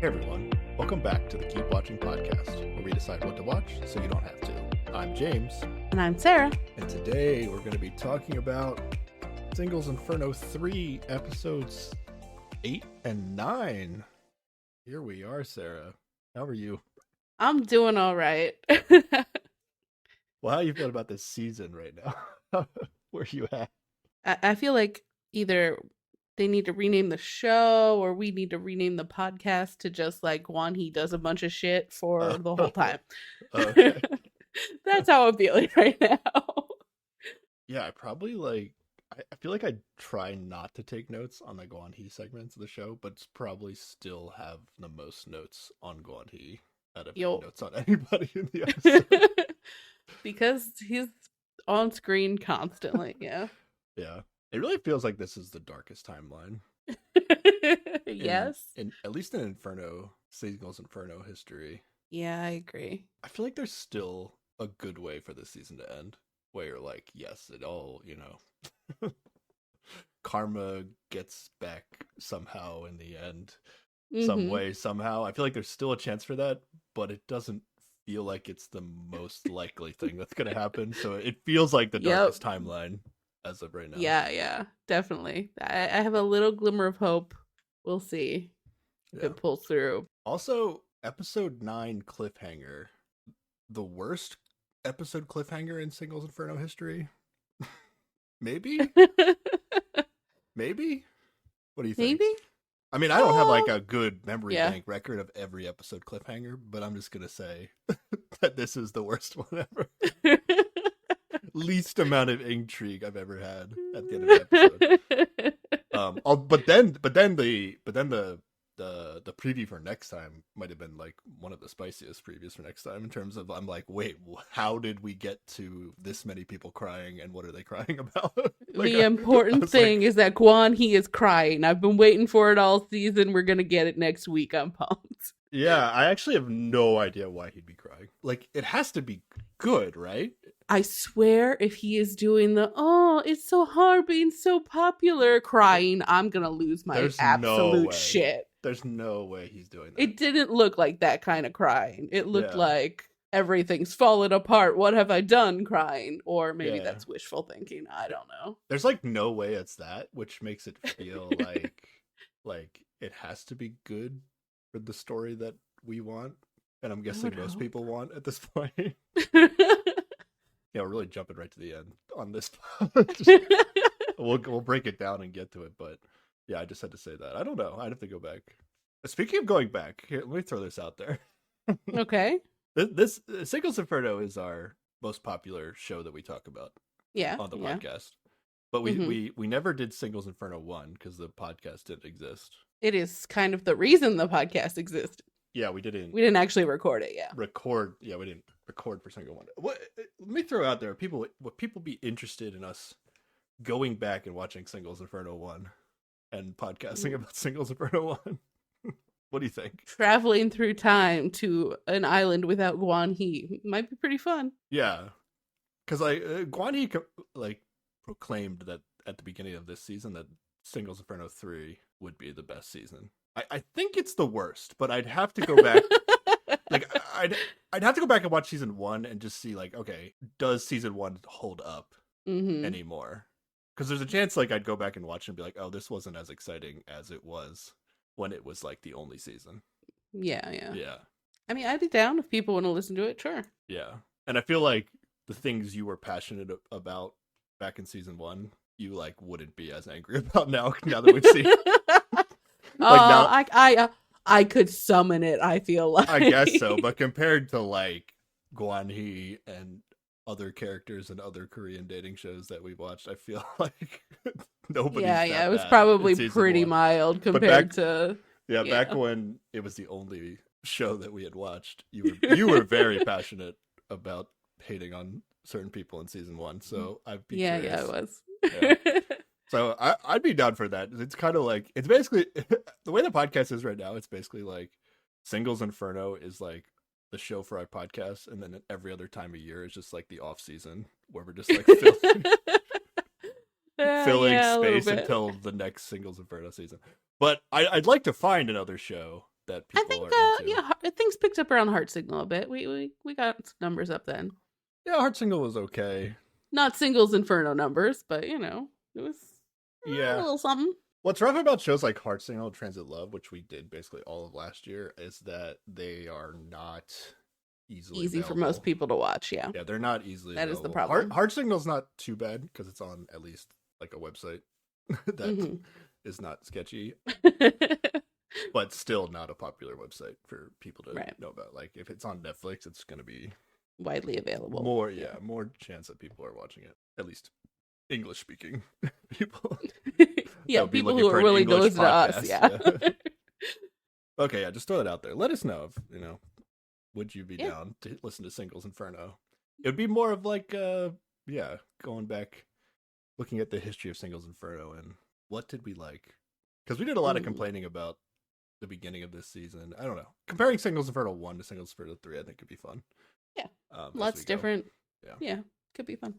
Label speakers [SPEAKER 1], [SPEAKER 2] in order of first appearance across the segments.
[SPEAKER 1] Hey everyone, welcome back to the Keep Watching podcast, where we decide what to watch so you don't have to. I'm James,
[SPEAKER 2] And I'm Sarah.
[SPEAKER 1] and today we're going to be talking about Singles Inferno 3, episodes 8 and 9. Here we are, Sarah. How are you?
[SPEAKER 2] I'm doing all right.
[SPEAKER 1] Well, how you feel about this season right now? Where you at?
[SPEAKER 2] I feel like either they need to rename the show or we need to rename the podcast to just like Guan He does a bunch of shit for the whole time.
[SPEAKER 1] Okay.
[SPEAKER 2] That's how I'm feeling right now.
[SPEAKER 1] Yeah, I probably I feel like I try not to take notes on the Guan He segments of the show, but probably still have the most notes on Guan He out of notes on anybody in the episode.
[SPEAKER 2] Because he's on screen constantly, yeah.
[SPEAKER 1] Yeah. It really feels like this is the darkest timeline.
[SPEAKER 2] Yes.
[SPEAKER 1] In at least in Inferno, Singles Inferno history.
[SPEAKER 2] Yeah, I agree.
[SPEAKER 1] I feel like there's still a good way for this season to end. Where you're like, yes, it all, karma gets back somehow in the end. Some way, somehow. I feel like there's still a chance for that, but it doesn't feel like it's the most likely thing that's going to happen. So it feels like the darkest timeline as of right now.
[SPEAKER 2] Yeah, definitely. I have a little glimmer of hope. We'll see if it pulls through.
[SPEAKER 1] Also, episode 9 cliffhanger. The worst episode cliffhanger in Singles Inferno history? Maybe? Maybe? What do you think?
[SPEAKER 2] Maybe?
[SPEAKER 1] I mean, I don't have like a good memory bank record of every episode cliffhanger, but I'm just going to say that this is the worst one ever. Least amount of intrigue I've ever had at the end of the episode. But then the preview for next time might have been like one of the spiciest previews for next time in terms of I'm like, wait, how did we get to this many people crying and what are they crying about?
[SPEAKER 2] The important thing is that Guan He is crying. I've been waiting for it all season. We're gonna get it next week. I'm pumped.
[SPEAKER 1] Yeah, I actually have no idea why he'd be crying. Like, it has to be good, right?
[SPEAKER 2] I swear if he is doing the, oh, it's so hard being so popular crying, I'm gonna lose my absolute shit.
[SPEAKER 1] There's no way he's doing that.
[SPEAKER 2] It didn't look like that kind of crying. It looked like everything's fallen apart. What have I done crying? Or maybe that's wishful thinking. I don't know.
[SPEAKER 1] There's like no way it's that, which makes it feel like it has to be good for the story that we want. And I'm guessing most people want at this point. Yeah, we're really jumping right to the end on this. We'll break it down and get to it, but yeah, I just had to say that. I don't know. I'd have to go back. Speaking of going back, here, let me throw this out there.
[SPEAKER 2] Okay.
[SPEAKER 1] This Singles Inferno is our most popular show that we talk about on the podcast. But we never did Singles Inferno 1 because the podcast didn't exist.
[SPEAKER 2] It is kind of the reason the podcast existed.
[SPEAKER 1] Yeah, we didn't
[SPEAKER 2] actually record it,
[SPEAKER 1] we didn't record for Single 1. Let me throw out there, would people be interested in us going back and watching Singles Inferno 1 and podcasting about Singles Inferno 1? What do you think?
[SPEAKER 2] Traveling through time to an island without Guan He might be pretty fun.
[SPEAKER 1] Yeah. Because Guan He proclaimed that at the beginning of this season that Singles Inferno 3 would be the best season. I think it's the worst, but I'd have to go back. I'd have to go back and watch season 1 and just see okay, does season 1 hold up anymore? Because there's a chance I'd go back and watch and be like, oh, this wasn't as exciting as it was when it was the only season.
[SPEAKER 2] Yeah.
[SPEAKER 1] I
[SPEAKER 2] mean, I'd be down if people want to listen to it, sure.
[SPEAKER 1] Yeah. And I feel like the things you were passionate about back in season 1, you wouldn't be as angry about now that we've seen.
[SPEAKER 2] I could summon it, I feel like.
[SPEAKER 1] I guess so, but compared to Guan He and other characters and other Korean dating shows that we've watched, I feel like nobody's
[SPEAKER 2] it was probably pretty mild compared to
[SPEAKER 1] back when it was the only show that we had watched. You were very passionate about hating on certain people in season 1, so I'd be curious.
[SPEAKER 2] Yeah, it was.
[SPEAKER 1] Yeah. So I'd be down for that. It's kind of it's basically the way the podcast is right now. It's basically Singles Inferno is the show for our podcast, and then every other time of year is just the off season where we're just filling space until the next Singles Inferno season. But I'd like to find another show that
[SPEAKER 2] I
[SPEAKER 1] people
[SPEAKER 2] think,
[SPEAKER 1] are into.
[SPEAKER 2] yeah, things picked up around Heart Signal a bit. We got some numbers up then.
[SPEAKER 1] Yeah, Heart Signal was okay.
[SPEAKER 2] Not Singles Inferno numbers, but it was a little something.
[SPEAKER 1] What's rough about shows like Heart Signal, Transit Love, which we did basically all of last year, is that they are not easy
[SPEAKER 2] available for most people to watch. Yeah,
[SPEAKER 1] they're not easily.
[SPEAKER 2] That
[SPEAKER 1] available.
[SPEAKER 2] is the problem.
[SPEAKER 1] Heart Signal's not too bad because it's on at least like a website that is not sketchy, but still not a popular website for people to know about. Like if it's on Netflix, it's going to be
[SPEAKER 2] widely available.
[SPEAKER 1] More chance that people are watching it. At least English speaking people.
[SPEAKER 2] Yeah, people who are willing to listen podcast. To us. Yeah.
[SPEAKER 1] Okay, yeah, just throw it out there. Let us know if would you be down to listen to Singles Inferno? It would be more of like going back, looking at the history of Singles Inferno and what did we like? Because we did a lot of complaining about the beginning of this season. I don't know. Comparing Singles Inferno 1 to Singles Inferno 3, I think could be fun.
[SPEAKER 2] Yeah. Lots different. Yeah. Could be fun.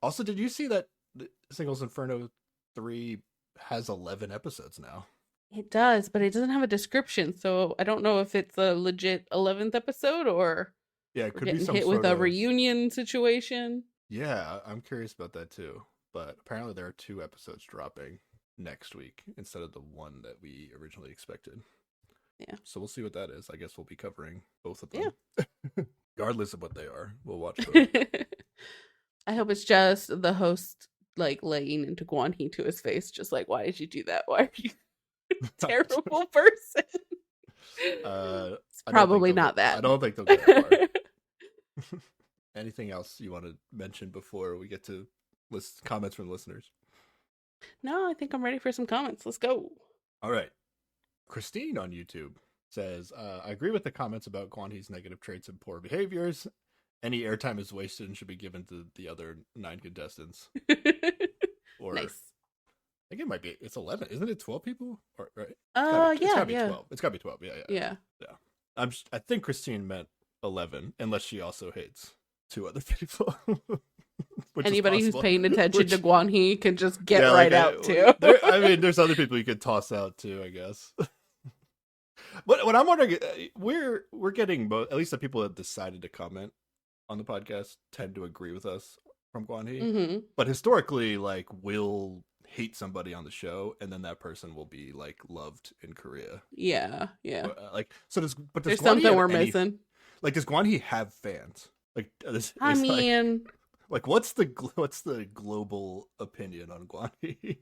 [SPEAKER 1] Also, did you see that Singles Inferno 3 has 11 episodes now?
[SPEAKER 2] It does, but it doesn't have a description, so I don't know if it's a legit 11th episode or
[SPEAKER 1] it could be
[SPEAKER 2] some hit with a reunion situation.
[SPEAKER 1] Yeah, I'm curious about that too. But apparently there are 2 episodes dropping next week instead of the one that we originally expected.
[SPEAKER 2] Yeah.
[SPEAKER 1] So we'll see what that is. I guess we'll be covering both of them. Yeah. Regardless of what they are, we'll watch both.
[SPEAKER 2] I hope it's just the host like laying into Guan Hee to his face, just like, why did you do that? Why are you a terrible person? It's probably not that.
[SPEAKER 1] I don't think they'll get that far. Anything else you want to mention before we get to comments from listeners?
[SPEAKER 2] No, I think I'm ready for some comments. Let's go.
[SPEAKER 1] All right. Christine on YouTube says, I agree with the comments about Guan Hee's negative traits and poor behaviors. Any airtime is wasted and should be given to the other 9 contestants. Or,
[SPEAKER 2] nice.
[SPEAKER 1] I think it's 11. Isn't it 12 people? Or, right?
[SPEAKER 2] It's
[SPEAKER 1] gotta be 12. It's gotta be 12.
[SPEAKER 2] Yeah.
[SPEAKER 1] I think Christine meant 11, unless she also hates 2 other people.
[SPEAKER 2] Anybody who's paying attention to Guan Hee can just get out too.
[SPEAKER 1] There's other people you could toss out too, I guess. But what I'm wondering, we're getting both. At least the people that decided to comment on the podcast tend to agree with us from Guan Hee. But historically, like, we'll hate somebody on the show, and then that person will be like loved in Korea.
[SPEAKER 2] Yeah.
[SPEAKER 1] Does
[SPEAKER 2] there's something we're missing.
[SPEAKER 1] Like, does Guan Hee have fans? Like, what's the global opinion on Guan Hee?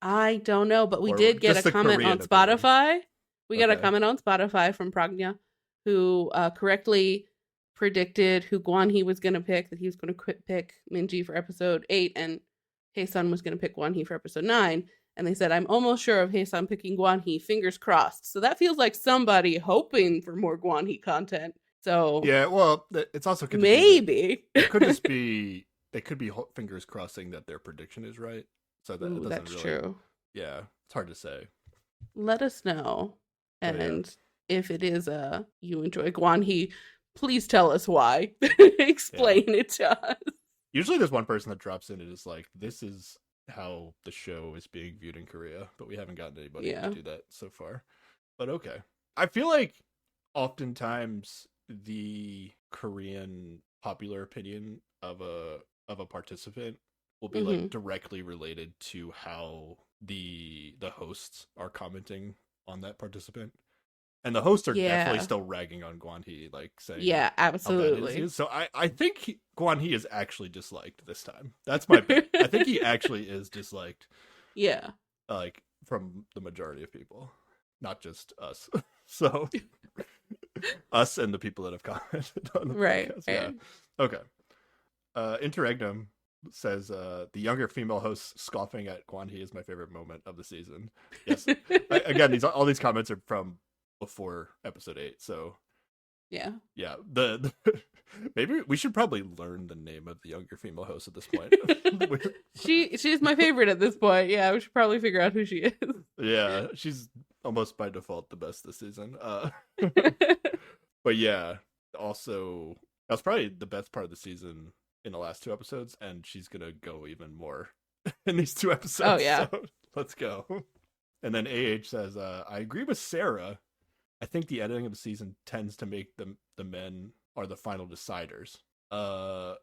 [SPEAKER 2] I don't know, but we did get a comment on Spotify. We got a comment on Spotify from Pragna, who correctly predicted who Guan Hee was going to pick, that he was going to pick Minji for episode 8, and Hae-sun was going to pick Guan Hee for episode 9. And they said, I'm almost sure of Hae-sun picking Guan Hee, fingers crossed. So that feels like somebody hoping for more Guan Hee content. So
[SPEAKER 1] yeah, well, it's also
[SPEAKER 2] maybe
[SPEAKER 1] it could just be they could be fingers crossing that their prediction is right. So
[SPEAKER 2] that's true.
[SPEAKER 1] Yeah, it's hard to say.
[SPEAKER 2] Let us know, and if it is you enjoy Guan Hee, please tell us why. Explain it to us.
[SPEAKER 1] Usually, there's one person that drops in and is like, "This is how the show is being viewed in Korea," but we haven't gotten anybody to do that so far. But okay, I feel like oftentimes the Korean popular opinion of a participant will be like directly related to how the hosts are commenting on that participant, and the hosts are definitely still ragging on Guan Hee, like saying
[SPEAKER 2] absolutely.
[SPEAKER 1] So I think Guan Hee is actually disliked this time. That's my bet. I think he actually is disliked.
[SPEAKER 2] Yeah,
[SPEAKER 1] like from the majority of people, not just us. So us and the people that have commented on the podcast. Yeah. Okay. Interregnum says the younger female host scoffing at Guan Hee is my favorite moment of the season. Yes. Again, all these comments are from before episode 8. So
[SPEAKER 2] yeah.
[SPEAKER 1] The maybe we should probably learn the name of the younger female host at this point.
[SPEAKER 2] She's my favorite at this point. Yeah, we should probably figure out who she is.
[SPEAKER 1] Yeah, she's almost by default the best this season. But yeah, also that's probably the best part of the season in the last 2 episodes, and she's gonna go even more in these 2 episodes.
[SPEAKER 2] Oh yeah,
[SPEAKER 1] so let's go. And then AH says, I agree with Sarah. I think the editing of the season tends to make the men are the final deciders. I'm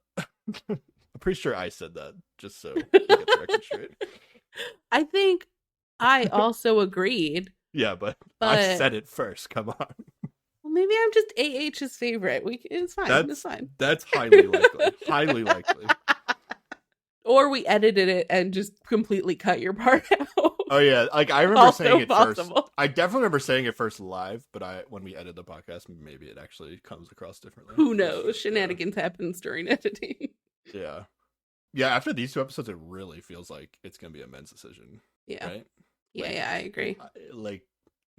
[SPEAKER 1] pretty sure I said that, just so we get the record straight.
[SPEAKER 2] I think I also agreed.
[SPEAKER 1] Yeah, but I said it first. Come on.
[SPEAKER 2] Well, maybe I'm just AH's favorite. It's fine. It's fine.
[SPEAKER 1] That's highly likely. Highly likely.
[SPEAKER 2] Or we edited it and just completely cut your part out.
[SPEAKER 1] Oh yeah, like I remember saying it first. I definitely remember saying it first live, but when we edit the podcast, maybe it actually comes across differently.
[SPEAKER 2] Who knows? Shenanigans happens during editing.
[SPEAKER 1] Yeah. Yeah, after these 2 episodes, it really feels like it's going to be a men's decision.
[SPEAKER 2] Yeah.
[SPEAKER 1] Right?
[SPEAKER 2] Yeah, I agree.
[SPEAKER 1] Like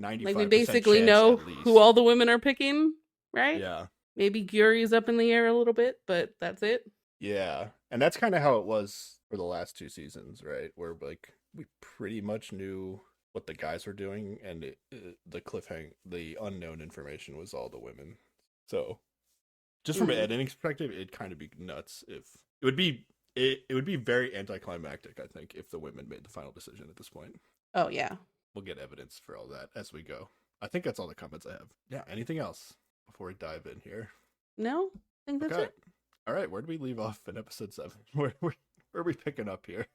[SPEAKER 1] 95%.
[SPEAKER 2] Like we basically know who all the women are picking, right?
[SPEAKER 1] Yeah.
[SPEAKER 2] Maybe Gyuri's up in the air a little bit, but that's it. Yeah.
[SPEAKER 1] And that's kind of how it was for the last 2 seasons, right? Where like we pretty much knew what the guys were doing, and the unknown information was all the women. So just from an editing perspective, it'd kind of be nuts if it would be very anticlimactic, I think, if the women made the final decision at this point.
[SPEAKER 2] Oh yeah.
[SPEAKER 1] We'll get evidence for all that as we go. I think that's all the comments I have. Yeah, anything else before we dive in here?
[SPEAKER 2] No, I think that's it.
[SPEAKER 1] All right, where do we leave off in episode 7? Where are we picking up here?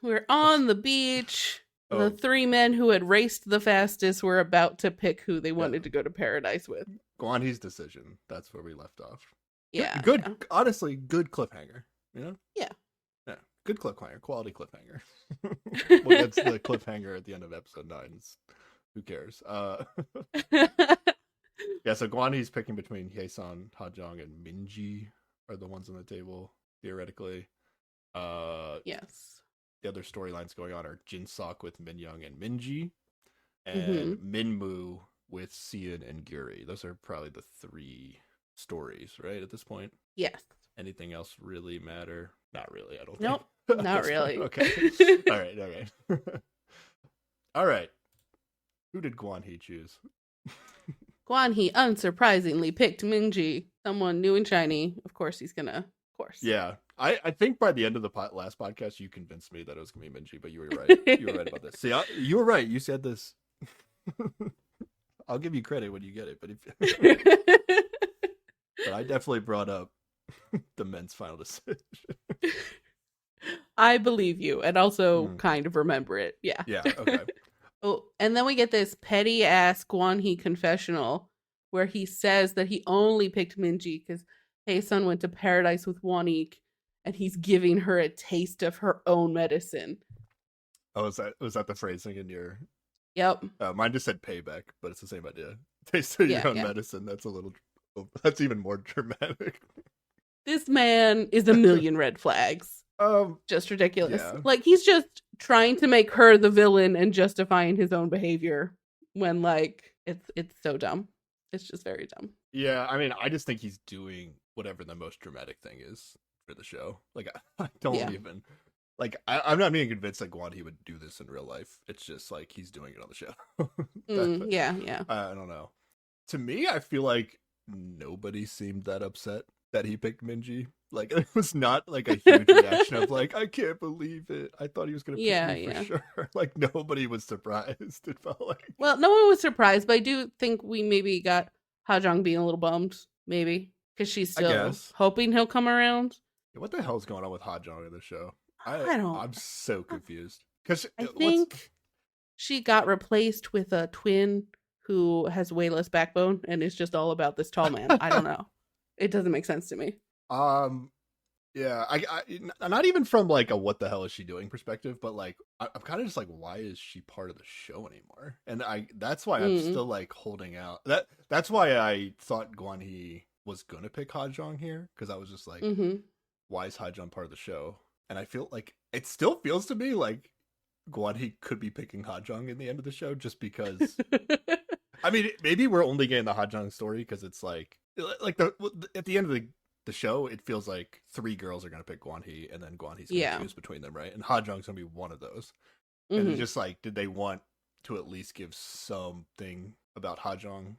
[SPEAKER 2] We're on the beach. Oh. The 3 men who had raced the fastest were about to pick who they wanted to go to paradise with.
[SPEAKER 1] Guan Hee's decision. That's where we left off.
[SPEAKER 2] Yeah.
[SPEAKER 1] Good. Yeah. Honestly, good cliffhanger. You know?
[SPEAKER 2] Yeah.
[SPEAKER 1] Yeah. Good cliffhanger. Quality cliffhanger. Well, that's the cliffhanger at the end of episode 9. Who cares? Yeah, so Guan Hee's picking between Hye-sun, Ha-jung, and Minji are the ones on the table, theoretically.
[SPEAKER 2] Yes.
[SPEAKER 1] The other storylines going on are Jin-sok with Min-young and Minji, and Minmu with Seon and Gyuri. Those are probably the 3 stories, right, at this point?
[SPEAKER 2] Yes.
[SPEAKER 1] Anything else really matter? Not really, I don't
[SPEAKER 2] think. Nope, not really.
[SPEAKER 1] Okay. All right. All right. Who did Guan Hee choose?
[SPEAKER 2] Guan Hee unsurprisingly picked Minji, someone new and shiny. Of course, he's gonna. Of course.
[SPEAKER 1] Yeah, I think by the end of the last podcast, you convinced me that it was gonna be Minji, but you were right. You were right about this. See, you were right. You said this. I'll give you credit when you get it, but but I definitely brought up the men's final decision.
[SPEAKER 2] I believe you, and also kind of remember it. Yeah.
[SPEAKER 1] Yeah. Okay.
[SPEAKER 2] Oh, and then we get this petty ass Guan Hee confessional where he says that he only picked Minji because Hye-sun went to paradise with Won-ik, and he's giving her a taste of her own medicine.
[SPEAKER 1] Oh, was that the phrasing in your?
[SPEAKER 2] Yep.
[SPEAKER 1] Mine just said payback, but it's the same idea. Taste of your own medicine. That's even more dramatic.
[SPEAKER 2] This man is a million red flags. Just ridiculous.
[SPEAKER 1] Yeah.
[SPEAKER 2] Like, he's just trying to make her the villain and justifying his own behavior when, like, it's so dumb. It's just very dumb.
[SPEAKER 1] Yeah, I mean, I just think he's doing whatever the most dramatic thing is for the show. Like, I don't even... Like, I'm not being convinced that Guan Hee would do this in real life. It's just, like, he's doing it on the show.
[SPEAKER 2] Yeah.
[SPEAKER 1] I don't know. To me, I feel like nobody seemed that upset that he picked Minji. Like, it was not, like, a huge reaction of, like, I can't believe it. I thought he was going to pick me for sure. Like, nobody was surprised. It felt like...
[SPEAKER 2] Well, no one was surprised, but I do think we maybe got Ha-jung being a little bummed, maybe. Because she's still hoping he'll come around.
[SPEAKER 1] What the hell's going on with Ha-jung in the show?
[SPEAKER 2] I'm
[SPEAKER 1] so confused. Because
[SPEAKER 2] I think she got replaced with a twin who has way less backbone and is just all about this tall man. I don't know. It doesn't make sense to me.
[SPEAKER 1] Yeah, I not even from like a what the hell is she doing perspective, but like I'm kind of just like, why is she part of the show anymore? And that's why I'm still like holding out. That's why I thought Guan Hee was gonna pick Ha-jung here, because I was just like, why is Ha-jung part of the show? And I feel like it still feels to me like Guan Hee could be picking Ha-jung in the end of the show, just because. I mean, maybe we're only getting the Ha-jung story because it's like at the end of the show, it feels like 3 girls are going to pick Guan Hee, and then Guan Hee's going to choose between them, right? And Ha-jung's going to be one of those. And it's just like, did they want to at least give something about Ha-jung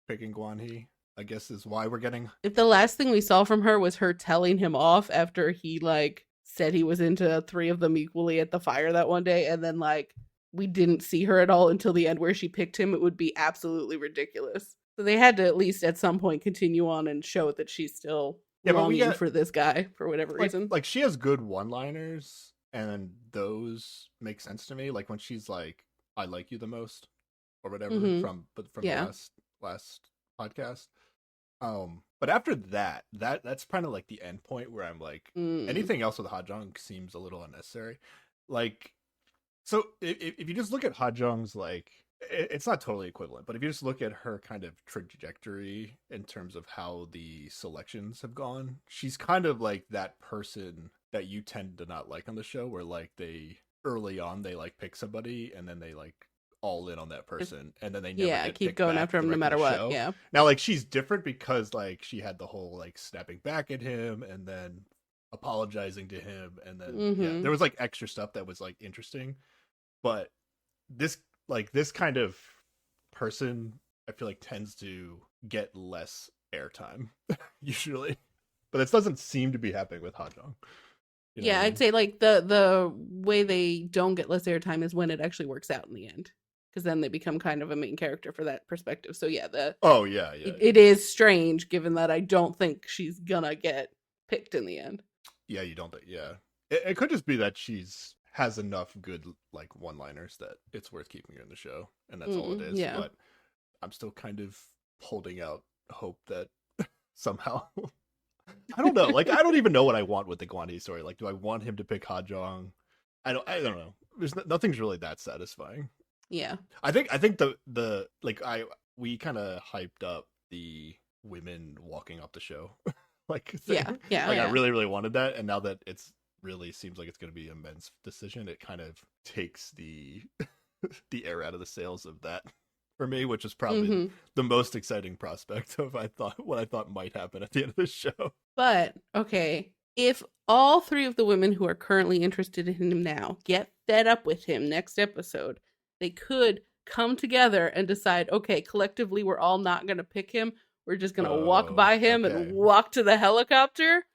[SPEAKER 1] picking Guan Hee? I guess is why we're getting...
[SPEAKER 2] If the last thing we saw from her was her telling him off after he, like, said he was into 3 of them equally at the fire that one day, and then, like, we didn't see her at all until the end where she picked him, it would be absolutely ridiculous. So they had to at least at some point continue on and show that she's still longing for this guy for whatever reason.
[SPEAKER 1] Like she has good one-liners, and those make sense to me. Like when she's like, "I like you the most," or whatever from the last podcast. But after that's kind of like the end point where I'm like, anything else with Ha Jung seems a little unnecessary. Like, so if you just look Ha Jung's, like, it's not totally equivalent, but if you just look at her kind of trajectory in terms of how the selections have gone, she's kind of like that person that you tend to not like on the show, where like they early on they like pick somebody and then they like all in on that person, and then they never
[SPEAKER 2] keep going after him no matter what. Show. Yeah.
[SPEAKER 1] Now, like, she's different because like she had the whole like snapping back at him and then apologizing to him, and then there was like extra stuff that was like interesting. But this kind of person, I feel like, tends to get less airtime usually, but this doesn't seem to be happening with Ha Jung.
[SPEAKER 2] Yeah, I'd say like the way they don't get less airtime is when it actually works out in the end. Because then they become kind of a main character for that perspective. So yeah, it is strange, given that I don't think she's gonna get picked in the end.
[SPEAKER 1] Yeah, you don't think? Yeah, it could just be that has enough good like one-liners that it's worth keeping her in the show, and that's all it is. Yeah. But I'm still kind of holding out hope that somehow I don't know. Like, I don't even know what I want with the Guan Yi story. Like, do I want him to pick Ha Jung? I don't know. There's nothing's really that satisfying.
[SPEAKER 2] Yeah,
[SPEAKER 1] I think the like we kind of hyped up the women walking off the show, like thing.
[SPEAKER 2] Yeah.
[SPEAKER 1] I really, really wanted that, and now that it's really seems like it's going to be a men's decision, it kind of takes the the air out of the sails of that for me, which is probably the most exciting prospect of what I thought might happen at the end of the show.
[SPEAKER 2] But okay, if all three of the women who are currently interested in him now get fed up with him next episode, they could come together and decide, okay, collectively, we're all not going to pick him. We're just going to walk by him and walk to the helicopter.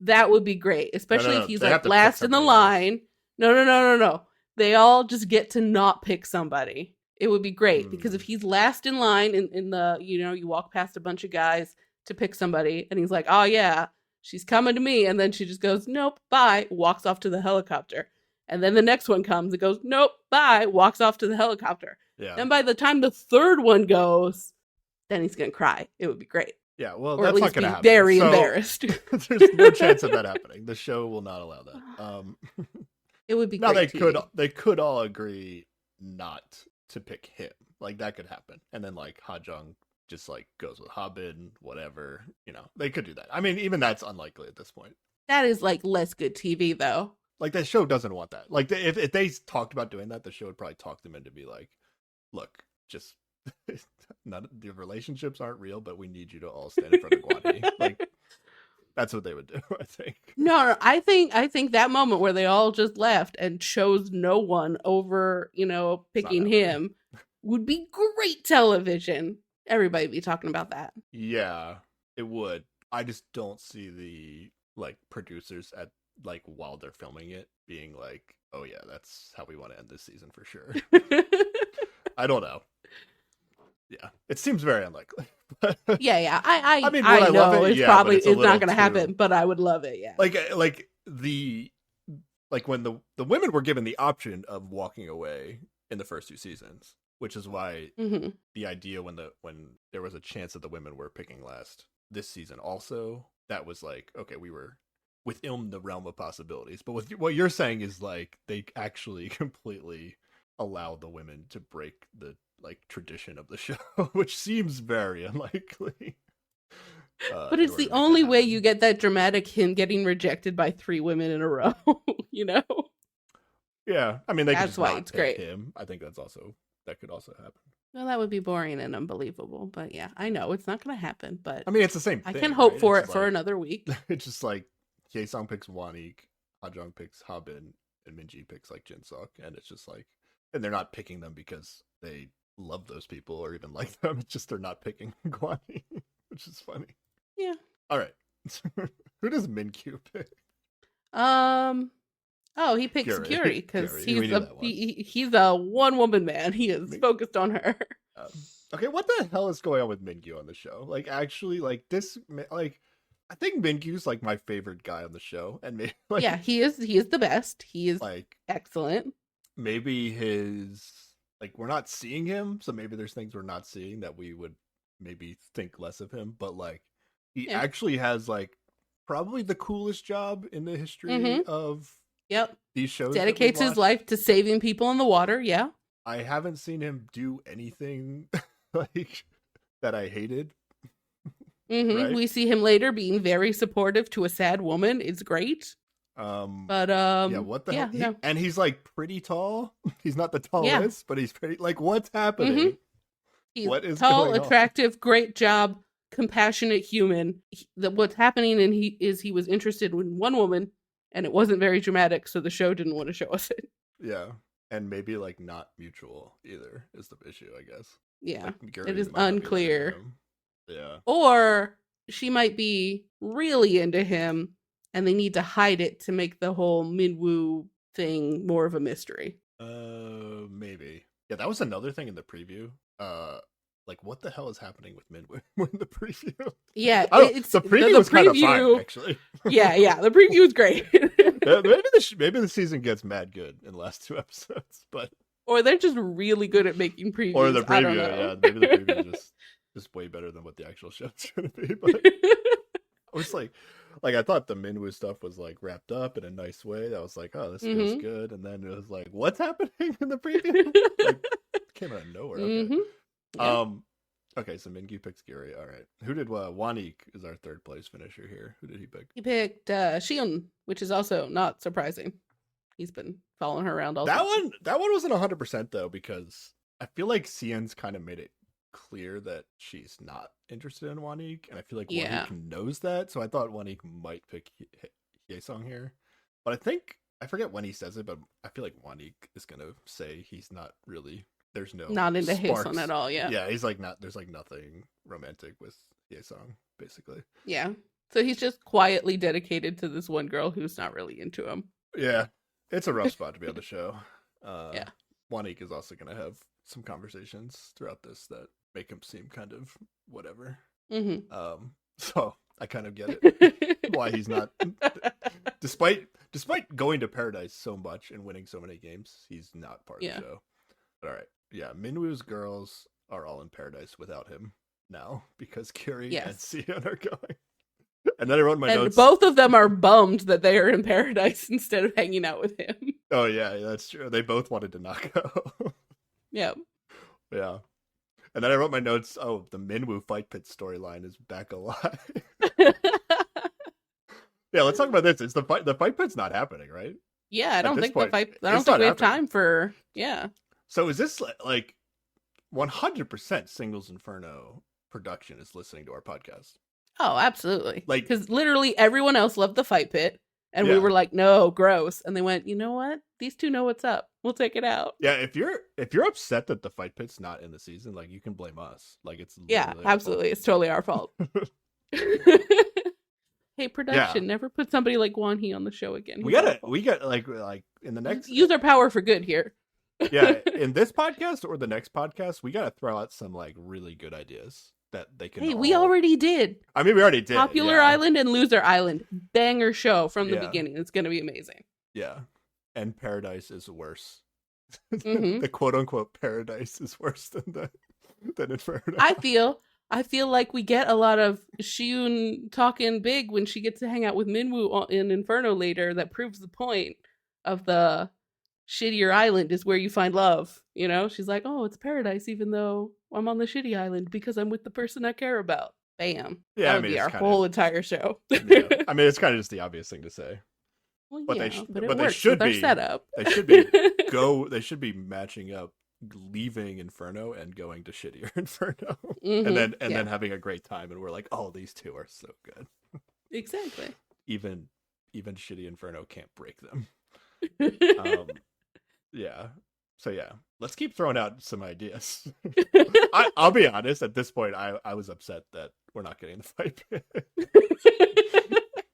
[SPEAKER 2] That would be great, especially if he's like last in the line. No. They all just get to not pick somebody. It would be great because if he's last in line in the, you walk past a bunch of guys to pick somebody and he's like, oh yeah, she's coming to me. And then she just goes, nope, bye, walks off to the helicopter. And then the next one comes and goes, nope, bye, walks off to the helicopter.
[SPEAKER 1] Yeah.
[SPEAKER 2] Then by the time the third one goes, then he's going to cry. It would be great.
[SPEAKER 1] Yeah, well,
[SPEAKER 2] or
[SPEAKER 1] that's
[SPEAKER 2] at least
[SPEAKER 1] not going to happen.
[SPEAKER 2] Very embarrassed.
[SPEAKER 1] There's no chance of that happening. The show will not allow that.
[SPEAKER 2] It would be
[SPEAKER 1] now
[SPEAKER 2] great.
[SPEAKER 1] They could all agree not to pick him. Like, that could happen. And then like Ha Jung just like goes with Habin, whatever. They could do that. I mean, even that's unlikely at this point.
[SPEAKER 2] That is like less good TV though.
[SPEAKER 1] Like, the show doesn't want that. Like, if they talked about doing that, the show would probably talk them into be like, look, just the relationships aren't real, but we need you to all stand in front of Guan Yi. Like, that's what they would do, I think.
[SPEAKER 2] No, I think that moment where they all just left and chose no one over, picking him would be great television. Everybody would be talking about that.
[SPEAKER 1] Yeah, it would. I just don't see the like producers at like while they're filming it being like, oh yeah, that's how we want to end this season for sure. I don't know. Yeah, it seems very unlikely.
[SPEAKER 2] Yeah. I mean, I know love it, it's not going to happen, but I would love it. Yeah,
[SPEAKER 1] like when the women were given the option of walking away in the first two seasons, which is why the idea when there was a chance that the women were picking last this season, also that was like, okay, we were within the realm of possibilities. But with what you're saying is like they actually completely allow the women to break the like tradition of the show, which seems very unlikely.
[SPEAKER 2] But it's the only way you get that dramatic him getting rejected by 3 women in a row,
[SPEAKER 1] Yeah, I mean, that's
[SPEAKER 2] why it's great.
[SPEAKER 1] Him. I think that could also happen.
[SPEAKER 2] Well, that would be boring and unbelievable, but yeah, I know it's not going to happen. But
[SPEAKER 1] I mean, it's the same thing.
[SPEAKER 2] I can hope for it for another week.
[SPEAKER 1] It's just like Hye-sung picks Wanik, Ha Jung picks Habin, and Minji picks like Jin-suk, and it's just like, and they're not picking them because they love those people or even like them. It's just they're not picking Guan Yi, which is funny.
[SPEAKER 2] Yeah.
[SPEAKER 1] All right. Who does Min-kyu pick?
[SPEAKER 2] Oh, he picked Security because he's a one-woman man. He is focused on her.
[SPEAKER 1] Okay, what the hell is going on with Mingyu on the show? Like, actually, like this, like, I think Mingyu's like my favorite guy on the show, and maybe like,
[SPEAKER 2] yeah, he is the best. He is
[SPEAKER 1] like
[SPEAKER 2] excellent.
[SPEAKER 1] Maybe like we're not seeing him, so maybe there's things we're not seeing that we would maybe think less of him. But like, he actually has like probably the coolest job in the history of these shows.
[SPEAKER 2] Dedicates his life to saving people in the water. Yeah.
[SPEAKER 1] I haven't seen him do anything like that I hated.
[SPEAKER 2] Right? We see him later being very supportive to a sad woman. It's great. But
[SPEAKER 1] what the hell? No. And he's like pretty tall. He's not the tallest, but he's pretty. Like, what's happening?
[SPEAKER 2] He's what is tall, attractive, great job, compassionate human. What's happening is he was interested in one woman, and it wasn't very dramatic, so the show didn't want to show us it.
[SPEAKER 1] Yeah. And maybe like not mutual either is the issue, I guess.
[SPEAKER 2] Yeah, like, it is unclear.
[SPEAKER 1] Yeah,
[SPEAKER 2] or she might be really into him, and they need to hide it to make the whole Minwoo thing more of a mystery.
[SPEAKER 1] Maybe. Yeah, that was another thing in the preview. Like, what the hell is happening with Minwoo in the preview?
[SPEAKER 2] Yeah,
[SPEAKER 1] the preview was kind of fine, actually.
[SPEAKER 2] yeah, the preview was great.
[SPEAKER 1] Maybe the season gets mad good in the last 2 episodes, but
[SPEAKER 2] or they're just really good at making previews.
[SPEAKER 1] Or the preview, yeah, maybe the preview is just way better than what the actual show's going to be. But I was like I thought the Minwoo stuff was like wrapped up in a nice way. I was like, oh, this feels good, and then it was like, what's happening in the preview? Like, it came out of nowhere. Okay. Yeah. Okay, so Mingyu picks Giri. All right. Who did Wanik is our third place finisher here. Who did he pick?
[SPEAKER 2] He picked Shion, which is also not surprising. He's been following her around all
[SPEAKER 1] that one. That one wasn't 100% though, because I feel like Sion's kind of made it clear that she's not interested in Wanik, and I feel like Wanik knows that. So I thought Wanik might pick Hye-sung here, but I forget when he says it, but I feel like Wanik is gonna say he's not really. There's not
[SPEAKER 2] into Hye-sung at all. Yeah,
[SPEAKER 1] he's like not. There's like nothing romantic with Hye-sung, basically.
[SPEAKER 2] Yeah, so he's just quietly dedicated to this one girl who's not really into him.
[SPEAKER 1] Yeah, it's a rough spot to be on the show. Wanik is also gonna have some conversations throughout this that make him seem kind of whatever. So I kind of get it why he's not. Despite going to Paradise so much and winning so many games, he's not part of the show. But all right. Yeah, Minwoo's girls are all in Paradise without him now because Kiri and Sion are going. And then I wrote my notes.
[SPEAKER 2] Both of them are bummed that they are in Paradise instead of hanging out with him.
[SPEAKER 1] Oh yeah, that's true. They both wanted to not go.
[SPEAKER 2] Yeah.
[SPEAKER 1] Yeah. And then I wrote my notes. Oh, the Minwoo fight pit storyline is back alive. Yeah, let's talk about this. It's the fight pit's not happening, right?
[SPEAKER 2] Yeah, I don't think we have time for. Yeah.
[SPEAKER 1] So is this like 100% Singles Inferno production is listening to our podcast?
[SPEAKER 2] Oh, absolutely. Like, because literally everyone else loved the fight pit, and we were like, "No, gross." And they went, "You know what? These two know what's up. We'll take it out."
[SPEAKER 1] Yeah, if you're upset that the fight pit's not in the season, like you can blame us. Like it's
[SPEAKER 2] absolutely, it's totally our fault. Hey, production, never put somebody like Won Hee on the show again.
[SPEAKER 1] We got like in the next
[SPEAKER 2] use our power for good here.
[SPEAKER 1] Yeah, in this podcast or the next podcast, we got to throw out some like really good ideas that they can.
[SPEAKER 2] Hey, we already did.
[SPEAKER 1] I mean, we already did.
[SPEAKER 2] Popular Island and Loser Island, banger show from the beginning. It's going to be amazing.
[SPEAKER 1] Yeah, and Paradise is worse. The quote unquote Paradise is worse than Inferno.
[SPEAKER 2] I feel like we get a lot of Shiun talking big when she gets to hang out with Minwoo in Inferno later. That proves the point of the shittier island is where you find love. You know, she's like, oh, it's paradise, even though I'm on the shitty island because I'm with the person I care about. Bam. Yeah, that would be our whole entire show.
[SPEAKER 1] Yeah. I mean, it's kind of just the obvious thing to say.
[SPEAKER 2] Well, but they should be setup.
[SPEAKER 1] They should be matching up, leaving Inferno and going to shittier Inferno, and then having a great time. And we're like, oh, these two are so good.
[SPEAKER 2] Exactly.
[SPEAKER 1] Even shitty Inferno can't break them. Yeah. So yeah, let's keep throwing out some ideas. I'll be honest. At this point, I was upset that we're not getting the fight pit.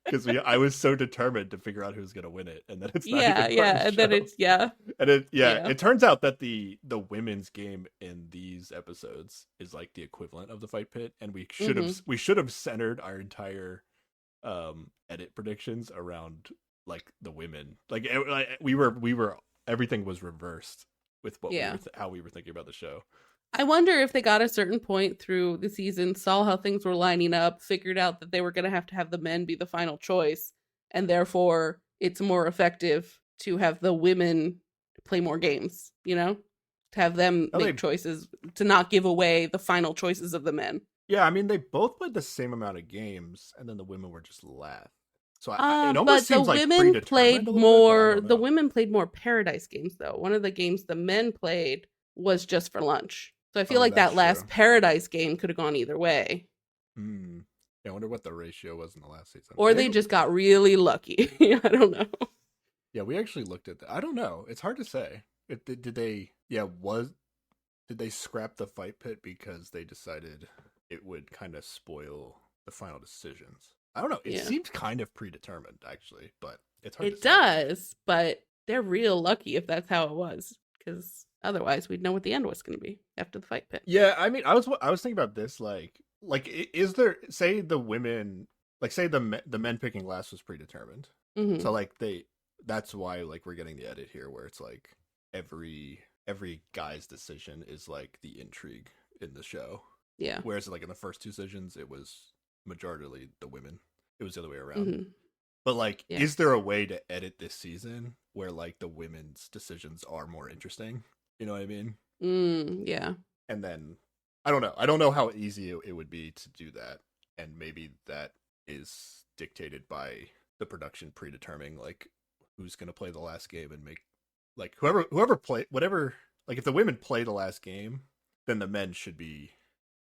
[SPEAKER 1] because I was so determined to figure out who's gonna win it, and then it's not
[SPEAKER 2] yeah,
[SPEAKER 1] even part of the
[SPEAKER 2] and
[SPEAKER 1] show.
[SPEAKER 2] then it's
[SPEAKER 1] and it turns out that the women's game in these episodes is like the equivalent of the fight pit, and we should have centered our entire edit predictions around like the women. Like we were everything was reversed with what how we were thinking about the show.
[SPEAKER 2] I wonder if they got a certain point through the season, saw how things were lining up, figured out that they were going to have the men be the final choice, and therefore it's more effective to have the women play more games, to have them make choices, to not give away the final choices of the men.
[SPEAKER 1] Yeah, I mean, they both played the same amount of games, and then the women were just last. So it almost seems like
[SPEAKER 2] women played more. The women played more Paradise games, though. One of the games the men played was just for lunch. So I feel like that last Paradise game could have gone either way.
[SPEAKER 1] Yeah, I wonder what the ratio was in the last season.
[SPEAKER 2] Or they just got really lucky. I don't know.
[SPEAKER 1] Yeah, we actually looked at that. I don't know. It's hard to say. Did they scrap the fight pit because they decided it would kind of spoil the final decisions? I don't know. It seems kind of predetermined, actually, but it's hard to say. It does,
[SPEAKER 2] but they're real lucky if that's how it was, because otherwise we'd know what the end was going to be after the fight pit.
[SPEAKER 1] Yeah, I mean, I was thinking about this, like is there, say the women, like say the men picking last was predetermined, so like that's why like we're getting the edit here where it's like every guy's decision is like the intrigue in the show.
[SPEAKER 2] Yeah.
[SPEAKER 1] Whereas like in the first two seasons, it was majority the women. It was the other way around. But like, is there a way to edit this season where like the women's decisions are more interesting? You know what I mean?
[SPEAKER 2] Yeah.
[SPEAKER 1] And then I don't know. I don't know how easy it would be to do that. And maybe that is dictated by the production predetermining like who's going to play the last game and make like whoever play whatever. Like if the women play the last game, then the men should be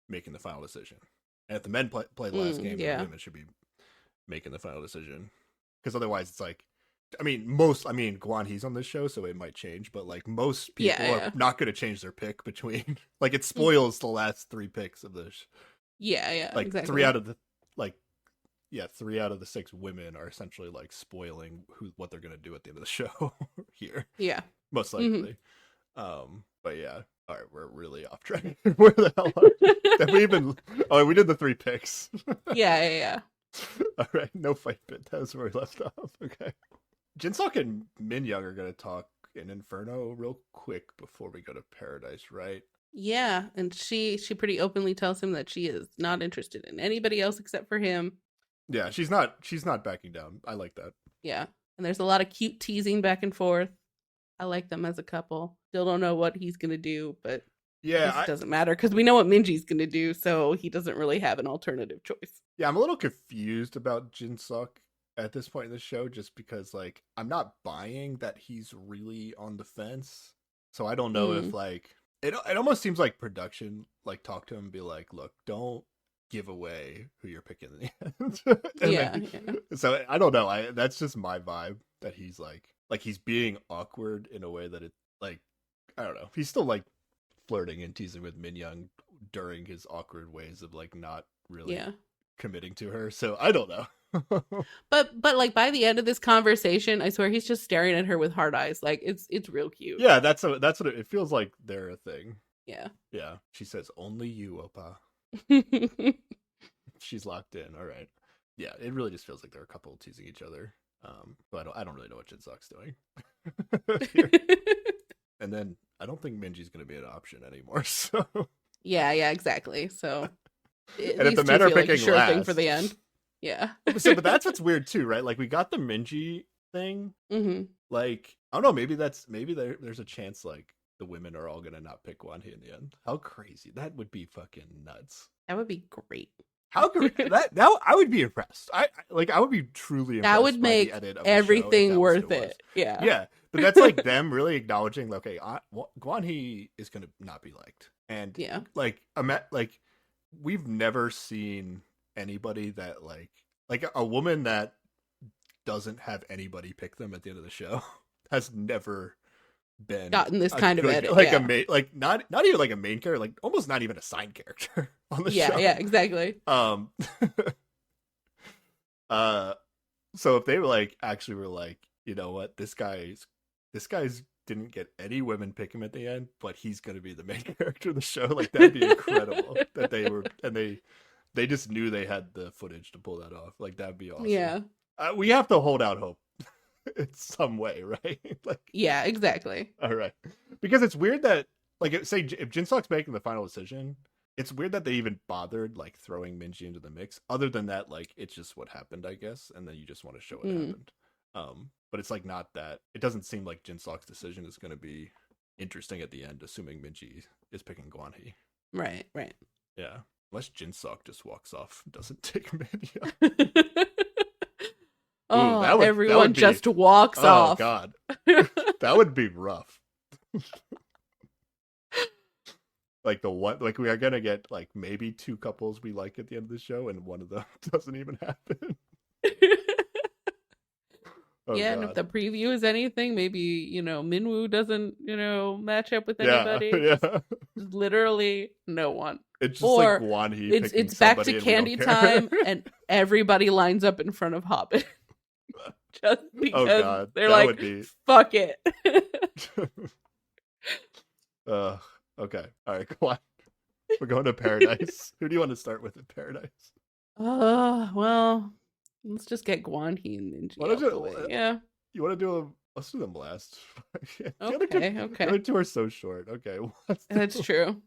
[SPEAKER 1] making the final decision. And if the men play the last game, the women should be making the final decision. Because otherwise, it's like, Guan He's on this show, so it might change. But like most people are not going to change their pick between. Like it spoils the last three picks of this. Like exactly. three out of the 6 women are essentially like spoiling what they're going to do at the end of the show here.
[SPEAKER 2] Yeah,
[SPEAKER 1] most likely. But yeah. All right, we're really off track. Where the hell are we? We did the 3 picks.
[SPEAKER 2] Yeah.
[SPEAKER 1] All right, no fight pit. That was where we left off. Okay. Jinsok and Minyoung are going to talk in Inferno real quick before we go to Paradise, right?
[SPEAKER 2] Yeah, and she pretty openly tells him that she is not interested in anybody else except for him.
[SPEAKER 1] Yeah, she's not backing down. I like that.
[SPEAKER 2] Yeah, and there's a lot of cute teasing back and forth. I like them as a couple. Still don't know what he's going to do, but it doesn't matter because we know what Minji's going to do, so he doesn't really have an alternative choice.
[SPEAKER 1] Yeah, I'm a little confused about Jinsuk at this point in the show just because, like, I'm not buying that he's really on the fence. So I don't know if, like, it almost seems like production, like, talk to him and be like, look, don't give away who you're picking in the end. So I don't know. That's just my vibe that he's like he's being awkward in a way that it, like, I don't know. He's still like flirting and teasing with Minyoung during his awkward ways of like not really committing to her. So I don't know.
[SPEAKER 2] but like by the end of this conversation, I swear he's just staring at her with hard eyes. Like it's real cute.
[SPEAKER 1] Yeah, that's what it feels like. They're a thing.
[SPEAKER 2] Yeah.
[SPEAKER 1] She says, "Only you, Oppa." She's locked in. All right. Yeah, it really just feels like they're a couple teasing each other. But I don't really know what Jinsok's doing. And then I don't think Minji's going to be an option anymore. So
[SPEAKER 2] yeah, exactly. So
[SPEAKER 1] and if the men are picking last,
[SPEAKER 2] thing for the end. Yeah.
[SPEAKER 1] But that's what's weird too, right? Like we got the Minji thing. Like I don't know, maybe there's a chance like the women are all gonna not pick Wanhee in the end. How crazy! That would be fucking nuts.
[SPEAKER 2] That would be great.
[SPEAKER 1] How great that I would be impressed. I would be truly impressed.
[SPEAKER 2] That would make everything worth it.
[SPEAKER 1] Yeah. But that's like them really acknowledging, like, okay, Guanhee is gonna not be liked, and like we've never seen anybody that like a woman that doesn't have anybody pick them at the end of the show has never been
[SPEAKER 2] gotten this kind of edit,
[SPEAKER 1] like a main, like not even like a main character, like almost not even a side character on the show.
[SPEAKER 2] Yeah, exactly.
[SPEAKER 1] So if they were like actually were like, you know what, this guy's didn't get any women pick him at the end, but he's gonna be the main character of the show. Like that'd be incredible. That they were and they just knew they had the footage to pull that off. Like that'd be awesome.
[SPEAKER 2] Yeah.
[SPEAKER 1] We have to hold out hope in some way, right? Like
[SPEAKER 2] yeah, exactly.
[SPEAKER 1] All right, because it's weird that like say if Jinsook's making the final decision, it's weird that they even bothered like throwing Minji into the mix. Other than that, like it's just what happened, I guess, and then you just want to show what happened. But it's like not that. It doesn't seem like Jinsook's decision is going to be interesting at the end, assuming Minji is picking Guanhee.
[SPEAKER 2] Right.
[SPEAKER 1] Yeah, unless Jinsook just walks off, doesn't take Minji.
[SPEAKER 2] Everyone just walks off.
[SPEAKER 1] Oh God, that would be rough. Like like we are gonna get like maybe 2 couples we like at the end of the show, and one of them doesn't even happen.
[SPEAKER 2] Yeah, God. And if the preview is anything, maybe Minwoo doesn't match up with anybody.
[SPEAKER 1] Yeah.
[SPEAKER 2] Literally no one.
[SPEAKER 1] It's just like Guanhee.
[SPEAKER 2] It's back to candy time, and everybody lines up in front of Hobbit. Just because they're like, fuck it.
[SPEAKER 1] Okay. All right, go on. We're going to Paradise. Who do you want to start with in Paradise?
[SPEAKER 2] Well, let's just get Guanhee and Minji out the way. Yeah.
[SPEAKER 1] You want to do them? Let's do them last.
[SPEAKER 2] Okay.
[SPEAKER 1] The other 2 are so short. Okay.
[SPEAKER 2] That's true.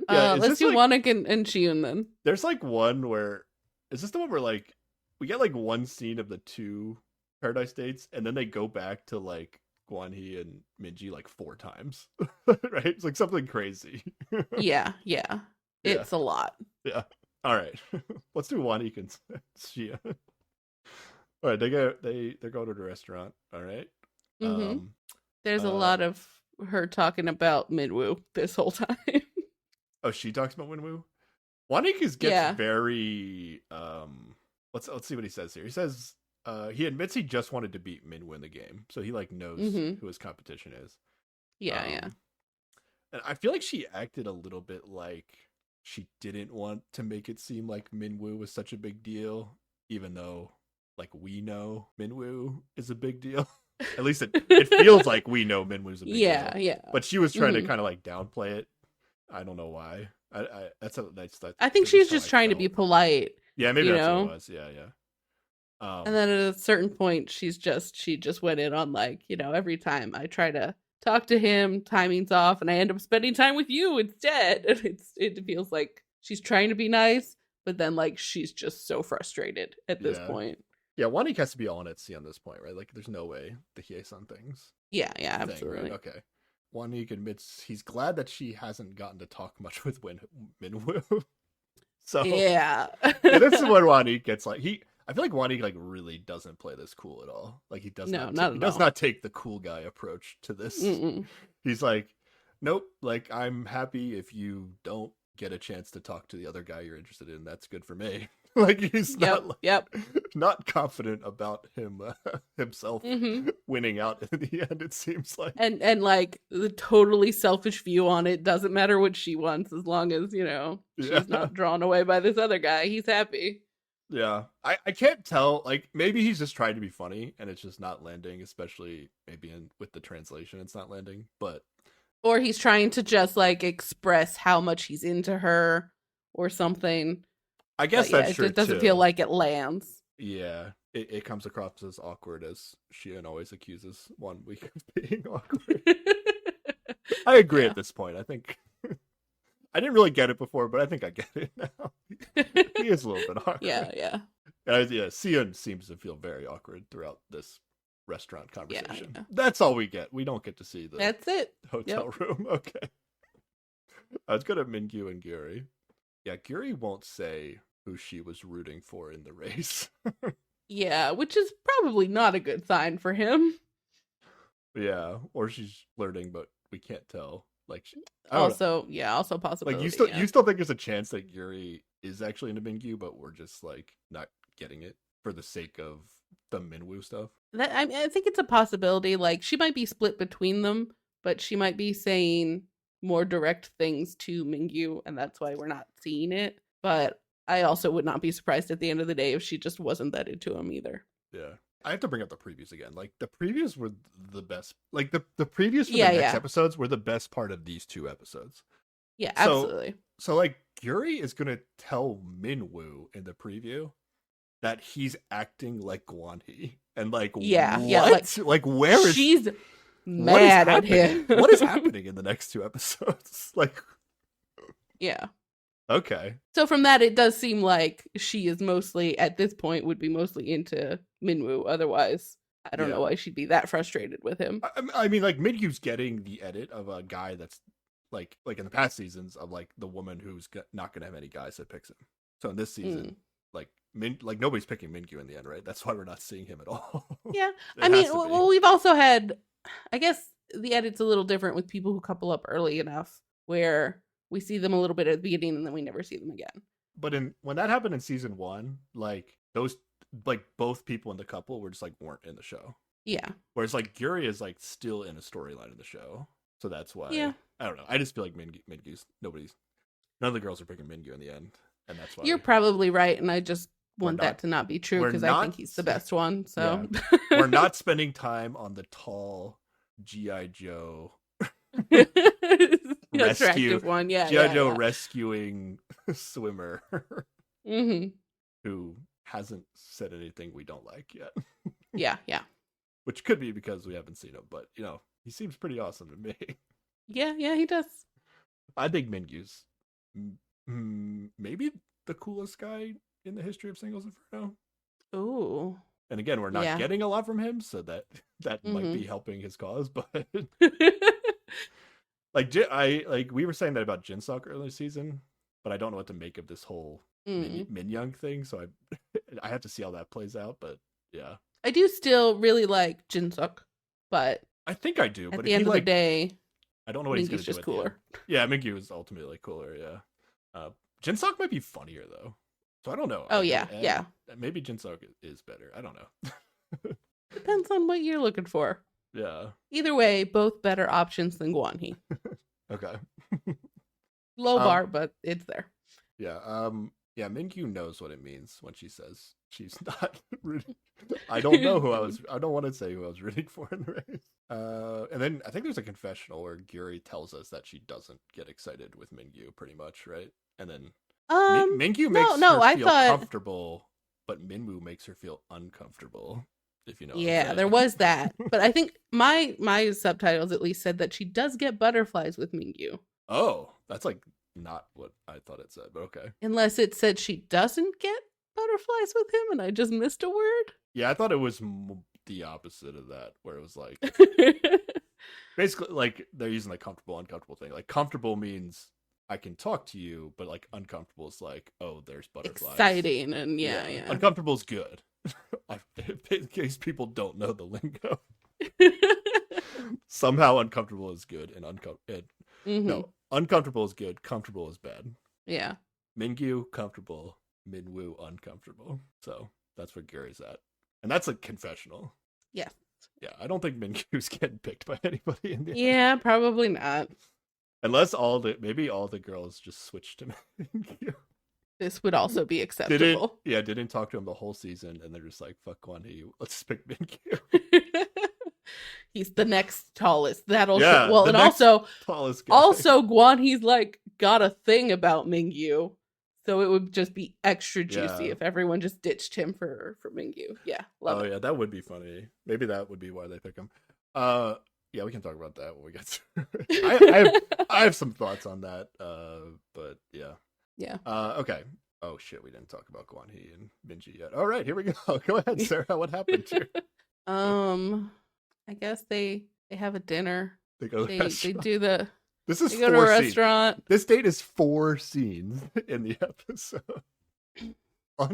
[SPEAKER 2] Let's do Wanik and Chiun then.
[SPEAKER 1] There's like one where... Is this the one where like... We get like one scene of the 2 Paradise dates, and then they go back to like Guanhee and Minji like 4 times. Right? It's like something crazy.
[SPEAKER 2] Yeah. It's a lot.
[SPEAKER 1] Yeah. All right. Let's do Wanik and Shia. All right, they're going to the restaurant. All right.
[SPEAKER 2] Mm-hmm. There's a lot of her talking about Minwoo this whole time.
[SPEAKER 1] Oh, she talks about Minwoo? Wanik gets very let's see what he says here. He says he admits he just wanted to beat Minwoo in the game, so he like knows who his competition is.
[SPEAKER 2] Yeah.
[SPEAKER 1] And I feel like she acted a little bit like she didn't want to make it seem like Minwoo was such a big deal, even though like we know Minwoo is a big deal. At least it feels like we know Minwoo's a big deal.
[SPEAKER 2] Yeah.
[SPEAKER 1] But she was trying to kind of like downplay it. I don't know why.
[SPEAKER 2] I think she's just trying to be polite.
[SPEAKER 1] Yeah, maybe that's what it was. Yeah.
[SPEAKER 2] And then at a certain point, she just went in on like, every time I try to talk to him, timing's off, and I end up spending time with you instead. And it feels like she's trying to be nice, but then like she's just so frustrated at this point.
[SPEAKER 1] Yeah, Wanik has to be all in at sea on this point, right? Like, there's no way the Hye-san things.
[SPEAKER 2] Yeah, absolutely.
[SPEAKER 1] Right? Okay. Wanik admits he's glad that she hasn't gotten to talk much with Minwoo. So
[SPEAKER 2] yeah,
[SPEAKER 1] this is where Wanik gets like I feel like Wanik like really doesn't play this cool at all. Like he does not take the cool guy approach to this. He's like, nope. Like I'm happy if you don't get a chance to talk to the other guy you're interested in. That's good for me. Like he's not confident about himself winning out in the end. It seems like
[SPEAKER 2] and like the totally selfish view on it doesn't matter what she wants as long as she's not drawn away by this other guy. He's happy.
[SPEAKER 1] Yeah, I can't tell. Like maybe he's just trying to be funny and it's just not landing. Especially maybe with the translation, it's not landing.
[SPEAKER 2] Or he's trying to just like express how much he's into her or something.
[SPEAKER 1] I guess that's true.
[SPEAKER 2] It doesn't feel like it lands.
[SPEAKER 1] Yeah, it comes across as awkward as Shion always accuses 1 week of being awkward. I agree at this point. I think I didn't really get it before, but I think I get it now. He is a little bit awkward.
[SPEAKER 2] Yeah.
[SPEAKER 1] Sion seems to feel very awkward throughout this restaurant conversation. Yeah. That's all we get. We don't get to see the
[SPEAKER 2] That's it.
[SPEAKER 1] Hotel room. Okay. Let's go to Mingyu and Gyuri. Yeah, Gyuri won't say who she was rooting for in the race.
[SPEAKER 2] Yeah, which is probably not a good sign for him.
[SPEAKER 1] Yeah, or she's flirting, but we can't tell. Like,
[SPEAKER 2] also possibility.
[SPEAKER 1] Like, you still think there's a chance that Gyuri is actually into Mingyu, but we're just like not getting it for the sake of the Minwoo stuff.
[SPEAKER 2] I think it's a possibility. Like, she might be split between them, but she might be saying more direct things to Mingyu, and that's why we're not seeing it. But I also would not be surprised at the end of the day if she just wasn't that into him either.
[SPEAKER 1] Yeah. I have to bring up the previews again. Like, the previews were the best. Like, the previews for the next episodes were the best part of these 2 episodes.
[SPEAKER 2] Yeah, absolutely.
[SPEAKER 1] So like, Gyuri is going to tell Minwoo in the preview that he's acting like Gwon-hee. And like, what? Like, where is...
[SPEAKER 2] She's mad at him.
[SPEAKER 1] What is happening in the next 2 episodes? Like...
[SPEAKER 2] Yeah.
[SPEAKER 1] Okay.
[SPEAKER 2] So from that, it does seem like she is mostly, at this point, would be mostly into Minwoo. Otherwise, I don't know why she'd be that frustrated with him.
[SPEAKER 1] I mean, like, Minwoo's getting the edit of a guy that's like in the past seasons of like the woman who's not going to have any guys that picks him. So in this season, like nobody's picking Minwoo in the end, right? That's why we're not seeing him at all.
[SPEAKER 2] Yeah. I mean, well, we've also had, I guess the edit's a little different with people who couple up early enough where we see them a little bit at the beginning and then we never see them again.
[SPEAKER 1] But when that happened in season 1, like those, like both people in the couple were just like weren't in the show.
[SPEAKER 2] Yeah.
[SPEAKER 1] Whereas like Gyuri is like still in a storyline in the show. So that's why.
[SPEAKER 2] Yeah.
[SPEAKER 1] I don't know. I just feel like Mingyu's none of the girls are picking Mingyu in the end. And that's why.
[SPEAKER 2] You're probably right. And I just want that to not be true because I think he's the best one. So
[SPEAKER 1] we're not spending time on the tall G.I. Joe
[SPEAKER 2] attractive one. Yeah.
[SPEAKER 1] G.I. Joe rescuing swimmer who hasn't said anything we don't like yet.
[SPEAKER 2] Yeah.
[SPEAKER 1] Which could be because we haven't seen him, but you know, he seems pretty awesome to me.
[SPEAKER 2] Yeah, he does.
[SPEAKER 1] I think Mingyu's maybe the coolest guy in the history of Singles Inferno.
[SPEAKER 2] Ooh.
[SPEAKER 1] And again, we're not getting a lot from him, so that might be helping his cause. But like we were saying that about Jinsuk earlier season, but I don't know what to make of this whole Min Young thing. So I have to see how that plays out. But yeah,
[SPEAKER 2] I do still really like Jinsuk, but
[SPEAKER 1] I think I do.
[SPEAKER 2] At
[SPEAKER 1] but
[SPEAKER 2] the end of the day,
[SPEAKER 1] I don't know what he's going to do.
[SPEAKER 2] Just cooler.
[SPEAKER 1] Yeah, Mingyu is ultimately cooler. Yeah, Jinsuk might be funnier though. So I don't know.
[SPEAKER 2] Oh yeah.
[SPEAKER 1] Maybe Jinsuk is better. I don't know.
[SPEAKER 2] Depends on what you're looking for.
[SPEAKER 1] Yeah.
[SPEAKER 2] Either way, both better options than Gwon-hee.
[SPEAKER 1] Okay.
[SPEAKER 2] Low bar, but it's there.
[SPEAKER 1] Yeah. Yeah. Mingyu knows what it means when she says she's not rooting. I don't know I don't want to say who I was rooting for in the race. And then I think there's a confessional where Gyuri tells us that she doesn't get excited with Mingyu, pretty much, right? And then Mingyu makes her feel comfortable, but Minwoo makes her feel uncomfortable. If you know.
[SPEAKER 2] Yeah, there was that, but I think my subtitles at least said that she does get butterflies with Mingyu.
[SPEAKER 1] Oh, that's like not what I thought it said, but okay.
[SPEAKER 2] Unless it said she doesn't get butterflies with him, and I just missed a word.
[SPEAKER 1] Yeah, I thought it was the opposite of that, where it was like basically like they're using the comfortable, uncomfortable thing. Like comfortable means I can talk to you, but like uncomfortable is like, oh, there's butterflies.
[SPEAKER 2] Exciting and yeah.
[SPEAKER 1] Uncomfortable is good. In case people don't know the lingo. Somehow uncomfortable is good and no, uncomfortable is good, comfortable is bad.
[SPEAKER 2] Yeah.
[SPEAKER 1] Mingyu comfortable, Minwoo uncomfortable. So that's where Gary's at. And that's a confessional.
[SPEAKER 2] Yeah.
[SPEAKER 1] Yeah, I don't think Mingyu's getting picked by anybody in the end.
[SPEAKER 2] Yeah, probably not.
[SPEAKER 1] Unless maybe all the girls just switched to Mingyu.
[SPEAKER 2] This would also be acceptable.
[SPEAKER 1] Didn't talk to him the whole season, and they're just like, fuck Gwon-hee, let's pick Mingyu.
[SPEAKER 2] He's the next tallest. That'll show. Well, and
[SPEAKER 1] tallest guy.
[SPEAKER 2] Also Gwon-hee's like got a thing about Mingyu. So it would just be extra juicy if everyone just ditched him for Mingyu. Yeah, love it.
[SPEAKER 1] Yeah, that would be funny. Maybe that would be why they pick him. Yeah, we can talk about that when we get to I have some thoughts on that. But yeah.
[SPEAKER 2] Yeah.
[SPEAKER 1] Okay. Oh shit, we didn't talk about Gwon-hee and Minji yet. All right, here we go. Go ahead, Sarah. What happened here?
[SPEAKER 2] I guess they have a dinner.
[SPEAKER 1] They go to the restaurant.
[SPEAKER 2] They do the.
[SPEAKER 1] This is
[SPEAKER 2] they go to a restaurant.
[SPEAKER 1] This date is 4 scenes in the episode.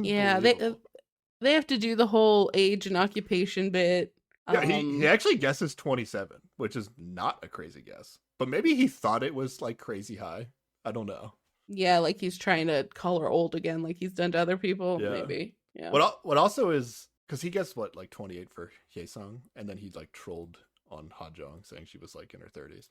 [SPEAKER 2] Yeah, they have to do the whole age and occupation bit.
[SPEAKER 1] Yeah, he actually guesses 27, which is not a crazy guess. But maybe he thought it was like crazy high. I don't know.
[SPEAKER 2] Yeah, like he's trying to call her old again, like he's done to other people. Yeah. Maybe. Yeah.
[SPEAKER 1] What also is because he guessed like 28 for Hye-sung, and then he like trolled on Ha-jung saying she was like in her 30s.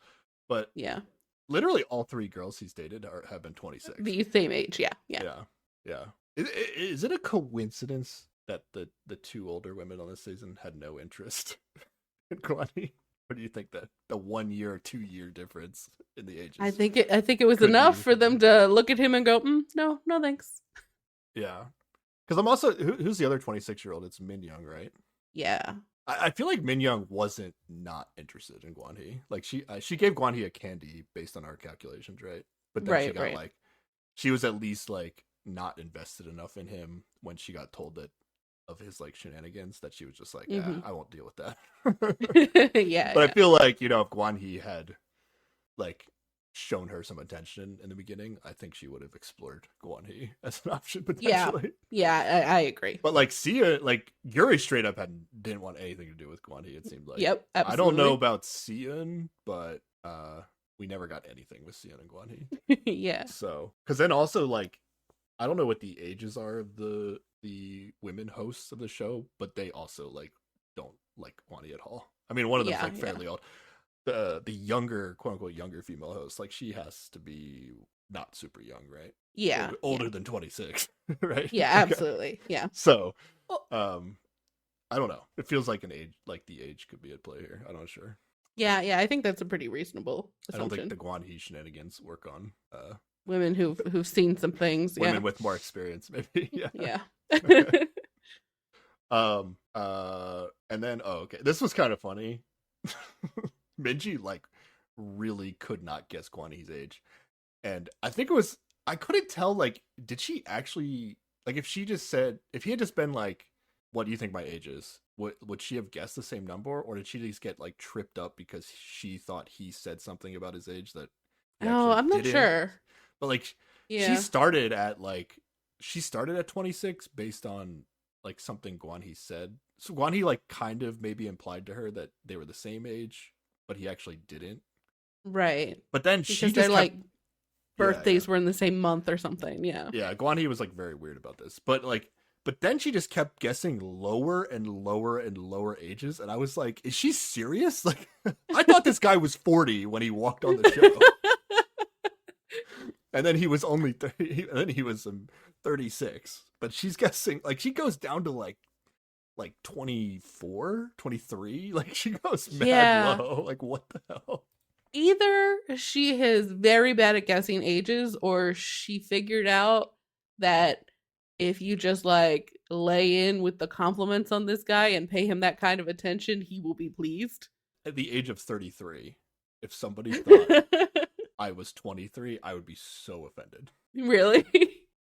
[SPEAKER 1] But
[SPEAKER 2] yeah,
[SPEAKER 1] literally all 3 girls he's dated have been 26.
[SPEAKER 2] The same age. Yeah.
[SPEAKER 1] Yeah. Is it a coincidence that the two older women on this season had no interest in Guan Yi? Or do you think that the 1 year or 2 year difference in the ages?
[SPEAKER 2] I think it was enough for them to look at him and go, no thanks.
[SPEAKER 1] Yeah. Because I'm also who's the other 26-year-old? It's Min Young, right?
[SPEAKER 2] Yeah.
[SPEAKER 1] I feel like Min Young wasn't not interested in Guan Yi. Like she gave Guan Yi a candy based on our calculations, right? But then she got like she was at least like not invested enough in him when she got told that of his like shenanigans that she was just like, I won't deal with that.
[SPEAKER 2] Yeah.
[SPEAKER 1] But I feel like, if Guan Yi had like shown her some attention in the beginning, I think she would have explored Guan Yi as an option potentially.
[SPEAKER 2] Yeah, I agree.
[SPEAKER 1] But like Sia, like Yuri straight up didn't want anything to do with Guan Yi, it seemed like.
[SPEAKER 2] Yep, absolutely.
[SPEAKER 1] I don't know about Sia, but we never got anything with Sia and Guan Yi.
[SPEAKER 2] Yeah.
[SPEAKER 1] So, because then also like, I don't know what the ages are of the women hosts of the show, but they also like don't like Guan Yi at all. I mean, one of them's like fairly old. The younger, quote unquote, younger female host, like she has to be not super young, right?
[SPEAKER 2] Yeah,
[SPEAKER 1] older than 26, right?
[SPEAKER 2] Yeah, absolutely. Yeah.
[SPEAKER 1] So, I don't know. It feels like an age, like the age could be at play here. I'm not sure.
[SPEAKER 2] Yeah, I think that's a pretty reasonable assumption.
[SPEAKER 1] I don't think the Guan Yi shenanigans work on
[SPEAKER 2] women who've seen some things.
[SPEAKER 1] Women with more experience, maybe.
[SPEAKER 2] Yeah.
[SPEAKER 1] And then okay, this was kind of funny. Minji like really could not guess Guan Yi's age, and I think I couldn't tell, like, did she actually, like, if he had just been like, what do you think my age is, would she have guessed the same number, or did she just get like tripped up because she thought he said something about his age that
[SPEAKER 2] I'm not sure,
[SPEAKER 1] but like she started at 26 based on like something Guan Yi said. So Guan Yi like kind of maybe implied to her that they were the same age, but he actually didn't.
[SPEAKER 2] Right.
[SPEAKER 1] But then
[SPEAKER 2] because she just like birthdays were in the same month or something. Yeah.
[SPEAKER 1] Yeah. Guan Yi was like very weird about this, but then she just kept guessing lower and lower and lower ages, and I was like, is she serious? Like, I thought this guy was 40 when he walked on the show. And then he was only 30, and then he was 36. But she's guessing, like, she goes down to like 24, 23. Like, she goes mad low. Like, what the hell?
[SPEAKER 2] Either she is very bad at guessing ages, or she figured out that if you just like lay in with the compliments on this guy and pay him that kind of attention, he will be pleased.
[SPEAKER 1] At the age of 33, if somebody thought I was 23, I would be so offended.
[SPEAKER 2] Really?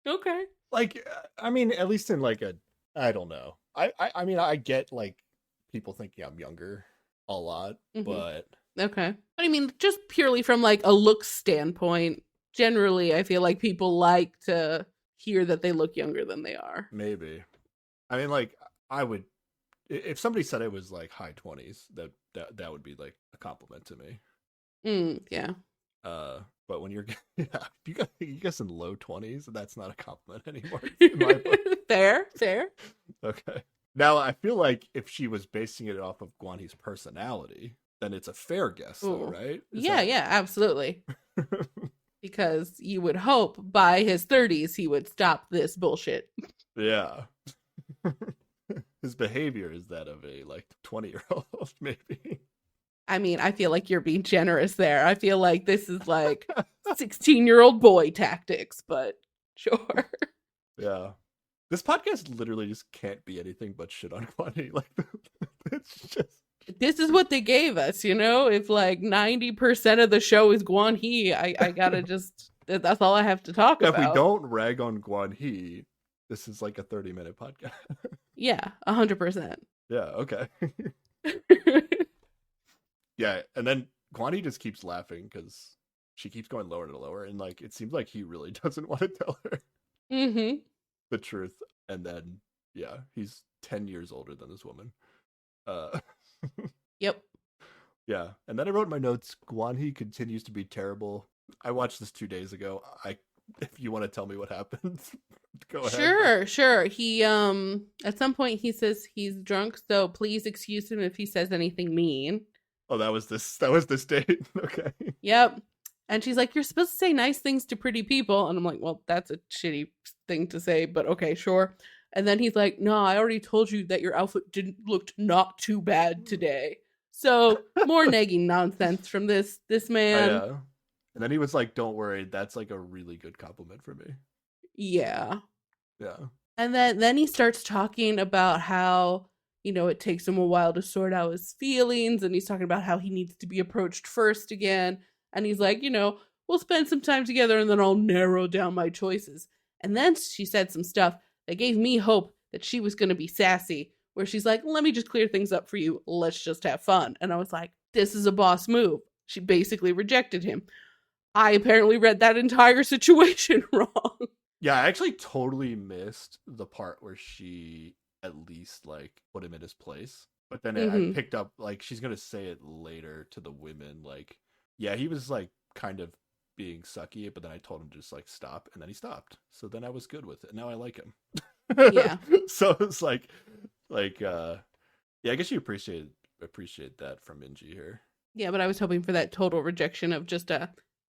[SPEAKER 2] Okay.
[SPEAKER 1] Like, I mean, at least in like I don't know. I mean, I get like people thinking I'm younger a lot, but
[SPEAKER 2] okay. But I mean, just purely from like a look standpoint, generally, I feel like people like to hear that they look younger than they are.
[SPEAKER 1] Maybe. I mean, like, I would, if somebody said it was like high 20s, that would be like a compliment to me.
[SPEAKER 2] Yeah.
[SPEAKER 1] But when you're you guess in low 20s, that's not a compliment anymore. In my book.
[SPEAKER 2] Fair.
[SPEAKER 1] Okay. Now I feel like if she was basing it off of Guan Yi's personality, then it's a fair guess, though, right?
[SPEAKER 2] Yeah, absolutely. Because you would hope by his 30s he would stop this bullshit.
[SPEAKER 1] Yeah. His behavior is that of a like 20-year-old, maybe.
[SPEAKER 2] I mean, I feel like you're being generous there. I feel like this is like 16-year-old boy tactics, but sure.
[SPEAKER 1] Yeah. This podcast literally just can't be anything but shit on Guan Yi. Like, it's just...
[SPEAKER 2] This is what they gave us, you know? If like 90% of the show is Guan Yi, I gotta just, that's all I have to talk about.
[SPEAKER 1] If we don't rag on Guan Yi, this is like a 30-minute podcast.
[SPEAKER 2] Yeah, 100%.
[SPEAKER 1] Yeah, okay. Yeah, and then Guan Yi just keeps laughing because she keeps going lower and lower, and like it seems like he really doesn't want to tell her the truth. And then, yeah, he's 10 years older than this woman.
[SPEAKER 2] Yep.
[SPEAKER 1] Yeah, and then I wrote in my notes, Guan Yi continues to be terrible. I watched this 2 days ago. If you want to tell me what happened, go ahead.
[SPEAKER 2] Sure. He at some point he says he's drunk, so please excuse him if he says anything mean.
[SPEAKER 1] Oh, that was this date. Okay.
[SPEAKER 2] Yep. And she's like, you're supposed to say nice things to pretty people. And I'm like, well, that's a shitty thing to say, but okay, sure. And then he's like, no, I already told you that your outfit looked not too bad today. So more nagging nonsense from this man.
[SPEAKER 1] Yeah. And then he was like, don't worry, that's like a really good compliment for me.
[SPEAKER 2] Yeah.
[SPEAKER 1] Yeah.
[SPEAKER 2] And then he starts talking about how, it takes him a while to sort out his feelings. And he's talking about how he needs to be approached first again. And he's like, we'll spend some time together and then I'll narrow down my choices. And then she said some stuff that gave me hope that she was going to be sassy, where she's like, let me just clear things up for you. Let's just have fun. And I was like, this is a boss move. She basically rejected him. I apparently read that entire situation wrong.
[SPEAKER 1] Yeah, I actually totally missed the part where she at least like put him in his place. But then I picked up, like, she's going to say it later to the women, like, yeah, he was like kind of being sucky, but then I told him to just like stop, and then he stopped. So then I was good with it. Now I like him.
[SPEAKER 2] Yeah.
[SPEAKER 1] So it's like yeah, I guess you appreciate that from Minji here.
[SPEAKER 2] Yeah, but I was hoping for that total rejection of just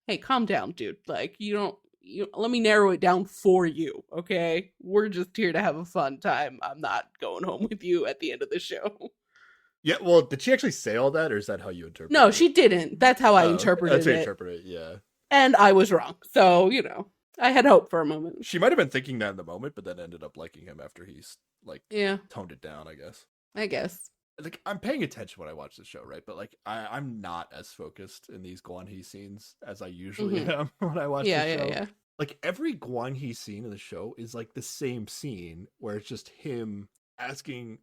[SPEAKER 2] hey, calm down, dude. Like, let me narrow it down for you, okay? We're just here to have a fun time. I'm not going home with you at the end of the show.
[SPEAKER 1] Yeah, well, did she actually say all that, or is that how you interpret it?
[SPEAKER 2] No, she didn't. That's how I interpreted it.
[SPEAKER 1] That's how you interpret it, yeah.
[SPEAKER 2] And I was wrong. So, I had hope for a moment.
[SPEAKER 1] She might have been thinking that in the moment, but then ended up liking him after he's, like, toned it down, I guess.
[SPEAKER 2] I guess.
[SPEAKER 1] Like, I'm paying attention when I watch the show, right? But, like, I'm not as focused in these Guan-Hee scenes as I usually am when I watch the show. Yeah. Like, every Guan-Hee scene in the show is, like, the same scene where it's just him asking,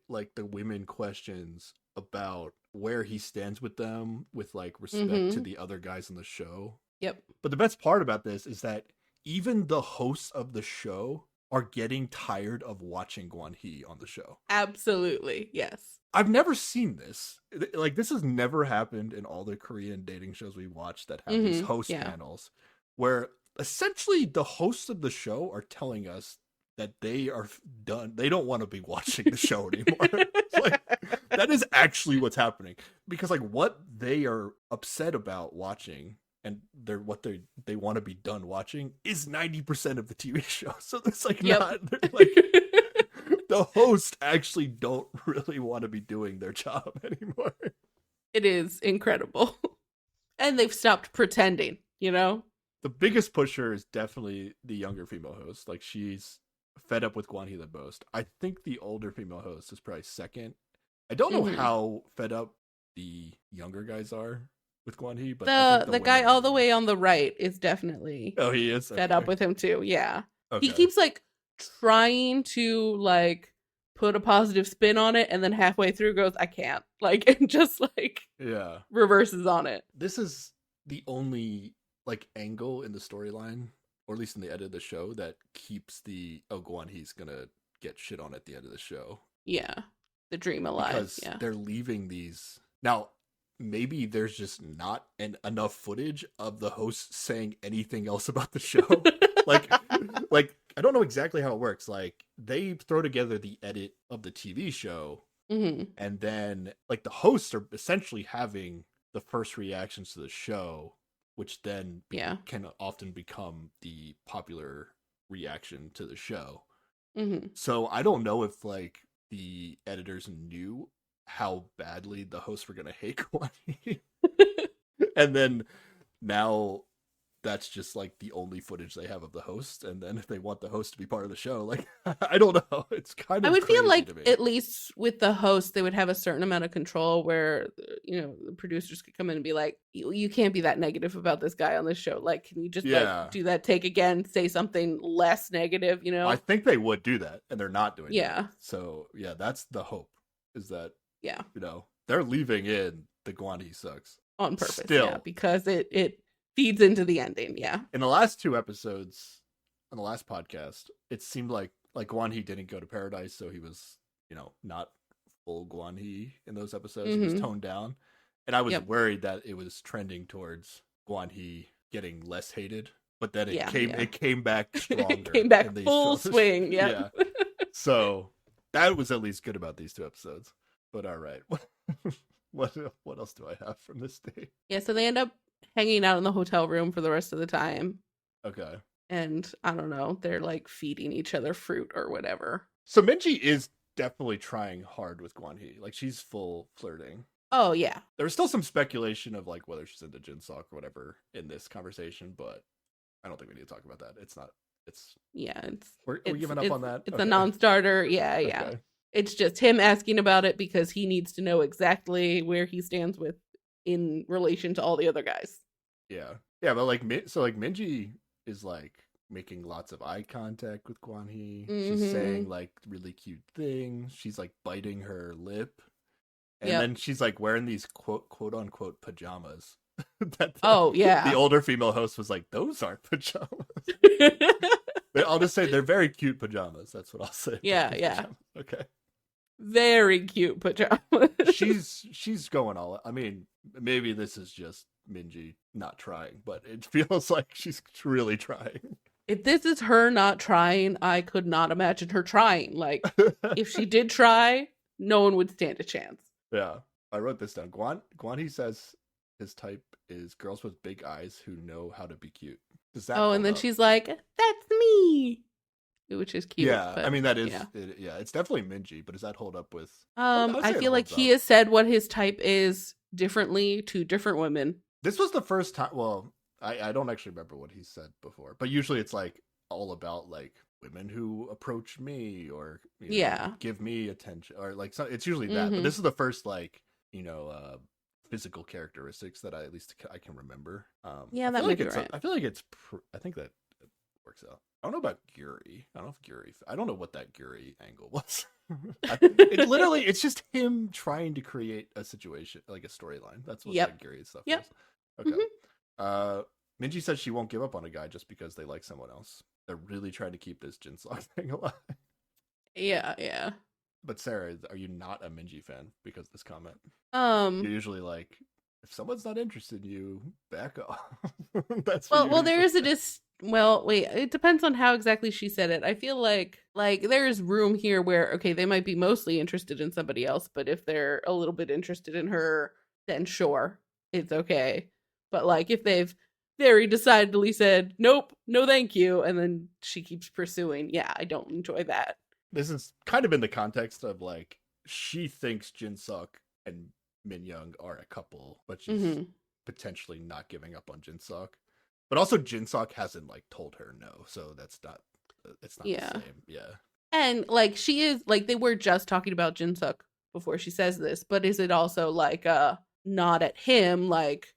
[SPEAKER 1] like, the women questions about where he stands with them with, like, respect to the other guys in the show.
[SPEAKER 2] Yep.
[SPEAKER 1] But the best part about this is that even the hosts of the show are getting tired of watching Guan-Hee on the show.
[SPEAKER 2] Absolutely, yes.
[SPEAKER 1] I've never seen this. Like, this has never happened in all the Korean dating shows we watch that have these host panels, where essentially the hosts of the show are telling us that they are done. They don't want to be watching the show anymore. Like, that is actually what's happening. Because, like, what they are upset about watching and they want to be done watching is 90% of the TV show. So it's like not like the hosts actually don't really want to be doing their job anymore.
[SPEAKER 2] It is incredible. And they've stopped pretending, The
[SPEAKER 1] biggest pusher is definitely the younger female host. Like, she's fed up with Guan-Hee the most. I think the older female host is probably second. I don't know how fed up the younger guys are with Guan-Hee, but
[SPEAKER 2] the guy all the way on the right is definitely
[SPEAKER 1] he is
[SPEAKER 2] fed up with him too. Yeah.
[SPEAKER 1] Okay.
[SPEAKER 2] He keeps like trying to like put a positive spin on it, and then halfway through goes, I can't. Like, and just like reverses on it.
[SPEAKER 1] This is the only like angle in the storyline, or at least in the edit of the show, that keeps the Guan-Hee's gonna get shit on at the end of the show.
[SPEAKER 2] Yeah. The dream alive.
[SPEAKER 1] Because they're leaving these now. Maybe there's just not enough footage of the host saying anything else about the show. like I don't know exactly how it works. Like, they throw together the edit of the TV show, and then like the hosts are essentially having the first reactions to the show, which then can often become the popular reaction to the show. So I don't know if like the editors knew how badly the hosts were gonna hate Guan-Hee. And then now that's just like the only footage they have of the host, and then if they want the host to be part of the show, like, I don't know, it's kind of
[SPEAKER 2] I would feel like at least with the host they would have a certain amount of control where the producers could come in and be like, you can't be that negative about this guy on this show, like, can you just like do that take again, say something less negative, I
[SPEAKER 1] think they would do that, and they're not doing
[SPEAKER 2] that.
[SPEAKER 1] So that's the hope, is that they're leaving in the Guan-Hee sucks
[SPEAKER 2] on purpose. Still, because it feeds into the ending. Yeah.
[SPEAKER 1] In the last 2 episodes, on the last podcast, it seemed like Guan-Hee didn't go to paradise, so he was, not full Guan-Hee in those episodes. He was toned down, and I was worried that it was trending towards Guan-Hee getting less hated. But then it came back stronger.
[SPEAKER 2] It came back full swing. Yeah.
[SPEAKER 1] So that was at least good about these 2 episodes. But all right, what else do I have from this day?
[SPEAKER 2] Yeah, so they end up hanging out in the hotel room for the rest of the time.
[SPEAKER 1] Okay.
[SPEAKER 2] And I don't know, they're like feeding each other fruit or whatever.
[SPEAKER 1] So Minji is definitely trying hard with Guan Hee. Like, she's full flirting.
[SPEAKER 2] Oh, yeah.
[SPEAKER 1] There was still some speculation of like whether she's into Jinsok or whatever in this conversation, but I don't think we need to talk about that. It's not. It's we're giving up on that.
[SPEAKER 2] It's a non-starter. Yeah, yeah. Okay. It's just him asking about it because he needs to know exactly where he stands with in relation to all the other guys.
[SPEAKER 1] Yeah, yeah, but like Minji is like making lots of eye contact with Guan Hee. Mm-hmm. She's saying like really cute things. She's like biting her lip. And then she's like wearing these quote unquote pajamas. The older female host was like, "Those aren't pajamas." I'll just say they're very cute pajamas. That's what I'll say.
[SPEAKER 2] Yeah, yeah.
[SPEAKER 1] Pajamas. Okay.
[SPEAKER 2] Very cute pajamas.
[SPEAKER 1] she's going all. I mean, maybe this is just Minji not trying, but it feels like she's really trying.
[SPEAKER 2] If this is her not trying, I could not imagine her trying. Like, if she did try, no one would stand a chance.
[SPEAKER 1] Yeah, I wrote this down. Guan Hee says his type is girls with big eyes who know how to be cute. Does that?
[SPEAKER 2] Oh, and then she's like, "That's me," which is cute.
[SPEAKER 1] Yeah, but, I mean that is. Yeah. It's definitely Minji, but does that hold up with?
[SPEAKER 2] I feel like he has said what his type is differently to different women.
[SPEAKER 1] This was the first time. Well, I don't actually remember what he said before, but usually it's like all about like women who approach me or give me attention or like so it's usually that. Mm-hmm. But this is the first like physical characteristics that I can remember.
[SPEAKER 2] That might be right.
[SPEAKER 1] I feel like I think that it works out. I don't know about Guri. I don't know what that Guri angle was. It's just him trying to create a situation, like a storyline. That's what that Guri stuff is. Okay. Mm-hmm. Minji says she won't give up on a guy just because they like someone else. They're really trying to keep this Jinsok thing alive.
[SPEAKER 2] Yeah, yeah.
[SPEAKER 1] But Sarah, are you not a Minji fan because of this comment? You're usually like, if someone's not interested in you, back off. That's
[SPEAKER 2] well. There is it depends on how exactly she said it. I feel like there's room here where they might be mostly interested in somebody else, but if they're a little bit interested in her, then sure, it's okay. But like if they've very decidedly said nope, no thank you, and then she keeps pursuing, I don't enjoy that.
[SPEAKER 1] This is kind of in the context of like she thinks Jinsuk and Minyoung are a couple, but she's potentially not giving up on Jinsuk. But also Jinsuk hasn't like told her no, so it's not the same. Yeah.
[SPEAKER 2] And like she is like they were just talking about Jinsuk before she says this, but is it also like a nod at him like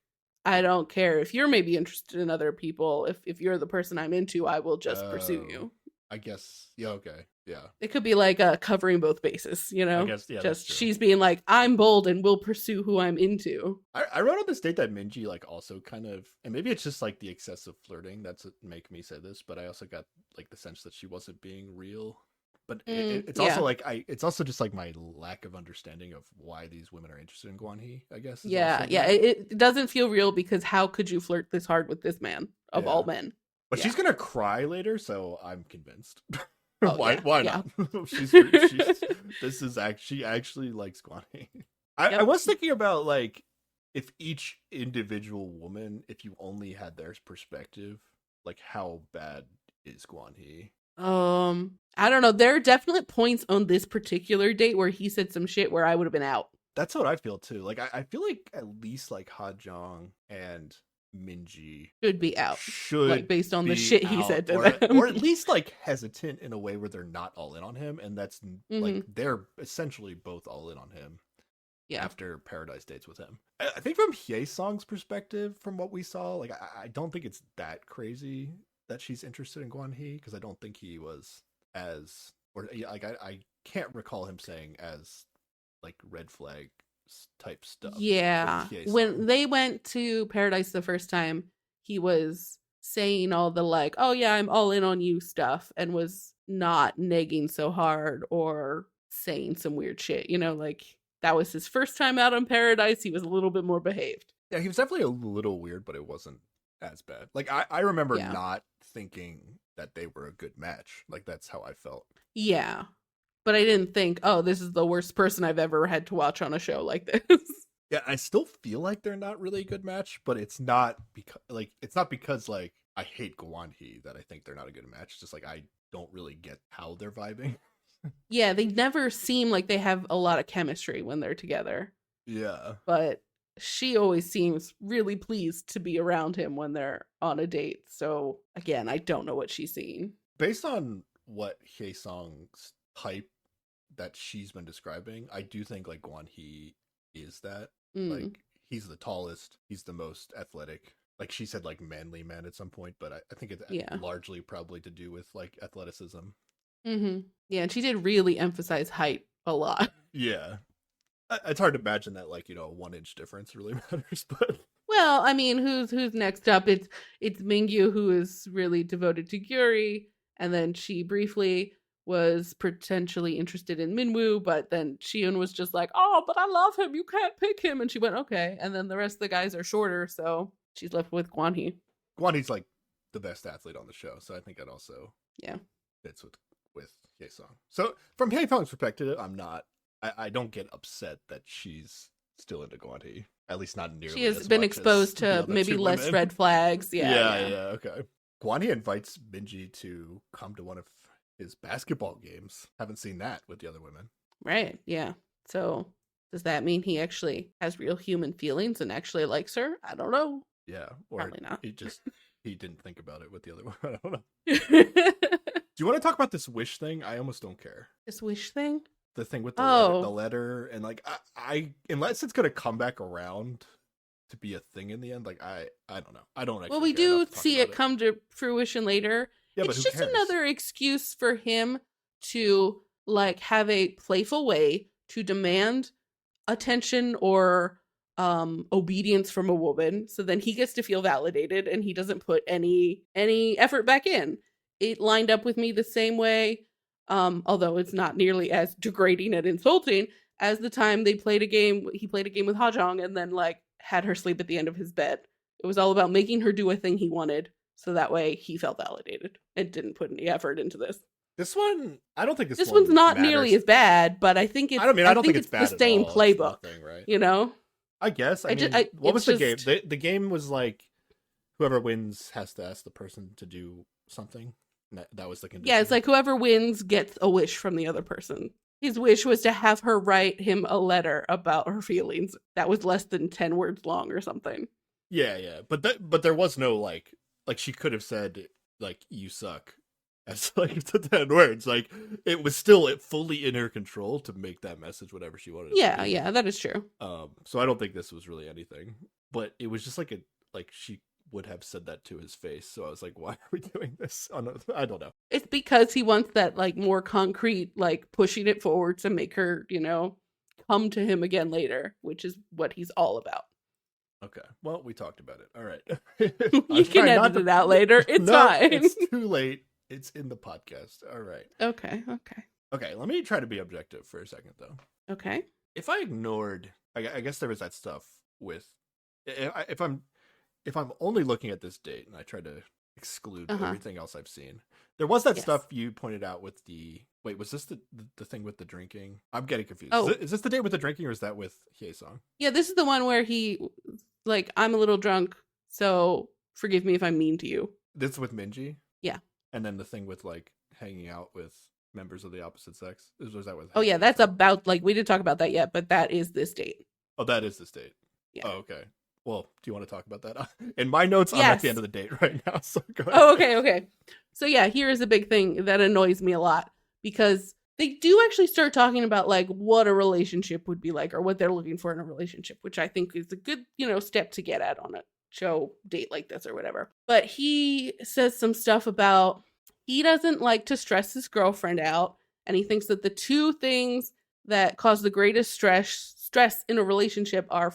[SPEAKER 2] I don't care if you're maybe interested in other people. If you're the person I'm into, I will just pursue you.
[SPEAKER 1] I guess. Yeah. Okay. Yeah.
[SPEAKER 2] It could be like covering both bases, you know?
[SPEAKER 1] I guess,
[SPEAKER 2] just she's being like, I'm bold and will pursue who I'm into.
[SPEAKER 1] I wrote on this date that Minji like also kind of, and maybe it's just like the excessive flirting that's what make me say this, but I also got like the sense that she wasn't being real. But it's also like it's also just like my lack of understanding of why these women are interested in Guan Hee, I guess.
[SPEAKER 2] It doesn't feel real because how could you flirt this hard with this man of all men?
[SPEAKER 1] But she's gonna cry later, so I'm convinced. Why not? She actually likes Guan Hee. I was thinking about like if each individual woman, if you only had their perspective, like how bad is Guan Hee?
[SPEAKER 2] I don't know. There are definite points on this particular date where he said some shit where I would have been out.
[SPEAKER 1] That's what I feel too. Like I feel like at least like Ha Jong and Minji
[SPEAKER 2] should be out. Like based on the shit he said to
[SPEAKER 1] them. Or at least like hesitant in a way where they're not all in on him, and that's like they're essentially both all in on him. Yeah. After Paradise dates with him. I think from Hye-song's perspective, from what we saw, like I don't think it's that crazy that she's interested in Guan Hee, because I don't think he was as like I can't recall him saying as like red flag type stuff.
[SPEAKER 2] Yeah. When they went to Paradise the first time, he was saying all the like, oh yeah, I'm all in on you stuff, and was not negging so hard or saying some weird shit, you know, like that was his first time out on Paradise. He was a little bit more behaved.
[SPEAKER 1] Yeah, he was definitely a little weird, but it wasn't as bad. Like I remember not thinking that they were a good match. Like that's how I felt.
[SPEAKER 2] Yeah. But I didn't think, oh, this is the worst person I've ever had to watch on a show like this.
[SPEAKER 1] Yeah, I still feel like they're not really a good match, but it's not because I hate Guan-Hee that I think they're not a good match. It's just like I don't really get how they're vibing.
[SPEAKER 2] Yeah, they never seem like they have a lot of chemistry when they're together.
[SPEAKER 1] Yeah.
[SPEAKER 2] But she always seems really pleased to be around him when they're on a date. So again, I don't know what she's seeing.
[SPEAKER 1] Based on what Hye-sung's type that she's been describing, I do think like Guan-Hee is that. Like he's the tallest, he's the most athletic. Like she said, like manly man at some point, but I think it's largely probably to do with like athleticism.
[SPEAKER 2] Mm-hmm. Yeah, and she did really emphasize height a lot.
[SPEAKER 1] Yeah, it's hard to imagine that like, a 1-inch difference really matters, but
[SPEAKER 2] well, I mean, who's next up? It's Mingyu, who is really devoted to Gyuri, and then she briefly was potentially interested in Minwoo, but then Shion was just like, oh, but I love him, you can't pick him, and she went, okay. And then the rest of the guys are shorter, so she's left with Guan-Hee.
[SPEAKER 1] Guan-Hee's like the best athlete on the show, so I think that also fits with Hye-sung. So from Hye-sung's perspective, I don't get upset that she's still into Guan-Hee. At least not nearly. She has
[SPEAKER 2] been exposed to maybe less women. Red flags.
[SPEAKER 1] Yeah, okay. Guan-Hee invites Minji to come to one of his basketball games. Haven't seen that with the other women.
[SPEAKER 2] Right, yeah. So does that mean he actually has real human feelings and actually likes her? I don't know.
[SPEAKER 1] Yeah, or
[SPEAKER 2] probably not.
[SPEAKER 1] He didn't think about it with the other one. I don't know. Do you want to talk about this wish thing? I almost don't care.
[SPEAKER 2] This wish thing?
[SPEAKER 1] The thing with the letter, and like I unless it's gonna come back around to be a thing in the end, like I don't know. I don't.
[SPEAKER 2] Well, we do see it come to fruition later.
[SPEAKER 1] Yeah,
[SPEAKER 2] it's just another excuse for him to like have a playful way to demand attention or obedience from a woman, so then he gets to feel validated and he doesn't put any effort back in. It lined up with me the same way, although it's not nearly as degrading and insulting as the time he played a game with Hajong and then like had her sleep at the end of his bed. It was all about making her do a thing he wanted, so that way he felt validated and didn't put any effort into this.
[SPEAKER 1] This one, I don't think
[SPEAKER 2] this one's not nearly as bad, but I think it's. I don't think it's bad the same playbook, right?
[SPEAKER 1] I guess. What was the game? The game was like, whoever wins has to ask the person to do something. That was the condition.
[SPEAKER 2] Yeah, it's like whoever wins gets a wish from the other person. His wish was to have her write him a letter about her feelings that was less than 10 words long or something.
[SPEAKER 1] Yeah, but there was no like she could have said like you suck as like the 10 words. Like it was still fully in her control to make that message whatever she wanted.
[SPEAKER 2] Yeah, that is true.
[SPEAKER 1] So I don't think this was really anything, but it was just like she would have said that to his face. So I was like, why are we doing this? I don't know.
[SPEAKER 2] It's because he wants that like more concrete, like pushing it forward to make her, come to him again later, which is what he's all about.
[SPEAKER 1] Okay. Well, we talked about it. All right.
[SPEAKER 2] You can edit it out later. It's fine.
[SPEAKER 1] It's too late. It's in the podcast. All right.
[SPEAKER 2] Okay.
[SPEAKER 1] Okay. Let me try to be objective for a second, though.
[SPEAKER 2] Okay.
[SPEAKER 1] If I ignored, I guess there was that stuff with, if I'm only looking at this date and I try to exclude everything else I've seen, there was that stuff you pointed out with wait, was this the thing with the drinking? I'm getting confused.
[SPEAKER 2] Oh.
[SPEAKER 1] Is this the date with the drinking or is that with Hye-sung?
[SPEAKER 2] Yeah, this is the one where he, like, I'm a little drunk, so forgive me if I'm mean to you.
[SPEAKER 1] This is with Minji?
[SPEAKER 2] Yeah.
[SPEAKER 1] And then the thing with, like, hanging out with members of the opposite sex? Was that with?
[SPEAKER 2] Oh, yeah, that's about, like, we didn't talk about that yet, but that is this date.
[SPEAKER 1] Oh, that is this date?
[SPEAKER 2] Yeah.
[SPEAKER 1] Oh, okay. Well, do you want to talk about that? In my notes, I'm at the end of the date right now, so go ahead.
[SPEAKER 2] Oh, okay. So, yeah, here is a big thing that annoys me a lot, because they do actually start talking about, like, what a relationship would be like, or what they're looking for in a relationship, which I think is a good, step to get at on a show date like this or whatever. But he says some stuff about he doesn't like to stress his girlfriend out, and he thinks that the two things that cause the greatest stress in a relationship are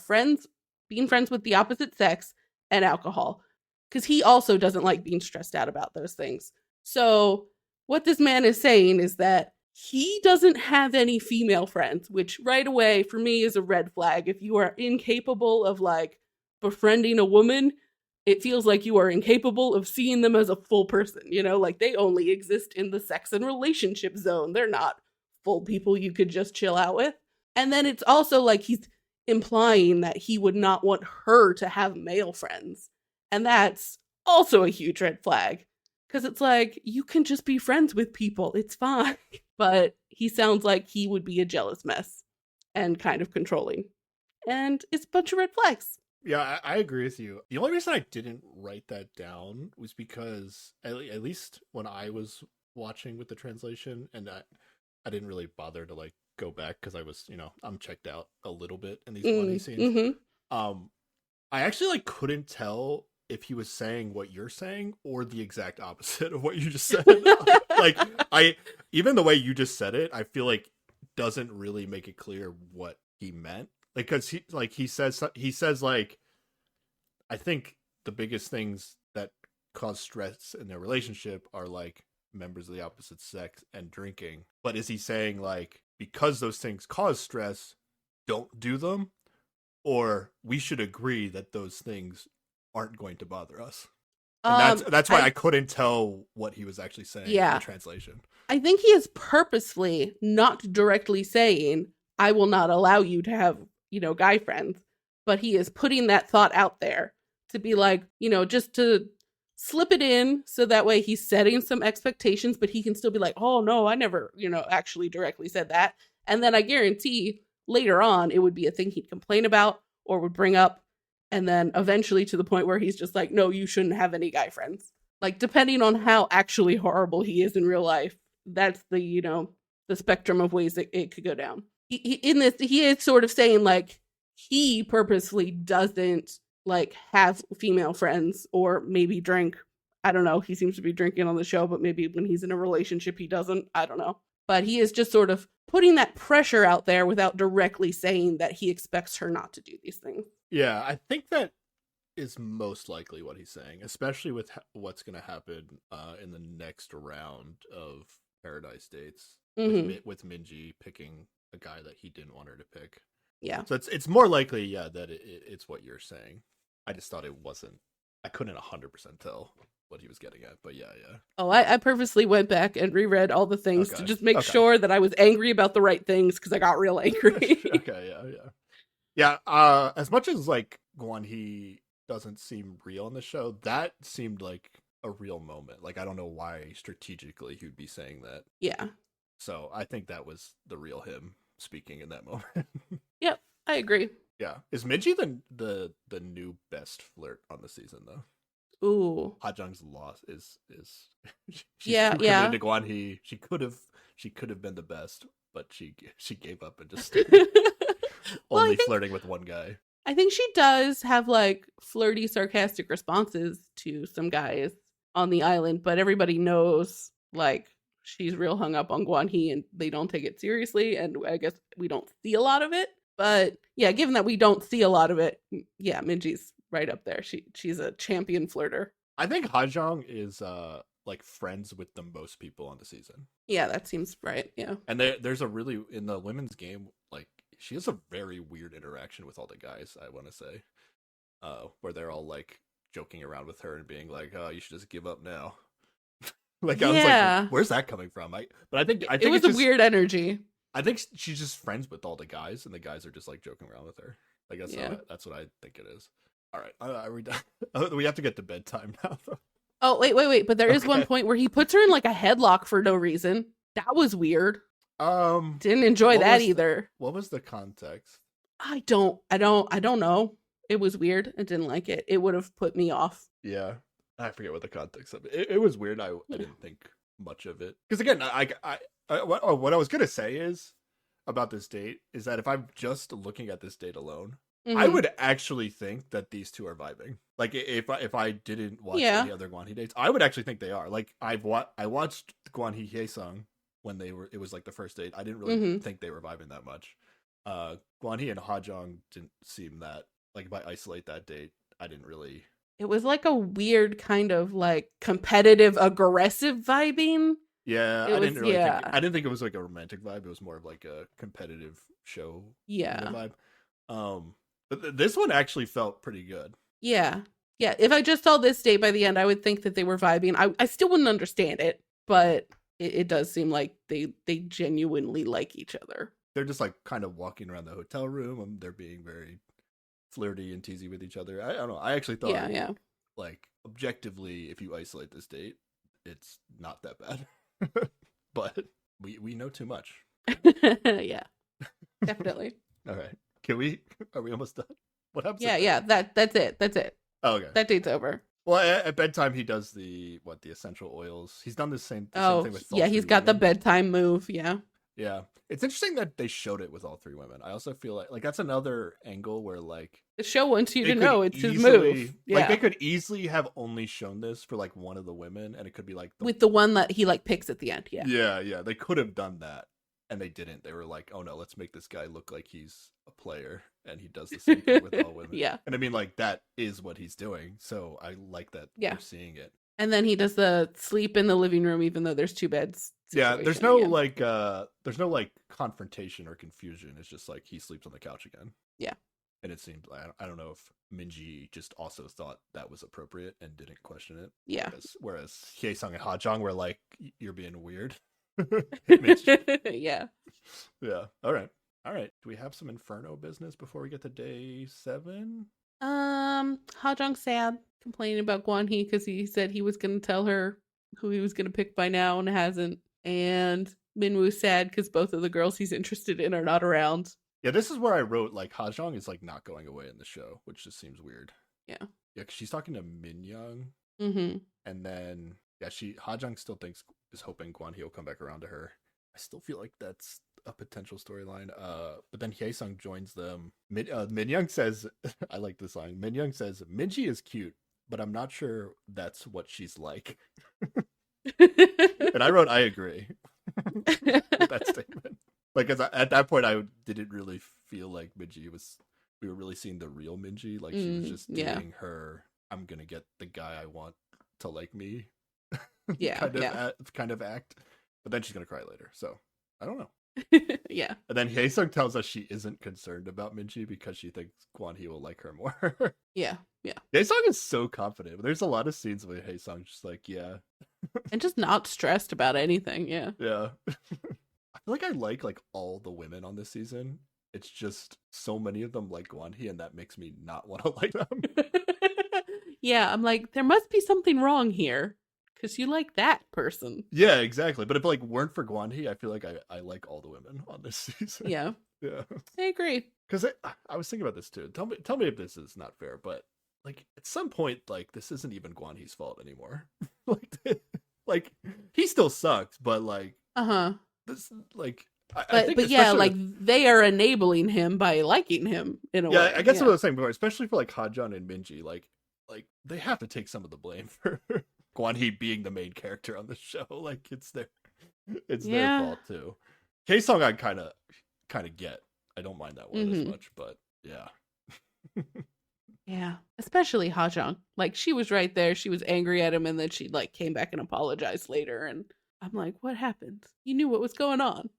[SPEAKER 2] being friends with the opposite sex and alcohol, because he also doesn't like being stressed out about those things. So what this man is saying is that he doesn't have any female friends, which right away for me is a red flag. If you are incapable of like befriending a woman, it feels like you are incapable of seeing them as a full person, like they only exist in the sex and relationship zone. They're not full people you could just chill out with. And then it's also like he's implying that he would not want her to have male friends. And that's also a huge red flag. Because it's like, you can just be friends with people. It's fine. But he sounds like he would be a jealous mess and kind of controlling. And it's a bunch of red flags.
[SPEAKER 1] Yeah, I agree with you. The only reason I didn't write that down was because, at least when I was watching with the translation, and I didn't really bother to like go back because I was, I'm checked out a little bit in these funny scenes.
[SPEAKER 2] Mm-hmm.
[SPEAKER 1] I actually like couldn't tell if he was saying what you're saying or the exact opposite of what you just said. Like, even the way you just said it, I feel like doesn't really make it clear what he meant. Like, because he says like, I think the biggest things that cause stress in their relationship are like members of the opposite sex and drinking. But is he saying like, because those things cause stress, don't do them? Or we should agree that those things aren't going to bother us? And that's why I couldn't tell what he was actually saying in the translation.
[SPEAKER 2] I think he is purposely not directly saying, I will not allow you to have, guy friends. But he is putting that thought out there to be like, just to slip it in so that way he's setting some expectations, but he can still be like, oh no, I never, actually directly said that. And then I guarantee later on it would be a thing he'd complain about or would bring up. And then eventually to the point where he's just like, no, you shouldn't have any guy friends. Like, depending on how actually horrible he is in real life, that's the, the spectrum of ways that it could go down. He is sort of saying like, he purposely doesn't like have female friends or maybe drink. I don't know. He seems to be drinking on the show, but maybe when he's in a relationship, he doesn't. I don't know. But he is just sort of putting that pressure out there without directly saying that he expects her not to do these things.
[SPEAKER 1] Yeah, I think that is most likely what he's saying, especially with what's going to happen in the next round of Paradise Dates with Minji picking a guy that he didn't want her to pick.
[SPEAKER 2] Yeah.
[SPEAKER 1] So it's more likely, that it's what you're saying. I just thought it wasn't. I couldn't 100% tell what he was getting at, but yeah.
[SPEAKER 2] Oh, I purposely went back and reread all the things to just make sure that I was angry about the right things because I got real angry.
[SPEAKER 1] Okay, yeah. As much as like Guan-hee doesn't seem real in the show, that seemed like a real moment. Like, I don't know why strategically he would be saying that.
[SPEAKER 2] Yeah.
[SPEAKER 1] So I think that was the real him speaking in that moment.
[SPEAKER 2] Yep, I agree.
[SPEAKER 1] Yeah. Is Minji the new best flirt on the season though?
[SPEAKER 2] Ooh.
[SPEAKER 1] Ha-jung's loss is
[SPEAKER 2] yeah.
[SPEAKER 1] To Guan-hee. She could have been the best, but she gave up and just only flirting with one guy.
[SPEAKER 2] I think she does have like flirty, sarcastic responses to some guys on the island, but everybody knows like she's real hung up on Guan-hee and they don't take it seriously, and I guess we don't see a lot of it. But yeah, given that we don't see a lot of it, yeah, Minji's right up there. She's a champion flirter.
[SPEAKER 1] I think Ha-jung is like friends with the most people on the season.
[SPEAKER 2] Yeah, that seems right. Yeah.
[SPEAKER 1] And there's a really, in the women's game, like she has a very weird interaction with all the guys, I want to say. Where they're all like joking around with her and being like, "Oh, you should just give up now." Like, I was like, where's that coming from? I think
[SPEAKER 2] it was a weird energy.
[SPEAKER 1] I think she's just friends with all the guys, and the guys are just like joking around with her. Like that's what I think it is. All right, are we done? We have to get to bedtime now.
[SPEAKER 2] Oh wait! But there is one point where he puts her in like a headlock for no reason. That was weird. Didn't enjoy that either.
[SPEAKER 1] What was the context?
[SPEAKER 2] I don't know. It was weird. I didn't like it. It would have put me off.
[SPEAKER 1] Yeah, I forget what the context of it. It was weird. I didn't think much of it because again, what I was gonna say is about this date is that if I'm just looking at this date alone, I would actually think that these two are vibing. Like if I didn't watch any other Guan-hee dates, I would actually think they are. Like I watched Guan-hee Hye-sung when it was like the first date. I didn't really think they were vibing that much. Guan-hee and Ha-jung didn't seem that, like, if I isolate that date, I didn't really.
[SPEAKER 2] It was like a weird kind of like competitive, aggressive vibing.
[SPEAKER 1] Yeah, I didn't think it was like a romantic vibe. It was more of like a competitive show vibe. But this one actually felt pretty good.
[SPEAKER 2] Yeah. If I just saw this date by the end, I would think that they were vibing. I still wouldn't understand it, but it does seem like they genuinely like each other.
[SPEAKER 1] they're just like kind of walking around the hotel room and they're being very flirty and teasy with each other. I don't know. I actually thought, like, objectively, if you isolate this date, it's not that bad. But we know too much.
[SPEAKER 2] Yeah, definitely.
[SPEAKER 1] All right. Are we almost done? What happens?
[SPEAKER 2] Yeah. That's it.
[SPEAKER 1] Oh, okay.
[SPEAKER 2] That date's over.
[SPEAKER 1] Well, at bedtime, he does the essential oils. He's done the same thing with all
[SPEAKER 2] he's got the bedtime move. Yeah.
[SPEAKER 1] Yeah. It's interesting that they showed it with all three women. I also feel like that's another angle where, like,
[SPEAKER 2] the show wants you to know it's his move. Yeah.
[SPEAKER 1] Like, they could easily have only shown this for, like, one of the women, and it could be, like...
[SPEAKER 2] with the one that he, like, picks at the end,
[SPEAKER 1] Yeah. Yeah. They could have done that, and they didn't. They were like, oh, no, let's make this guy look like he's a player, and he does the same thing with all women.
[SPEAKER 2] Yeah.
[SPEAKER 1] And I mean, like, that is what he's doing, so I like that you're seeing it.
[SPEAKER 2] And then he does the sleep in the living room, even though there's two beds.
[SPEAKER 1] Yeah, there's no like confrontation or confusion. It's just like he sleeps on the couch again.
[SPEAKER 2] Yeah.
[SPEAKER 1] And it seemed, I don't know if Minji just also thought that was appropriate and didn't question it.
[SPEAKER 2] Yeah.
[SPEAKER 1] Whereas Hye-sung and Ha-jung were like, you're being weird.
[SPEAKER 2] Yeah.
[SPEAKER 1] Yeah. All right. Do we have some Inferno business before we get to day 7?
[SPEAKER 2] Ha-jung's sad, complaining about Gwon-hee because he said he was going to tell her who he was going to pick by now and hasn't. And Minwoo's sad because both of the girls he's interested in are not around.
[SPEAKER 1] Yeah, this is where I wrote, like, Ha-jung is, like, not going away in the show, which just seems weird.
[SPEAKER 2] Yeah.
[SPEAKER 1] Yeah, because she's talking to Min-young.
[SPEAKER 2] Mm-hmm.
[SPEAKER 1] And then, yeah, Ha-jung still is hoping Gwon-hee will come back around to her. I still feel like that's a potential storyline. But then Hye-sung joins them. Min-young says, I like this line. Min-young says, Minji is cute, but I'm not sure that's what she's like. And I wrote, I agree with that statement. Like, at that point, I didn't really feel like we were really seeing the real Minji. Like, she was just doing her, I'm going to get the guy I want to like me kind of act. But then she's going to cry later. So, I don't know.
[SPEAKER 2] Yeah.
[SPEAKER 1] And then Hye-sung tells us she isn't concerned about Minji because she thinks Gwon-hee will like her more.
[SPEAKER 2] Yeah.
[SPEAKER 1] Hye-sung is so confident. There's a lot of scenes where Hye-sung's just like, yeah.
[SPEAKER 2] And just not stressed about anything, yeah.
[SPEAKER 1] Yeah. I feel like I like all the women on this season. It's just so many of them like Gwon-hee, and that makes me not want to like them.
[SPEAKER 2] Yeah, I'm like, there must be something wrong here. Because you like that person.
[SPEAKER 1] Yeah, exactly. But if it weren't for Gwon-hee, I feel like I like all the women on this season.
[SPEAKER 2] Yeah.
[SPEAKER 1] Yeah.
[SPEAKER 2] I agree.
[SPEAKER 1] Because I was thinking about this too. Tell me if this is not fair, but like at some point, like this isn't even Gwon-hee's fault anymore. like he still sucks, but like this like I think
[SPEAKER 2] like they are enabling him by liking him in a way.
[SPEAKER 1] Yeah, I guess what I was saying before, especially for like Ha-jung and Minji, like they have to take some of the blame for Gwon-hee being the main character on the show. Like it's their fault too. K-song I kind of get. I don't mind that one as much, but yeah.
[SPEAKER 2] Yeah, especially Ha-jung. Like she was right there. She was angry at him, and then she like came back and apologized later. And I'm like, what happened? You knew what was going on.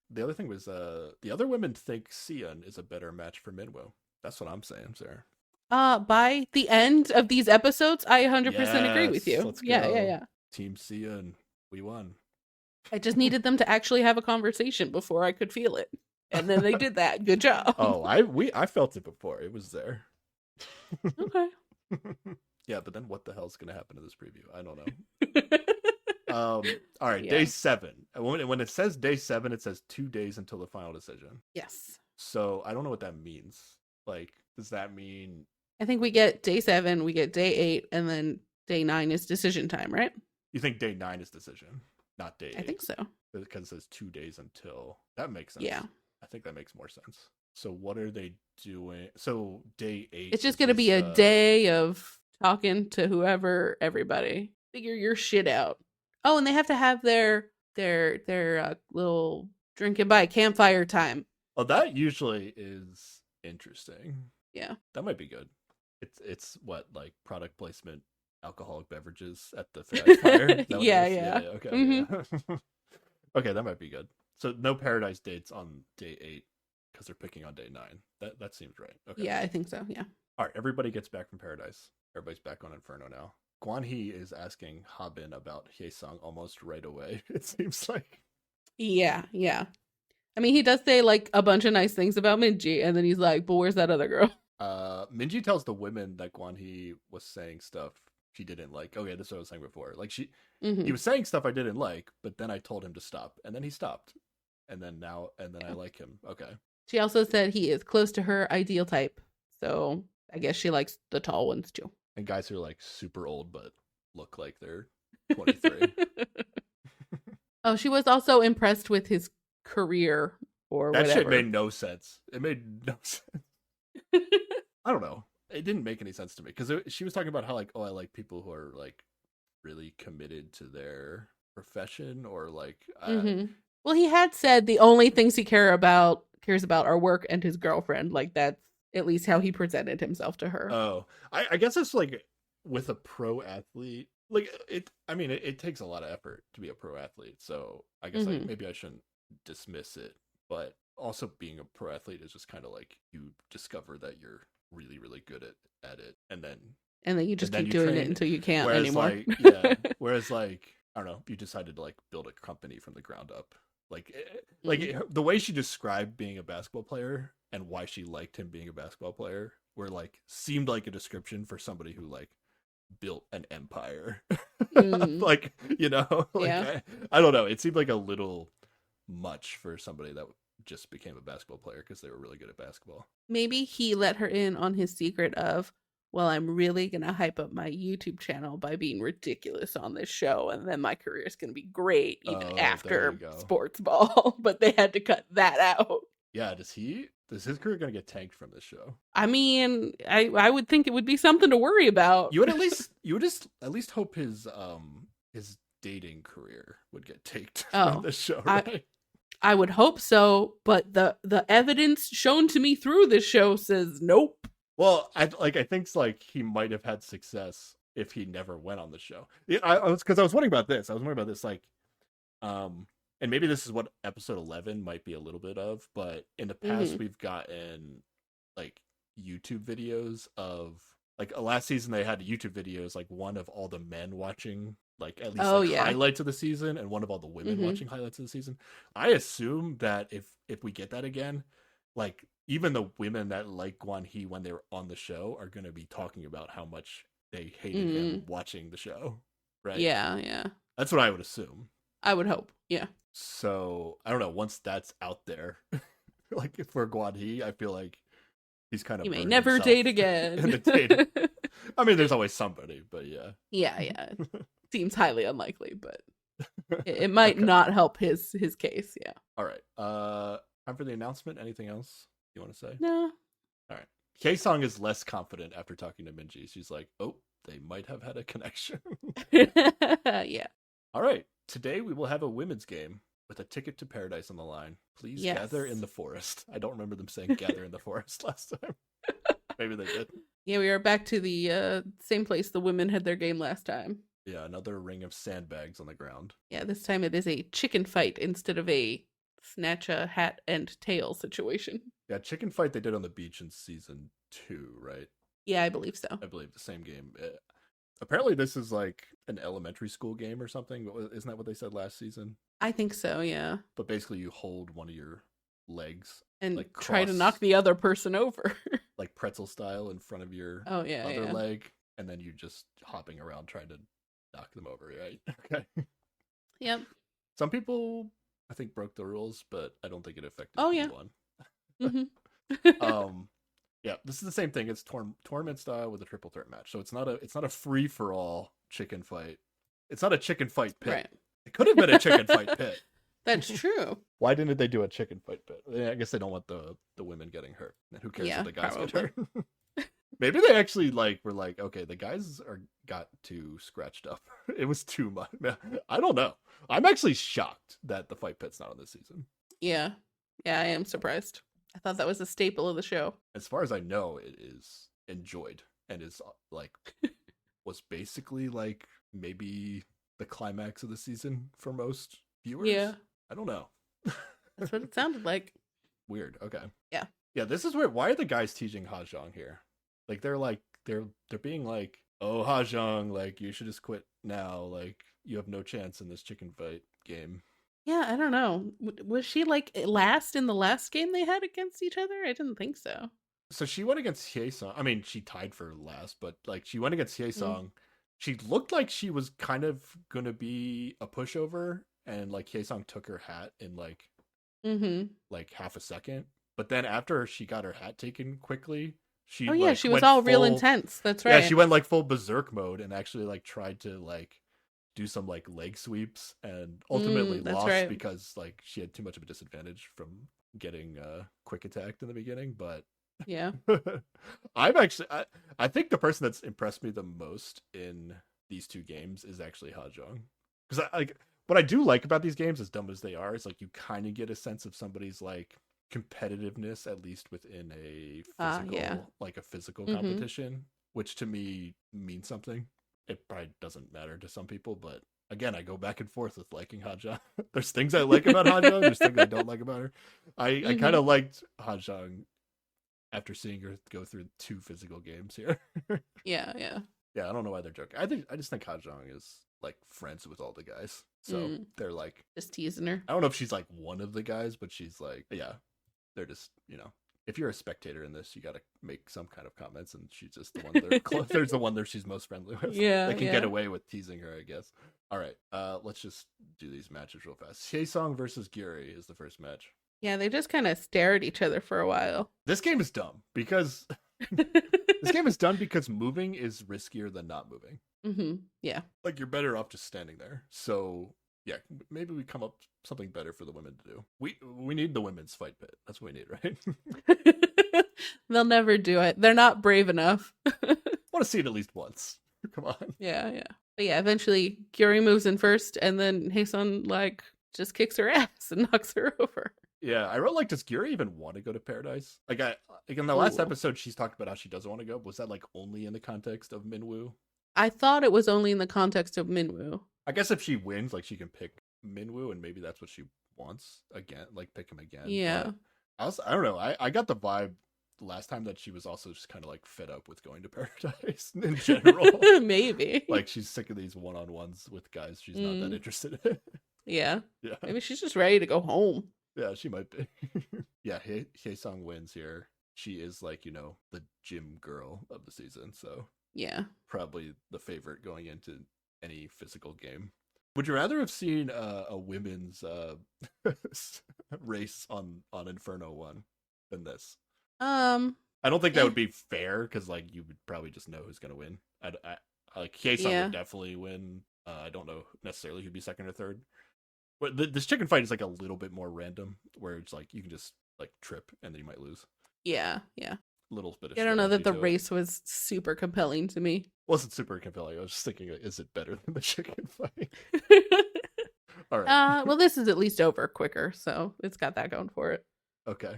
[SPEAKER 1] The other thing was, the other women think Seon is a better match for Minwoo. That's what I'm saying, Sarah.
[SPEAKER 2] By the end of these episodes, I 100% agree with you.
[SPEAKER 1] Let's go.
[SPEAKER 2] Yeah.
[SPEAKER 1] Team Seon, we won.
[SPEAKER 2] I just needed them to actually have a conversation before I could feel it. And then they did that. Good job.
[SPEAKER 1] Oh, I felt it before. It was there.
[SPEAKER 2] Okay.
[SPEAKER 1] Yeah, but then what the hell's going to happen in this preview? I don't know. All right, day 7. When it says day 7, it says 2 days until the final decision.
[SPEAKER 2] Yes.
[SPEAKER 1] So I don't know what that means. Like, does that mean...
[SPEAKER 2] I think we get day 7, we get day 8, and then day 9 is decision time, right?
[SPEAKER 1] You think day 9 is decision, not day 8?
[SPEAKER 2] I think so.
[SPEAKER 1] Because it says 2 days until. That makes sense.
[SPEAKER 2] Yeah.
[SPEAKER 1] I think that makes more sense. So what are they doing? So day 8.
[SPEAKER 2] It's just going to be a day of talking to whoever, everybody. Figure your shit out. Oh, and they have to have their little drinking by campfire time.
[SPEAKER 1] Oh, that usually is interesting.
[SPEAKER 2] Yeah.
[SPEAKER 1] That might be good. It's what, like product placement, alcoholic beverages at the fire?
[SPEAKER 2] Yeah.
[SPEAKER 1] Okay.
[SPEAKER 2] Mm-hmm.
[SPEAKER 1] Yeah. Okay, that might be good. So no paradise dates on day 8 because they're picking on day 9. That seems right. Okay.
[SPEAKER 2] Yeah, I think so. Yeah.
[SPEAKER 1] All right, everybody gets back from paradise. Everybody's back on Inferno now. Gwon-hee is asking Ha-bin about Hye-sung almost right away, it seems like.
[SPEAKER 2] Yeah. I mean, he does say like a bunch of nice things about Minji, and then he's like, "But where's that other girl?"
[SPEAKER 1] Minji tells the women that Guan He was saying stuff she didn't like. Okay, this is what I was saying before. Like he was saying stuff I didn't like, but then I told him to stop, and then he stopped, and then I like him. Okay.
[SPEAKER 2] She also said he is close to her ideal type, so I guess she likes the tall ones too.
[SPEAKER 1] And guys who are like super old but look like they're 23.
[SPEAKER 2] Oh, she was also impressed with his career or
[SPEAKER 1] that
[SPEAKER 2] whatever.
[SPEAKER 1] Shit made no sense. It made no sense. I don't know. It didn't make any sense to me because she was talking about how like, oh, I like people who are like really committed to their profession or like.
[SPEAKER 2] Well, he had said the only things he cares about are work and his girlfriend. Like that's at least how he presented himself to her.
[SPEAKER 1] Oh, I guess it's like with a pro athlete. Like it. I mean, it takes a lot of effort to be a pro athlete. So I guess like maybe I shouldn't dismiss it, but also being a pro athlete is just kind of like you discover that you're really really good at it, and then
[SPEAKER 2] you just keep doing it until you can't anymore.
[SPEAKER 1] Like, whereas like I don't know, you decided to like build a company from the ground up. Like the way she described being a basketball player and why she liked him being a basketball player were like seemed like a description for somebody who like built an empire. Like, you know, like
[SPEAKER 2] yeah.
[SPEAKER 1] I don't know, it seemed like a little much for somebody that just became a basketball player because they were really good at basketball.
[SPEAKER 2] Maybe he let her in on his secret of, well, I'm really gonna hype up my YouTube channel by being ridiculous on this show, and then my career is gonna be great even after sports ball. But they had to cut that out.
[SPEAKER 1] Yeah, does his career gonna get tanked from this show?
[SPEAKER 2] I mean, I would think it would be something to worry about.
[SPEAKER 1] You would at least hope his dating career would get tanked from this show, right?
[SPEAKER 2] I would hope so, but the evidence shown to me through this show says nope.
[SPEAKER 1] Well, I think like he might have had success if he never went on the show. I was wondering about this. Like, and maybe this is what episode 11 might be a little bit of, but in the past we've gotten like YouTube videos of like last season they had YouTube videos like one of all the men watching like at least highlights of the season and one of all the women watching highlights of the season. I assume that if we get that again, like even the women that like Guan He when they were on the show are going to be talking about how much they hated him watching the show, right?
[SPEAKER 2] Yeah.
[SPEAKER 1] That's what I would assume.
[SPEAKER 2] I would hope, yeah.
[SPEAKER 1] So I don't know. Once that's out there, like for Guan He, I feel like he's kind of
[SPEAKER 2] he may never date again.
[SPEAKER 1] I mean, there's always somebody, but yeah.
[SPEAKER 2] Yeah. Seems highly unlikely, but it might not help his case. Yeah.
[SPEAKER 1] All right. Time for the announcement. Anything else you want to say?
[SPEAKER 2] No.
[SPEAKER 1] All right. K-Song is less confident after talking to Minji. She's like, "Oh, they might have had a connection."
[SPEAKER 2] Yeah.
[SPEAKER 1] All right. Today we will have a women's game with a ticket to paradise on the line. Please gather in the forest. I don't remember them saying gather in the forest last time. Maybe they did.
[SPEAKER 2] Yeah, we are back to the same place the women had their game last time.
[SPEAKER 1] Yeah, another ring of sandbags on the ground.
[SPEAKER 2] Yeah, this time it is a chicken fight instead of a snatch a hat and tail situation.
[SPEAKER 1] Yeah, chicken fight they did on the beach in season 2, right?
[SPEAKER 2] Yeah, I believe so.
[SPEAKER 1] I believe the same game. Apparently this is like an elementary school game or something. Isn't that what they said last season?
[SPEAKER 2] I think so, yeah.
[SPEAKER 1] But basically you hold one of your legs
[SPEAKER 2] and like try to knock the other person over.
[SPEAKER 1] Like pretzel style in front of your
[SPEAKER 2] other
[SPEAKER 1] leg. And then you just hopping around trying to knock them over, right? Okay.
[SPEAKER 2] Yep.
[SPEAKER 1] Some people, I think, broke the rules, but I don't think it affected anyone. Yeah, this is the same thing. It's tournament style with a triple threat match. So it's not a free for all chicken fight. It's not a chicken fight pit. Right. It could have been a chicken fight pit.
[SPEAKER 2] That's true.
[SPEAKER 1] Why didn't they do a chicken fight pit? I guess they don't want the women getting hurt. And who cares if the guys get hurt? Maybe they actually were like, okay, the guys got too scratched up. It was too much. I don't know. I'm actually shocked that the fight pit's not on this season.
[SPEAKER 2] Yeah, I am surprised. I thought that was a staple of the show.
[SPEAKER 1] As far as I know, it is enjoyed and is like was basically like maybe the climax of the season for most viewers.
[SPEAKER 2] Yeah,
[SPEAKER 1] I don't know.
[SPEAKER 2] That's what it sounded like.
[SPEAKER 1] Weird. Okay.
[SPEAKER 2] Yeah.
[SPEAKER 1] This is weird. Why are the guys teasing Hajong here? Like they're being like, oh Hajong, like you should just quit now. Like you have no chance in this chicken fight game.
[SPEAKER 2] Yeah, I don't know. Was she like last in the last game they had against each other? I didn't think so.
[SPEAKER 1] So she went against Hye-sung. I mean, she tied for last, but like she went against Hye-sung. She looked like she was kind of gonna be a pushover, and like Hye-sung took her hat in like like half a second. But then after she got her hat taken quickly, she
[SPEAKER 2] she was all real intense. That's right.
[SPEAKER 1] Yeah, she went like full berserk mode and actually like tried to like do some like leg sweeps and ultimately lost because like she had too much of a disadvantage from getting quick attacked in the beginning. But
[SPEAKER 2] yeah,
[SPEAKER 1] I think the person that's impressed me the most in these two games is actually Ha-jung, because like what I do like about these games, as dumb as they are, is like you kind of get a sense of somebody's like competitiveness, at least within a physical like a physical competition, which to me means something. It probably doesn't matter to some people, but again, I go back and forth with liking Ha-jung. There's things I like about Ha-jung, there's things I don't like about her. I kind of liked Ha-jung after seeing her go through 2 physical games here.
[SPEAKER 2] yeah.
[SPEAKER 1] I don't know why they're joking. I just think Ha-jung is like friends with all the guys, so they're like
[SPEAKER 2] just teasing her.
[SPEAKER 1] I don't know if she's like one of the guys, but she's like, yeah, they're just, you know, if you're a spectator in this, you got to make some kind of comments, and she's just the one there's the one that she's most friendly with.
[SPEAKER 2] Yeah,
[SPEAKER 1] they can get away with teasing her, I guess. All right, let's just do these matches real fast. Hye-sung versus Gyuri is the first match.
[SPEAKER 2] Yeah, they just kind of stare at each other for a while.
[SPEAKER 1] This game is dumb because moving is riskier than not moving.
[SPEAKER 2] Yeah,
[SPEAKER 1] like you're better off just standing there. So yeah, maybe we come up with something better for the women to do. We need the women's fight pit. That's what we need, right?
[SPEAKER 2] They'll never do it. They're not brave enough.
[SPEAKER 1] I want to see it at least once. Come on.
[SPEAKER 2] Yeah. But yeah, eventually Gyuri moves in first, and then Hye-sung like just kicks her ass and knocks her over.
[SPEAKER 1] Yeah, I wrote like, does Gyuri even want to go to Paradise? Like in the last episode, she's talked about how she doesn't want to go. Was that like only in the context of Minwoo?
[SPEAKER 2] I thought it was only in the context of Minwoo.
[SPEAKER 1] I guess if she wins, like she can pick Minwoo, and maybe that's what she wants again, like pick him again.
[SPEAKER 2] Yeah.
[SPEAKER 1] But I don't know. I got the vibe last time that she was also just kind of like fed up with going to Paradise in general.
[SPEAKER 2] Maybe.
[SPEAKER 1] Like she's sick of these one-on-ones with guys she's not that interested in.
[SPEAKER 2] Yeah. Maybe she's just ready to go home.
[SPEAKER 1] Yeah, she might be. Yeah, Hye-sung wins here. She is like, you know, the gym girl of the season, so
[SPEAKER 2] yeah,
[SPEAKER 1] probably the favorite going into any physical game. Would you rather have seen a women's race on Inferno 1 than this? I don't think that would be fair, because like you would probably just know who's gonna win. I like Hye-sung would definitely win. I don't know necessarily who'd be second or third. But this chicken fight is like a little bit more random, where it's like you can just like trip and then you might lose.
[SPEAKER 2] Yeah.
[SPEAKER 1] Little bit of.
[SPEAKER 2] I don't know that the race was super compelling to me.
[SPEAKER 1] Wasn't super compelling. I was just thinking, is it better than the chicken fight? All
[SPEAKER 2] right. Well, this is at least over quicker, so it's got that going for it.
[SPEAKER 1] Okay.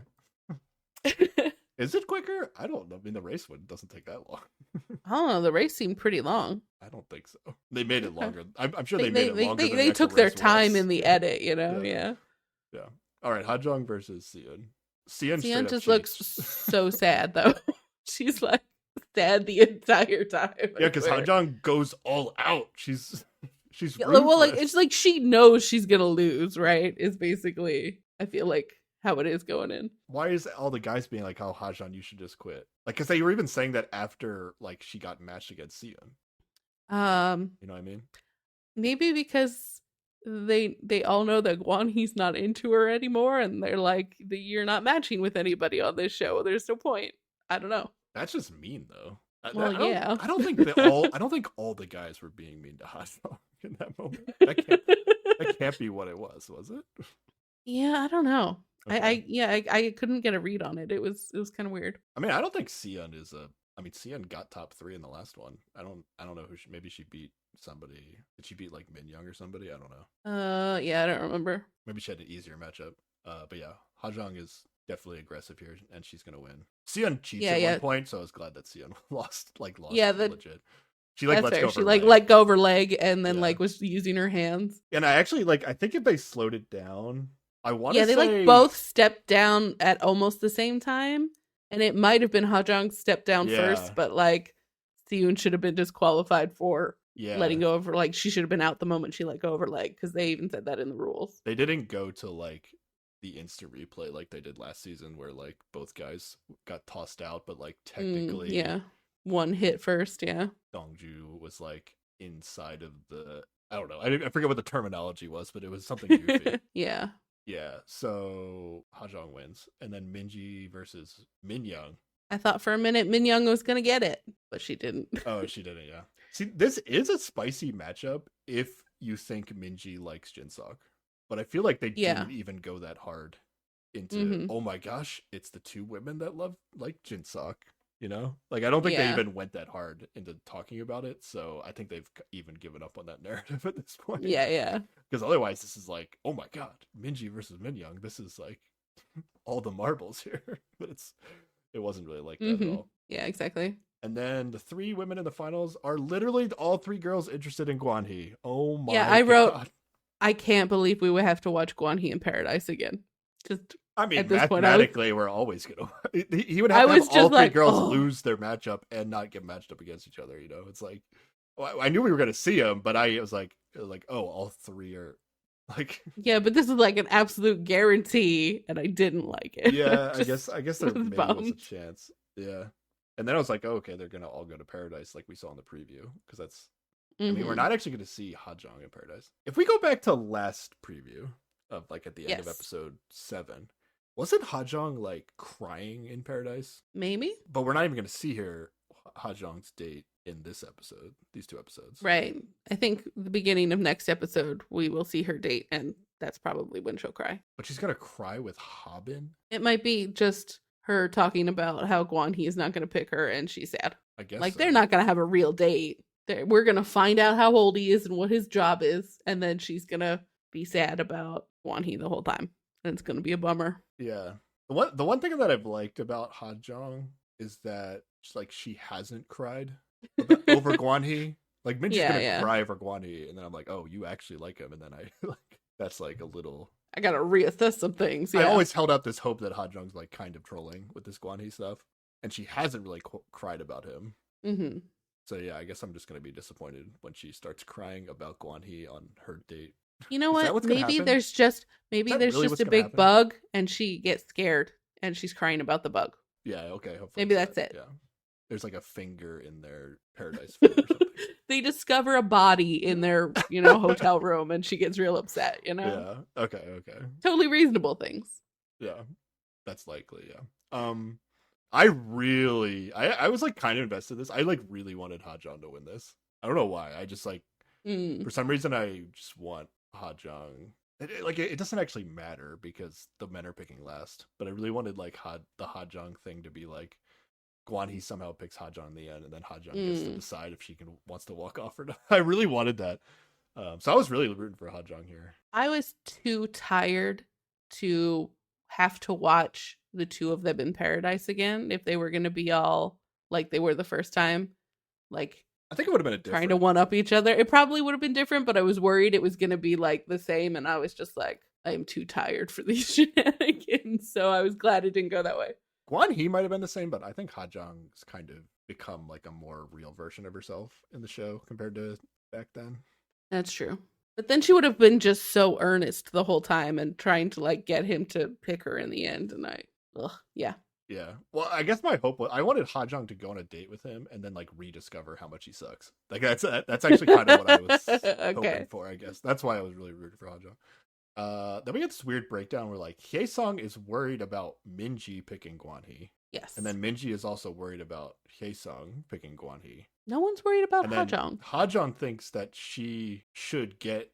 [SPEAKER 1] Is it quicker? I don't know. I mean, the race one doesn't take that long.
[SPEAKER 2] I don't know. The race seemed pretty long.
[SPEAKER 1] I don't think so. They made it longer. I'm sure they made it longer.
[SPEAKER 2] They took their time in the edit, you know? Yeah.
[SPEAKER 1] All right. Ha-jung versus Seon.
[SPEAKER 2] Seon just looks so sad, though. She's like sad the entire time.
[SPEAKER 1] Yeah, because Ha-jung goes all out. She's
[SPEAKER 2] well, like it's like she knows she's gonna lose, right? Is basically, I feel like, how it is going in.
[SPEAKER 1] Why is all the guys being like, "Oh, Ha-jung, you should just quit"? Like, because they were even saying that after like she got matched against Seon. You know what I mean?
[SPEAKER 2] Maybe because they all know that Gwon-hee's not into her anymore, and they're like, "You're not matching with anybody on this show. There's no point." I don't know.
[SPEAKER 1] That's just mean, though.
[SPEAKER 2] I
[SPEAKER 1] don't think all the guys were being mean to Ha-jung in that moment. That can't be what it was it?
[SPEAKER 2] Yeah, I don't know.
[SPEAKER 1] Okay.
[SPEAKER 2] I couldn't get a read on it. It was kind of weird.
[SPEAKER 1] I mean, I don't think Seon is Seon got top 3 in the last one. I don't know who maybe she beat somebody. Did she beat like Min-young or somebody? I don't know.
[SPEAKER 2] Yeah, I don't remember.
[SPEAKER 1] Maybe she had an easier matchup. But yeah, Ha-jung is definitely aggressive here, and she's gonna win. Seon cheats at one point, so I was glad that Seon lost. Yeah, legit. She like lets go. She
[SPEAKER 2] let go of her leg and then like was using her hands.
[SPEAKER 1] And I actually I think if they slowed it down, I want to say...
[SPEAKER 2] Yeah, they like both stepped down at almost the same time, and it might have been Ha-jung stepped down first, but like Seon should have been disqualified for letting go of her leg. She should have been out the moment she let go of her leg, because they even said that in the rules.
[SPEAKER 1] They didn't go to like the instant replay like they did last season, where like both guys got tossed out, but like technically,
[SPEAKER 2] one hit first. Yeah,
[SPEAKER 1] Dongju was like inside of the. I don't know. I forget what the terminology was, but it was something goofy.
[SPEAKER 2] Yeah.
[SPEAKER 1] So Hajong wins, and then Minji versus Minyoung.
[SPEAKER 2] I thought for a minute Minyoung was gonna get it, but she didn't.
[SPEAKER 1] Oh, she didn't. Yeah. See, this is a spicy matchup if you think Minji likes Jinsok, but I feel like they didn't even go that hard into. Oh my gosh, it's the two women that like Jinsok. You know, like I don't think they even went that hard into talking about it. So I think they've even given up on that narrative at this point.
[SPEAKER 2] Yeah.
[SPEAKER 1] Because otherwise, this is like, oh my god, Minji versus Minyoung. This is like all the marbles here, but it wasn't really like that at all.
[SPEAKER 2] Yeah, exactly.
[SPEAKER 1] And then the three women in the finals are literally all three girls interested in Guanhee. Oh my god.
[SPEAKER 2] Yeah, I wrote, I can't believe we would have to watch Guanhee in Paradise again. Just
[SPEAKER 1] I mean, mathematically, we're always going to... He would have to have all three girls lose their matchup and not get matched up against each other, you know? It's like... Well, I knew we were going to see them, but I was like, oh, all three are... like.
[SPEAKER 2] Yeah, but this is like an absolute guarantee, and I didn't like it.
[SPEAKER 1] Yeah, I guess there maybe was a chance. Yeah. And then I was like, oh, okay, they're going to all go to Paradise like we saw in the preview, because that's... I mean, we're not actually going to see Hajong in Paradise. If we go back to last preview, of like at the end of episode 7... Wasn't Hajong like crying in Paradise?
[SPEAKER 2] Maybe.
[SPEAKER 1] But we're not even going to see her Hajong's date in this episode, these 2 episodes.
[SPEAKER 2] Right. I think the beginning of next episode, we will see her date, and that's probably when she'll cry.
[SPEAKER 1] But she's going to cry with Habin?
[SPEAKER 2] It might be just her talking about how Guanhee is not going to pick her, and she's sad.
[SPEAKER 1] I guess
[SPEAKER 2] like, they're not going to have a real date. We're going to find out how old he is and what his job is, and then she's going to be sad about Guanhee the whole time. And it's going to be a bummer.
[SPEAKER 1] Yeah. The one thing that I've liked about Hajong is that like she hasn't cried over Guanhee. Like Minji's gonna cry over Guanhee, and then I'm like, oh, you actually like him, and then I like that's like a little.
[SPEAKER 2] I gotta reassess some things. Yeah.
[SPEAKER 1] I always held out this hope that Hajong's like kind of trolling with this Guanhee stuff, and she hasn't really cried about him.
[SPEAKER 2] Mm-hmm.
[SPEAKER 1] So yeah, I guess I'm just gonna be disappointed when she starts crying about Guanhee on her date.
[SPEAKER 2] You know what? Maybe there's just a big bug, and she gets scared, and she's crying about the bug.
[SPEAKER 1] Yeah, okay. Hopefully
[SPEAKER 2] maybe that's it.
[SPEAKER 1] Yeah, there's like a finger in their Paradise food or something.
[SPEAKER 2] They discover a body in their, hotel room, and she gets real upset.
[SPEAKER 1] Yeah. Okay.
[SPEAKER 2] Totally reasonable things.
[SPEAKER 1] Yeah, that's likely. Yeah. I was like kind of invested in this. I like really wanted Hajong to win this. I don't know why. I just like for some reason I just want Hajong. It doesn't actually matter because the men are picking last, but I really wanted like the Hajong thing to be like Guanhee somehow picks Hajong in the end, and then Hajong gets to decide if she wants to walk off or not. I really wanted that, so I was really rooting for Hajong here.
[SPEAKER 2] I was too tired to have to watch the 2 of them in Paradise again if they were going to be all like they were the first time. Like,
[SPEAKER 1] I think it would have been
[SPEAKER 2] trying to one up each other. It probably would have been different, but I was worried it was going to be like the same. And I was just like, I am too tired for these shenanigans. So I was glad it didn't go that way.
[SPEAKER 1] Guanhee might have been the same, but I think Hajong's kind of become like a more real version of herself in the show compared to back then.
[SPEAKER 2] That's true. But then she would have been just so earnest the whole time and trying to like get him to pick her in the end. And yeah.
[SPEAKER 1] Yeah. Well, I guess my hope was I wanted Hajong to go on a date with him and then like rediscover how much he sucks. Like that's actually kind of what I was hoping for, I guess. That's why I was really rooting for Hajong. Then we get this weird breakdown where like Hye-sung is worried about Minji picking Guanhee.
[SPEAKER 2] Yes.
[SPEAKER 1] And then Minji is also worried about Hye-sung picking Guanhee.
[SPEAKER 2] No one's worried about Hajong.
[SPEAKER 1] Hajong thinks that she should get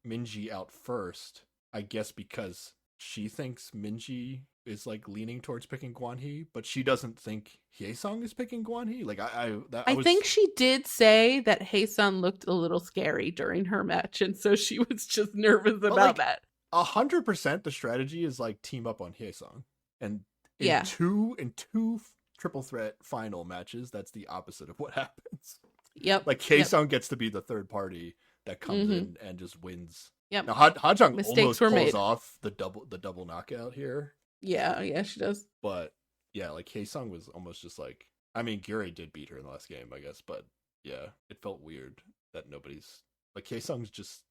[SPEAKER 1] Minji out first, I guess because she thinks Minji is like leaning towards picking Guanhee, but she doesn't think Hye-sung is picking Guanhee. Like I
[SPEAKER 2] think she did say that Hye-sung looked a little scary during her match, and so she was just nervous about that.
[SPEAKER 1] 100% the strategy is like team up on Hye-sung, and in two triple threat final matches, that's the opposite of what happens.
[SPEAKER 2] Yep.
[SPEAKER 1] Like Hye-sung gets to be the third party that comes in and just wins.
[SPEAKER 2] Yep.
[SPEAKER 1] Now Hajong almost pulls off the double knockout here.
[SPEAKER 2] Yeah, she does.
[SPEAKER 1] But yeah, like Hye-sung was almost just like, I mean, Gyuri did beat her in the last game, I guess, but yeah, it felt weird that nobody's like Haesung's just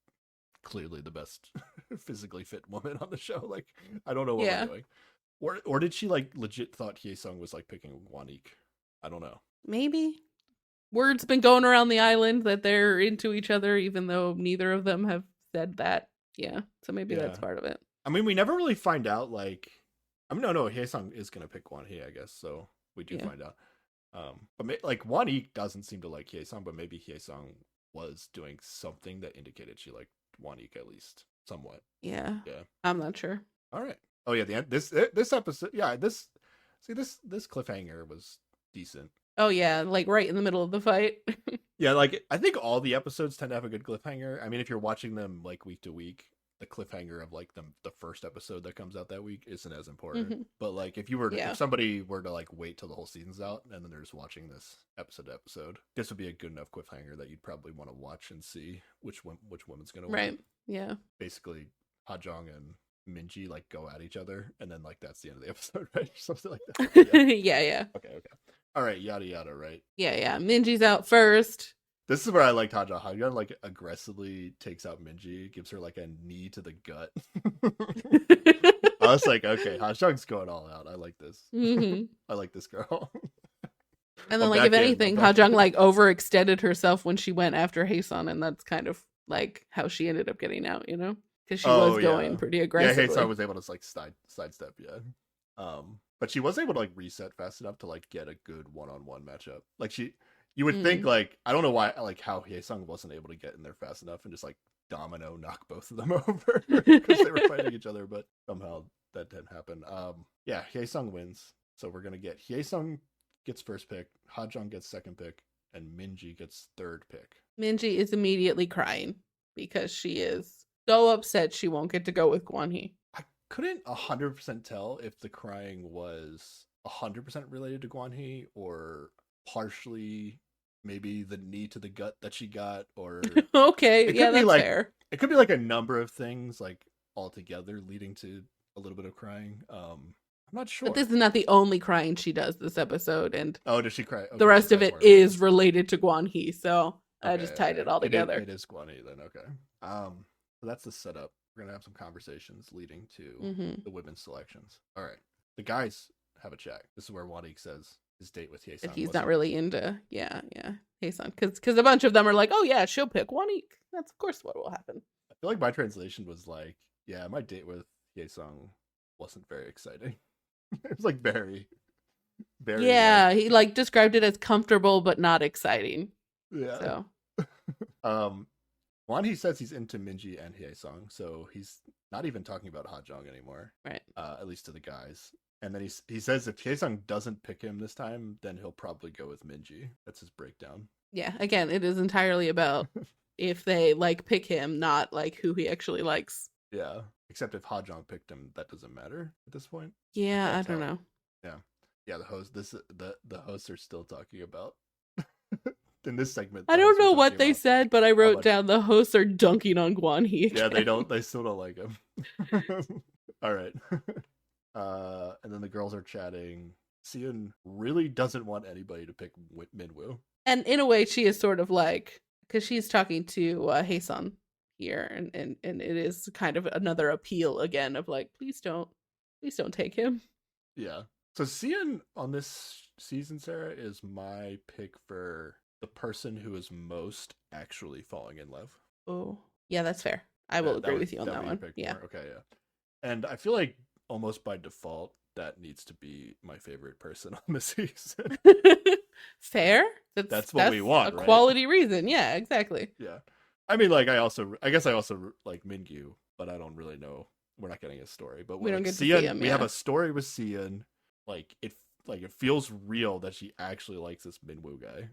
[SPEAKER 1] clearly the best physically fit woman on the show. Like, I don't know what we're doing. Or did she like legit thought Haesung was like picking Wanik? I don't know.
[SPEAKER 2] Maybe. Word's been going around the island that they're into each other, even though neither of them have said that. Yeah, so maybe that's part of it.
[SPEAKER 1] I mean, we never really find out, like... I mean, no, Haesung is going to pick Wan-hee, I guess, so we do find out. But, like, Wan-hee doesn't seem to like Haesung, but maybe Haesung was doing something that indicated she liked Wan-hee at least, somewhat.
[SPEAKER 2] Yeah. I'm not sure.
[SPEAKER 1] All right. Oh, yeah, the end. This episode... Yeah, this cliffhanger was decent.
[SPEAKER 2] Oh, yeah, like right in the middle of the fight.
[SPEAKER 1] Yeah, like, I think all the episodes tend to have a good cliffhanger. I mean, if you're watching them, like, week to week, the cliffhanger of, like, the first episode that comes out that week isn't as important. Mm-hmm. But, like, if somebody were to, like, wait till the whole season's out, and then they're just watching this episode to episode, this would be a good enough cliffhanger that you'd probably want to watch and see which woman's going to win.
[SPEAKER 2] Right, yeah.
[SPEAKER 1] Basically, Ha-jung and Minji, like, go at each other, and then, like, that's the end of the episode, right? Something like that.
[SPEAKER 2] Yeah.
[SPEAKER 1] Okay. All right, yada yada, right?
[SPEAKER 2] Yeah. Minji's out first.
[SPEAKER 1] This is where I liked Ha-jung. Ha-jung like aggressively takes out Minji, gives her like a knee to the gut. I was like, okay, Ha-jung's going all out. I like this.
[SPEAKER 2] Mm-hmm.
[SPEAKER 1] I like this girl.
[SPEAKER 2] And then, like, if anything, Ha-jung like overextended herself when she went after Haesun, and that's kind of like how she ended up getting out, you know, because she was going pretty aggressively.
[SPEAKER 1] Yeah, Haesun was able to like sidestep, but she was able to like reset fast enough to like get a good one-on-one matchup. Like you would think like, I don't know why, like how Haesung wasn't able to get in there fast enough and just like domino knock both of them over because they were fighting each other, but somehow that didn't happen. Yeah, Haesung wins. So we're gonna get Haesung gets first pick, Ha-jung gets second pick, and Minji gets third pick.
[SPEAKER 2] Minji is immediately crying because she is so upset she won't get to go with Wan-hee.
[SPEAKER 1] I couldn't 100% tell if the crying was 100% related to Wan-hee or partially maybe the knee to the gut that she got, or
[SPEAKER 2] okay, yeah, that's
[SPEAKER 1] like,
[SPEAKER 2] fair.
[SPEAKER 1] It could be like a number of things like all together leading to a little bit of crying. I'm not sure.
[SPEAKER 2] But this is not the only crying she does this episode, and
[SPEAKER 1] does she cry? Okay,
[SPEAKER 2] the rest of it is related to Wan-hee, so I just tied it all together.
[SPEAKER 1] It is Wan-hee then, okay. So that's the setup. We're gonna have some conversations leading to the women's selections. All right, the guys have a chat. This is where Wan-hee says his date with Haesun.
[SPEAKER 2] He's not really into Haesun, because a bunch of them are like, oh yeah, she'll pick Wan-hee. That's of course what will happen.
[SPEAKER 1] I feel like my translation was like, yeah, my date with Haesun wasn't very exciting. It was like very.
[SPEAKER 2] Yeah, he like described it as comfortable but not exciting.
[SPEAKER 1] Yeah. So. Wan-hee says he's into Minji and Haesung, so he's not even talking about Ha-jung anymore.
[SPEAKER 2] Right.
[SPEAKER 1] At least to the guys. And then he says if Haesung doesn't pick him this time, then he'll probably go with Minji. That's his breakdown.
[SPEAKER 2] Yeah, again, it is entirely about if they like pick him, not like who he actually likes.
[SPEAKER 1] Yeah. Except if Ha-jung picked him, that doesn't matter at this point.
[SPEAKER 2] Yeah, I don't know.
[SPEAKER 1] Yeah, the hosts are still talking about in this segment.
[SPEAKER 2] I don't know what they said, but I wrote down the hosts are dunking on Wan-hee.
[SPEAKER 1] Yeah, they still don't like him. All right. And then the girls are chatting. Seon really doesn't want anybody to pick Minwoo.
[SPEAKER 2] And in a way, she is sort of like, because she's talking to Haesun here, and it is kind of another appeal again of like, please don't take him.
[SPEAKER 1] Yeah. So Seon on this season, Sarah, is my pick for the person who is most actually falling in love.
[SPEAKER 2] Oh, yeah, that's fair. I will agree with you on that one. Yeah.
[SPEAKER 1] Okay, yeah. And I feel like almost by default, that needs to be my favorite person on the season.
[SPEAKER 2] Fair.
[SPEAKER 1] That's what we want,
[SPEAKER 2] a quality reason. Yeah, exactly.
[SPEAKER 1] Yeah. I mean, like, I guess I also like Mingyu, but I don't really know. We're not getting a story, but
[SPEAKER 2] we don't get to see him.
[SPEAKER 1] We have a story with Seon. Like it feels real that she actually likes this Minwoo guy.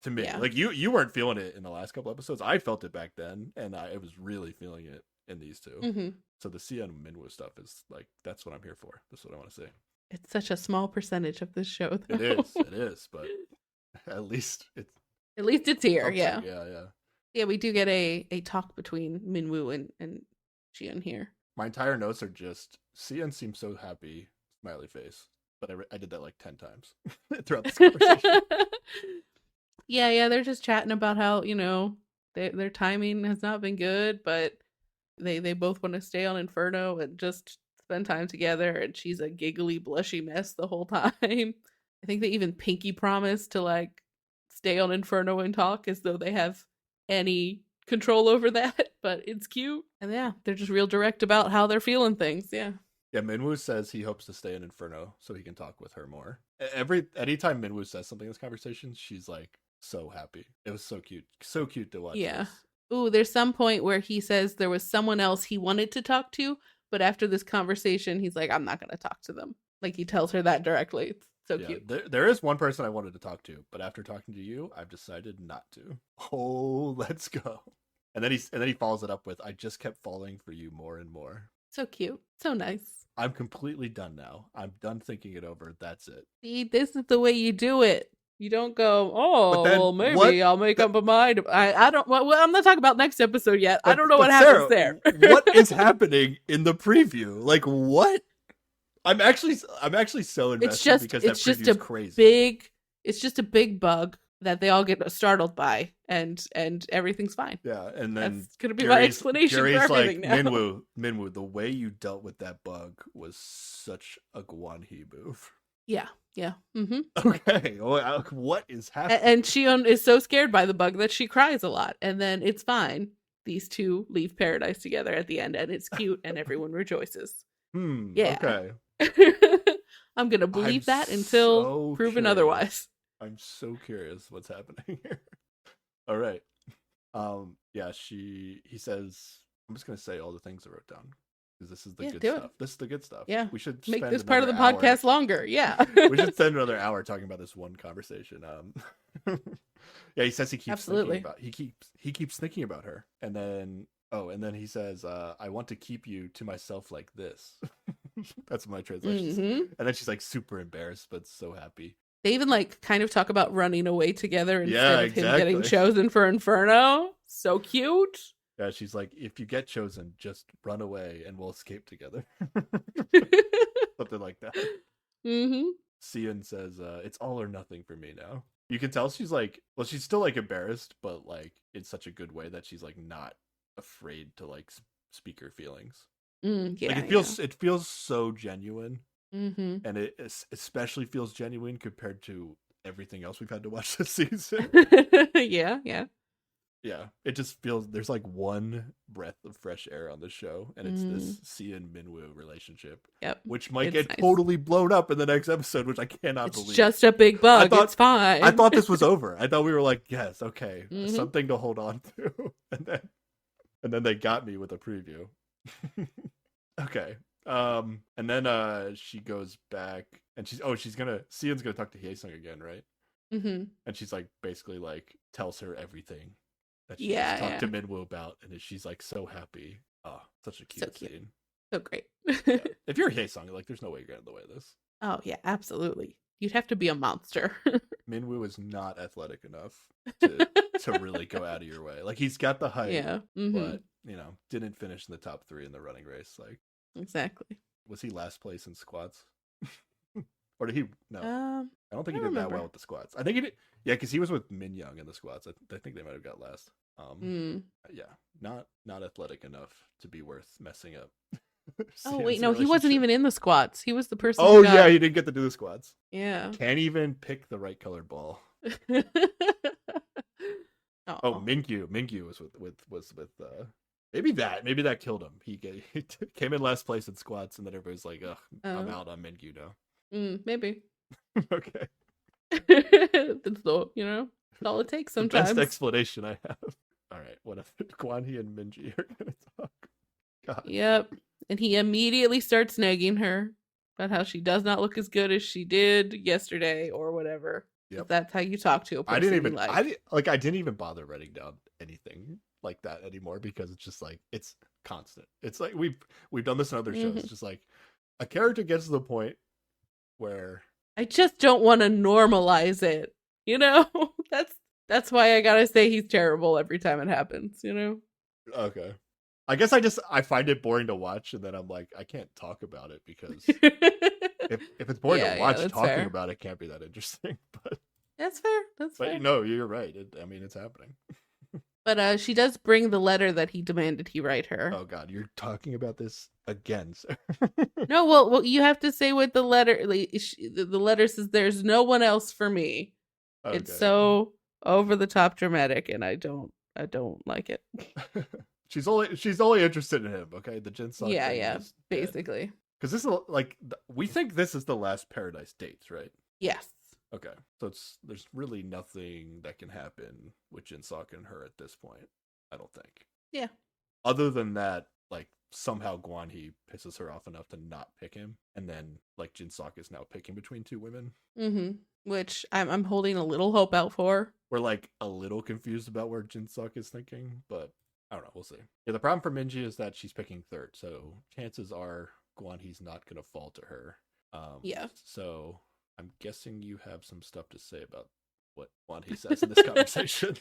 [SPEAKER 1] To me, like you weren't feeling it in the last couple episodes. I felt it back then, and I was really feeling it in these two. Mm-hmm. So the Seon Minwoo stuff is like, that's what I'm here for. That's what I want to say.
[SPEAKER 2] It's such a small percentage of this show, though.
[SPEAKER 1] It is, but at least it's
[SPEAKER 2] here. Yeah.
[SPEAKER 1] Yeah,
[SPEAKER 2] we do get a talk between Minwoo and Seon here.
[SPEAKER 1] My entire notes are just Seon seems so happy, smiley face. But I did that like 10 times throughout this conversation.
[SPEAKER 2] Yeah, they're just chatting about how, Their timing has not been good, but they both want to stay on Inferno and just spend time together, and she's a giggly, blushy mess the whole time. I think they even pinky promise to like stay on Inferno and talk as though they have any control over that, but it's cute. And yeah, they're just real direct about how they're feeling things. Yeah.
[SPEAKER 1] Yeah, Minwoo says he hopes to stay in Inferno so he can talk with her more. Anytime Minwoo says something in this conversation, she's like so happy. It was so cute. So cute to watch.
[SPEAKER 2] Yeah.
[SPEAKER 1] This.
[SPEAKER 2] Ooh, there's some point where he says there was someone else he wanted to talk to, but after this conversation, he's like, I'm not going to talk to them. Like, he tells her that directly. It's so cute.
[SPEAKER 1] There is one person I wanted to talk to, but after talking to you, I've decided not to. Oh, let's go. And then he follows it up with, I just kept falling for you more and more.
[SPEAKER 2] So cute. So nice.
[SPEAKER 1] I'm completely done now. I'm done thinking it over. That's it.
[SPEAKER 2] See, this is the way you do it. You don't go, well, maybe I'll make up my mind. I don't. Well, I'm not talking about next episode yet. I don't know what happens there.
[SPEAKER 1] What is happening in the preview? Like, what? I'm actually so invested because that preview is crazy.
[SPEAKER 2] It's just a big bug that they all get startled by, and everything's fine.
[SPEAKER 1] Yeah, and then
[SPEAKER 2] that's gonna be my explanation for everything
[SPEAKER 1] like,
[SPEAKER 2] now.
[SPEAKER 1] Minwoo, the way you dealt with that bug was such a Guan-hee move.
[SPEAKER 2] Yeah. Mm-hmm.
[SPEAKER 1] Okay. Well, what is happening?
[SPEAKER 2] And Shion is so scared by the bug that she cries a lot, and then it's fine. These two leave paradise together at the end, and it's cute, and everyone rejoices. Yeah.
[SPEAKER 1] Okay.
[SPEAKER 2] I'm gonna believe that until proven otherwise.
[SPEAKER 1] I'm so curious what's happening here. All right. Yeah. He says, I'm just gonna say all the things I wrote down. This is the good stuff. This is the good stuff.
[SPEAKER 2] Yeah.
[SPEAKER 1] We should
[SPEAKER 2] make this part of the podcast longer. Yeah.
[SPEAKER 1] We should spend another hour talking about this one conversation. Yeah, he says he keeps thinking about he keeps thinking about her. And then he says, I want to keep you to myself like this. That's my translation. Mm-hmm. And then she's like super embarrassed but so happy.
[SPEAKER 2] They even like kind of talk about running away together instead of him getting chosen for Inferno. So cute.
[SPEAKER 1] Yeah, she's like, if you get chosen, just run away and we'll escape together. Something like that.
[SPEAKER 2] Mm-hmm.
[SPEAKER 1] Sion says, it's all or nothing for me now. You can tell she's like, well, she's still like embarrassed, but like in such a good way that she's like not afraid to like speak her feelings.
[SPEAKER 2] Yeah,
[SPEAKER 1] like it feels so genuine.
[SPEAKER 2] Mm-hmm.
[SPEAKER 1] And it especially feels genuine compared to everything else we've had to watch this season. Yeah, it just feels there's like one breath of fresh air on the show, and it's this Sion Minwoo relationship.
[SPEAKER 2] Yep,
[SPEAKER 1] which might get totally blown up in the next episode, which I cannot believe.
[SPEAKER 2] It's just a big bug. It's fine.
[SPEAKER 1] I thought this was over. I thought we were like, yes, okay, something to hold on to, and then they got me with a preview. Okay. And then she goes back, and Sion's gonna talk to Hye-sung again, right?
[SPEAKER 2] Mm-hmm.
[SPEAKER 1] And she's like basically like tells her everything that she just talked to Minwoo about, and she's like so happy. Oh, such a cute scene.
[SPEAKER 2] So great.
[SPEAKER 1] Yeah. If you're Hye-sung, like there's no way you're getting in the way of this.
[SPEAKER 2] Oh yeah, absolutely. You'd have to be a monster.
[SPEAKER 1] Minwoo is not athletic enough to really go out of your way. Like he's got the height, but didn't finish in the top 3 in the running race. Like
[SPEAKER 2] exactly.
[SPEAKER 1] Was he last place in squats? Or did he? No, I don't think he did that well with the squats. I think he did. Yeah, because he was with Min Young in the squats. I think they might have got last. Yeah, not athletic enough to be worth messing up.
[SPEAKER 2] Oh wait, no, he wasn't even in the squats. He was the person.
[SPEAKER 1] Oh yeah, he didn't get to do the squats.
[SPEAKER 2] Yeah,
[SPEAKER 1] can't even pick the right colored ball. Oh, Mingyu was with maybe that killed him. He came in last place in squats, and then everybody's like, "Ugh, I'm out on Mingyu now."
[SPEAKER 2] Maybe.
[SPEAKER 1] Okay.
[SPEAKER 2] That's all it takes sometimes.
[SPEAKER 1] The best explanation I have. All right, what if Guan-hee and Minji are gonna talk? God.
[SPEAKER 2] Yep, and he immediately starts nagging her about how she does not look as good as she did yesterday or whatever. Yep. That's how you talk to a person.
[SPEAKER 1] I didn't even bother writing down anything like that anymore because it's just like it's constant. It's like we've done this in other shows. It's just like a character gets to the point where
[SPEAKER 2] I just don't want to normalize it. That's why I gotta say he's terrible every time it happens.
[SPEAKER 1] Okay. I guess I find it boring to watch, and then I'm like, I can't talk about it because if it's boring to watch, talking about it can't be that interesting. But
[SPEAKER 2] that's fair. That's fair.
[SPEAKER 1] No, you're right. It's happening.
[SPEAKER 2] But she does bring the letter that he demanded he write her.
[SPEAKER 1] Oh God, you're talking about this again, sir.
[SPEAKER 2] No, well, you have to say what the letter. The letter says, "There's no one else for me." Okay. It's so over the top dramatic, and I don't like it.
[SPEAKER 1] she's only interested in him. Okay, the Jinsok.
[SPEAKER 2] Yeah, basically.
[SPEAKER 1] Because this is like we think this is the last Paradise dates, right?
[SPEAKER 2] Yes.
[SPEAKER 1] Okay, so there's really nothing that can happen with Jinsok and her at this point. I don't think.
[SPEAKER 2] Yeah.
[SPEAKER 1] Other than that, like somehow Guanhee pisses her off enough to not pick him, and then like Jinsok is now picking between two women.
[SPEAKER 2] Mm-hmm. Which I'm holding a little hope out for.
[SPEAKER 1] We're like a little confused about where Jinsok is thinking, but I don't know. We'll see. Yeah, the problem for Minji is that she's picking third, so chances are Guanhee's not going to fall to her.
[SPEAKER 2] Yeah.
[SPEAKER 1] So I'm guessing you have some stuff to say about what Guanhee says in this conversation.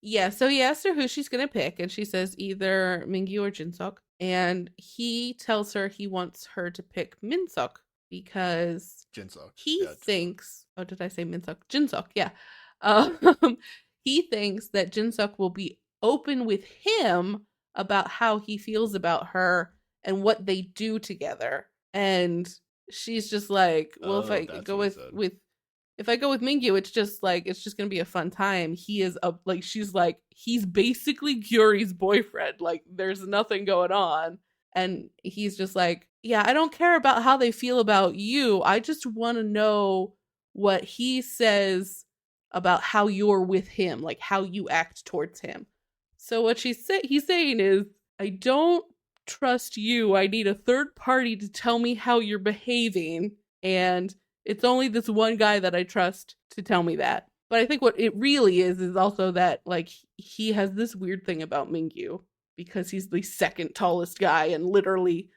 [SPEAKER 2] Yeah, so he asks her who she's going to pick, and she says either Mingyu or Jinsok. And he tells her he wants her to pick Minsok because
[SPEAKER 1] Jinsok.
[SPEAKER 2] He thinks... Oh, did I say Minsok? Jinsok, yeah. He thinks that Jinsok will be open with him about how he feels about her and what they do together. And she's just like, well, if I go with Mingyu, it's just gonna be a fun time. He is she's like, he's basically Gyuri's boyfriend. Like, there's nothing going on. And he's just like, yeah, I don't care about how they feel about you. I just want to know what he says about how you're with him, like how you act towards him. So what he's saying is, I don't trust you. I need a third party to tell me how you're behaving. And it's only this one guy that I trust to tell me that. But I think what it really is also that, like, he has this weird thing about Mingyu because he's the second tallest guy, and literally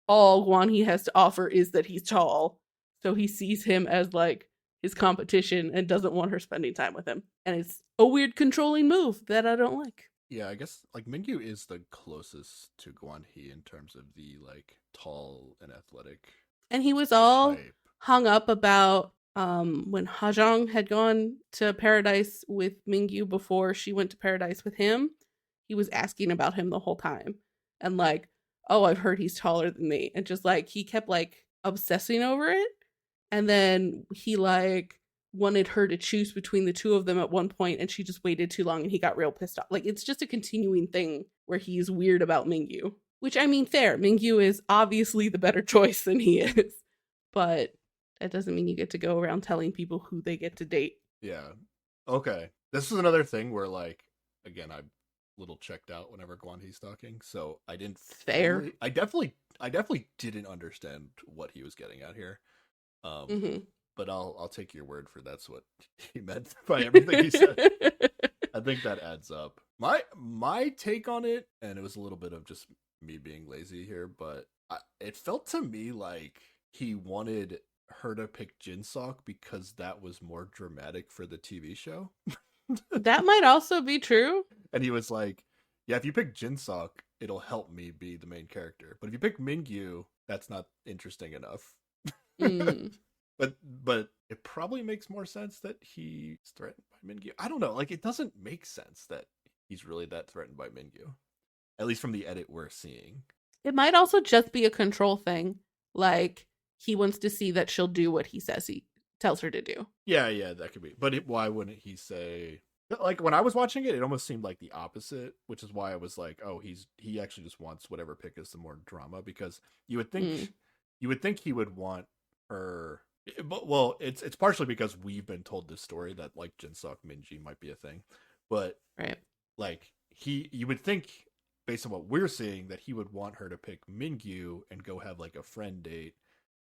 [SPEAKER 2] all Guanhee has to offer is that he's tall. So he sees him as, like, his competition and doesn't want her spending time with him. And it's a weird controlling move that I don't like.
[SPEAKER 1] Yeah, I guess, like, Mingyu is the closest to Guanhee in terms of the, like, tall and athletic.
[SPEAKER 2] And he was all hung up about when Hajong had gone to Paradise with Mingyu before she went to Paradise with him. He was asking about him the whole time. And like, oh, I've heard he's taller than me. And just like, he kept like obsessing over it. And then he like wanted her to choose between the two of them at one point, and she just waited too long and he got real pissed off. Like, it's just a continuing thing where he's weird about Mingyu. Which, I mean, fair. Mingyu is obviously the better choice than he is. But that doesn't mean you get to go around telling people who they get to date.
[SPEAKER 1] Yeah. Okay. This is another thing where, like, again, I'm a little checked out whenever Guanhee's talking, so I didn't...
[SPEAKER 2] Fair.
[SPEAKER 1] I definitely didn't understand what he was getting at here. But I'll take your word for that's what he meant by everything he said. I think that adds up. My take on it, and it was a little bit of just me being lazy here, but it felt to me like he wanted her to pick Jinsok because that was more dramatic for the TV show.
[SPEAKER 2] That might also be true.
[SPEAKER 1] And he was like, yeah, if you pick Jinsok, it'll help me be the main character. But if you pick Mingyu, that's not interesting enough. But it probably makes more sense that he's threatened by Mingyu. I don't know. Like, it doesn't make sense that he's really that threatened by Mingyu. At least from the edit we're seeing.
[SPEAKER 2] It might also just be a control thing. Like, he wants to see that she'll do what he says he tells her to do.
[SPEAKER 1] Yeah, that could be. But why wouldn't he say... Like, when I was watching it, it almost seemed like the opposite, which is why I was like, oh, he actually just wants whatever pick is some more drama, because you would think he would want her... But, well, it's partially because we've been told this story that, like, Jinsok Minji might be a thing. But,
[SPEAKER 2] right,
[SPEAKER 1] like, you would think, based on what we're seeing, that he would want her to pick Mingyu and go have, like, a friend date,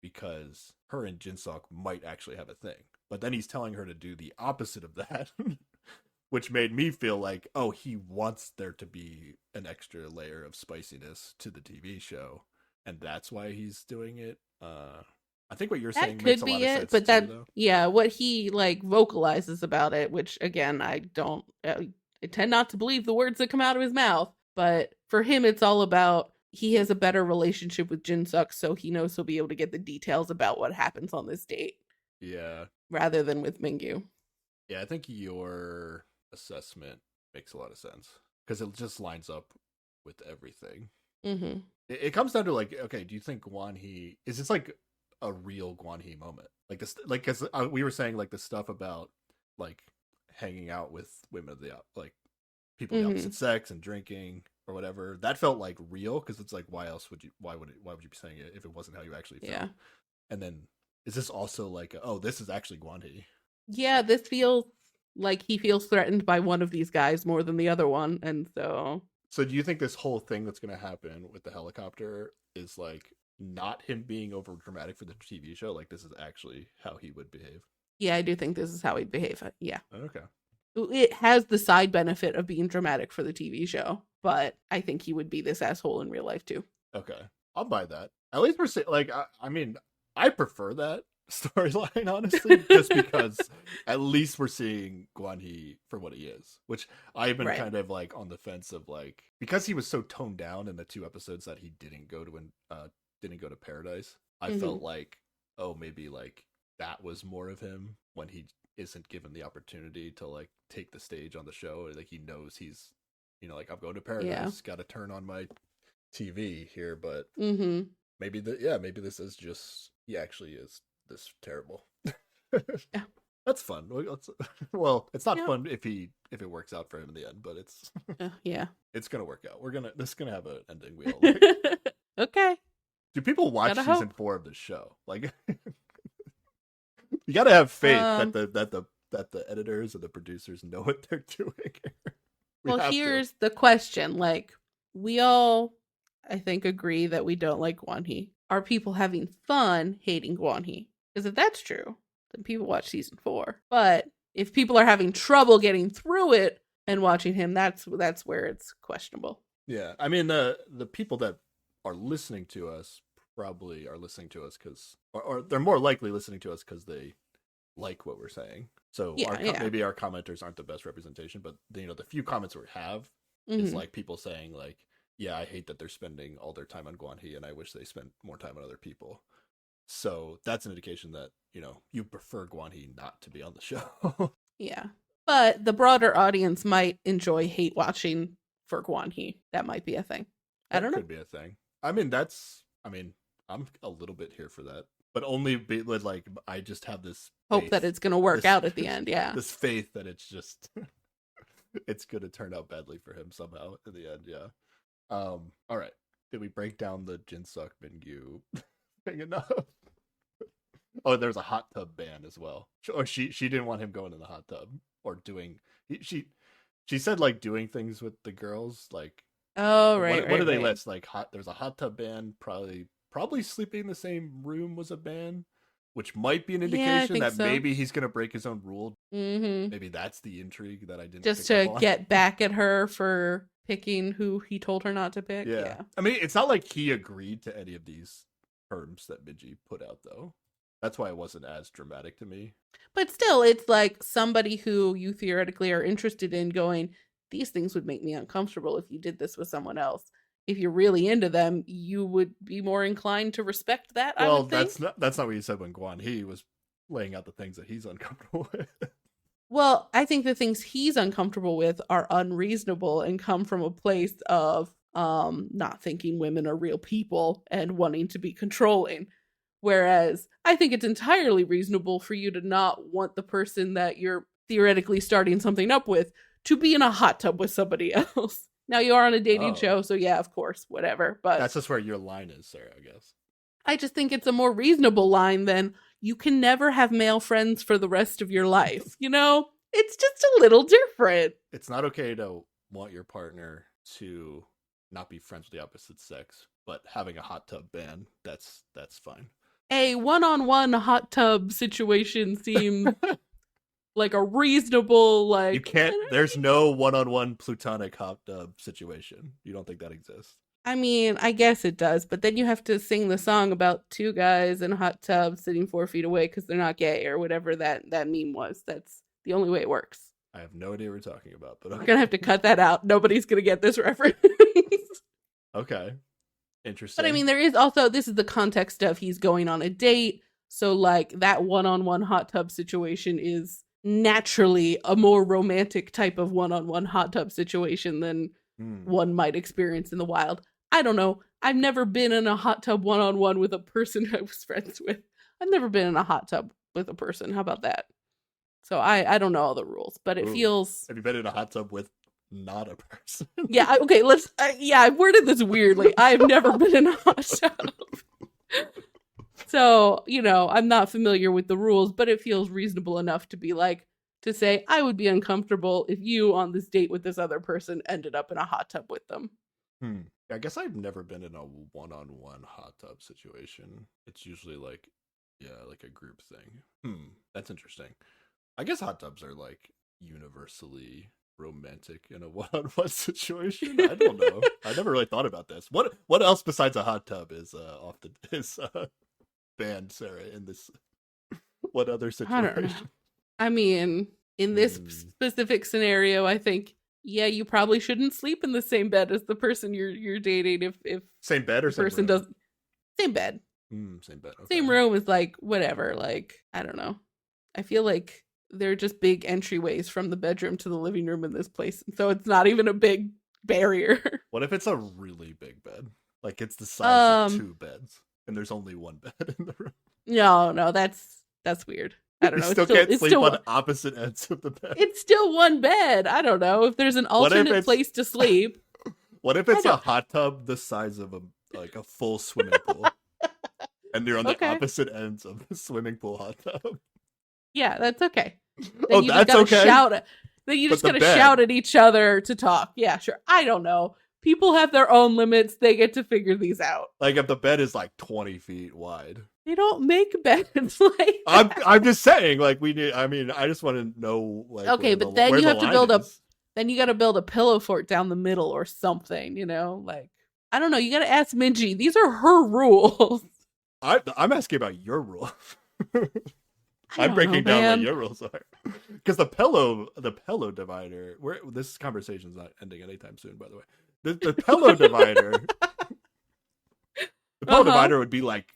[SPEAKER 1] because her and Jinsok might actually have a thing. But then he's telling her to do the opposite of that, which made me feel like, oh, he wants there to be an extra layer of spiciness to the TV show, and that's why he's doing it. I think what you're saying makes a lot of sense. But that, too,
[SPEAKER 2] yeah, what he like vocalizes about it, which again, I tend not to believe the words that come out of his mouth, but for him, it's all about he has a better relationship with Jinsuk, so he knows he'll be able to get the details about what happens on this date.
[SPEAKER 1] Yeah.
[SPEAKER 2] Rather than with Mingyu.
[SPEAKER 1] Yeah, I think your assessment makes a lot of sense because it just lines up with everything.
[SPEAKER 2] Mm-hmm.
[SPEAKER 1] It comes down to like, okay, do you think Guan He is this like a real Guan He moment? Like this, like because we were saying like the stuff about like hanging out with women of the like people of the opposite sex and drinking or whatever. That felt like real because it's like why would you be saying it if it wasn't how you actually felt?
[SPEAKER 2] Yeah.
[SPEAKER 1] And then is this also like this is actually Guan He?
[SPEAKER 2] Yeah, this feels like he feels threatened by one of these guys more than the other one, and so.
[SPEAKER 1] So do you think this whole thing that's going to happen with the helicopter is like not him being over dramatic for the TV show? Like this is actually how he would behave?
[SPEAKER 2] Yeah, I do think this is how he'd behave. Yeah.
[SPEAKER 1] Okay.
[SPEAKER 2] It has the side benefit of being dramatic for the TV show, but I think he would be this asshole in real life too.
[SPEAKER 1] Okay. I'll buy that. At least we're saying, like, I mean, I prefer that storyline, honestly, just because at least we're seeing Guan He for what he is, which I've been kind of like on the fence of, like, because he was so toned down in the 2 episodes that he didn't go to Paradise. I felt like, oh, maybe like that was more of him when he isn't given the opportunity to like take the stage on the show. Like he knows he's, like, I'm going to Paradise, got to turn on my TV here, but maybe this is just he actually is this terrible.
[SPEAKER 2] Yeah,
[SPEAKER 1] that's fun. Well, it's not fun if it works out for him in the end, but it's it's gonna work out. This is gonna have an ending we all like.
[SPEAKER 2] Okay.
[SPEAKER 1] Do people watch season 4 of the show? Like, you gotta have faith that the editors and the producers know what they're doing.
[SPEAKER 2] Well, here's the question: like, we all, I think, agree that we don't like Guan He. Are people having fun hating Guan He? Because if that's true, then people watch season 4. But if people are having trouble getting through it and watching him, that's where it's questionable.
[SPEAKER 1] Yeah, I mean the people that are listening to us probably are listening to us because, or they're more likely listening to us because they like what we're saying. So maybe our commenters aren't the best representation, but the few comments we have is like people saying like, yeah, I hate that they're spending all their time on Guan He and I wish they spent more time on other people. So that's an indication that, you prefer Guan He not to be on the show.
[SPEAKER 2] Yeah. But the broader audience might enjoy hate watching for Guan He. That might be a thing. I don't know.
[SPEAKER 1] Could be a thing. I mean, I'm a little bit here for that, but only with like, I just have this
[SPEAKER 2] hope that it's going to work out at the end. Yeah.
[SPEAKER 1] This faith that it's just, it's going to turn out badly for him somehow in the end. Yeah. All right. Did we break down the Jinsuk Mingyu thing enough? Oh, there's a hot tub ban as well. Or she didn't want him going in the hot tub or doing. She said like doing things with the girls like.
[SPEAKER 2] Oh right.
[SPEAKER 1] What do they list? Like there's a hot tub ban. Probably sleeping in the same room was a ban, which might be an indication that maybe he's gonna break his own rule. Maybe that's the intrigue that I didn't.
[SPEAKER 2] Just to get back at her for picking who he told her not to pick. Yeah.
[SPEAKER 1] I mean, it's not like he agreed to any of these terms that Minji put out, though. That's why it wasn't as dramatic to me.
[SPEAKER 2] But still, it's like somebody who you theoretically are interested in going, these things would make me uncomfortable if you did this with someone else. If you're really into them, you would be more inclined to respect that.
[SPEAKER 1] Well,
[SPEAKER 2] I would think.
[SPEAKER 1] That's not what you said when Guan He was laying out the things that he's uncomfortable with.
[SPEAKER 2] Well, I think the things he's uncomfortable with are unreasonable and come from a place of not thinking women are real people and wanting to be controlling. Whereas I think it's entirely reasonable for you to not want the person that you're theoretically starting something up with to be in a hot tub with somebody else. Now you are on a dating show, so yeah, of course, whatever. But
[SPEAKER 1] that's just where your line is, Sarah, I guess.
[SPEAKER 2] I just think it's a more reasonable line than you can never have male friends for the rest of your life. It's just a little different.
[SPEAKER 1] It's not okay to want your partner to not be friends with the opposite sex, but having a hot tub ban, that's fine.
[SPEAKER 2] A one-on-one hot tub situation seems like a reasonable, like...
[SPEAKER 1] You can't... There's no one-on-one plutonic hot tub situation. You don't think that exists?
[SPEAKER 2] I mean, I guess it does, but then you have to sing the song about 2 guys in a hot tub sitting 4 feet away because they're not gay or whatever that meme was. That's the only way it works.
[SPEAKER 1] I have no idea what we're talking about, but...
[SPEAKER 2] We're going to have to cut that out. Nobody's going to get this reference.
[SPEAKER 1] Okay. Interesting.
[SPEAKER 2] But I mean, there is also, this is the context of he's going on a date. So like that one-on-one hot tub situation is naturally a more romantic type of one-on-one hot tub situation than one might experience in the wild. I don't know. I've never been in a hot tub one-on-one with a person I was friends with. I've never been in a hot tub with a person. How about that? So I don't know all the rules, but it feels...
[SPEAKER 1] Have you been in a hot tub with not a person?
[SPEAKER 2] Yeah, okay, I worded this weirdly. I've never been in a hot tub. So, I'm not familiar with the rules, but it feels reasonable enough to be like, to say, I would be uncomfortable if you on this date with this other person ended up in a hot tub with them.
[SPEAKER 1] I guess I've never been in a one-on-one hot tub situation. It's usually like a group thing. That's interesting. I guess hot tubs are like universally romantic in a one-on-one situation. I don't know. I never really thought about this. What else besides a hot tub is banned, Sarah, in this? What other situation?
[SPEAKER 2] I mean, in this specific scenario, I think, you probably shouldn't sleep in the same bed as the person you're dating. If
[SPEAKER 1] same bed or same
[SPEAKER 2] person
[SPEAKER 1] room?
[SPEAKER 2] doesn't same bed,
[SPEAKER 1] same bed, okay.
[SPEAKER 2] Same room is like whatever. Like I don't know. I feel like they're just big entryways from the bedroom to the living room in this place, so it's not even a big barrier.
[SPEAKER 1] What if it's a really big bed? Like it's the size of two beds, and there's only one bed in the room.
[SPEAKER 2] No, that's weird. I don't know.
[SPEAKER 1] You still can't sleep on opposite ends of the bed.
[SPEAKER 2] It's still one bed. I don't know if there's an alternate place to sleep.
[SPEAKER 1] What if it's a hot tub the size of a full swimming pool, and you're on the opposite ends of the swimming pool hot tub?
[SPEAKER 2] Yeah, that's okay.
[SPEAKER 1] Then that's okay.
[SPEAKER 2] Then you just gotta shout at each other to talk. Yeah, sure. I don't know. People have their own limits. They get to figure these out.
[SPEAKER 1] Like if the bed is like 20 feet wide.
[SPEAKER 2] They don't make beds like
[SPEAKER 1] that. I'm just saying, like we need. I mean, I just want to know. Like,
[SPEAKER 2] okay, but then you have to build up. Then you got to build a pillow fort down the middle or something. Like I don't know. You got to ask Minji. These are her rules.
[SPEAKER 1] I'm asking about your rules. I'm breaking down what your rules are, because the pillow divider. This conversation's not ending anytime soon. By the way, the pillow divider. The pillow divider would be like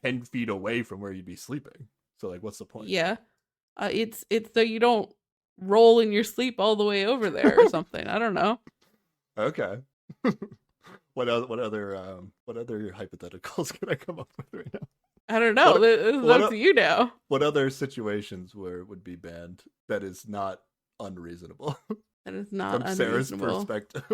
[SPEAKER 1] 10 feet away from where you'd be sleeping. So like, what's the point?
[SPEAKER 2] Yeah, it's so you don't roll in your sleep all the way over there or something. I don't know.
[SPEAKER 1] Okay. What other hypotheticals can I come up with right now?
[SPEAKER 2] I don't know. It's up to you now.
[SPEAKER 1] What other situations would be banned that is not unreasonable?
[SPEAKER 2] That is not
[SPEAKER 1] from Sarah's perspective.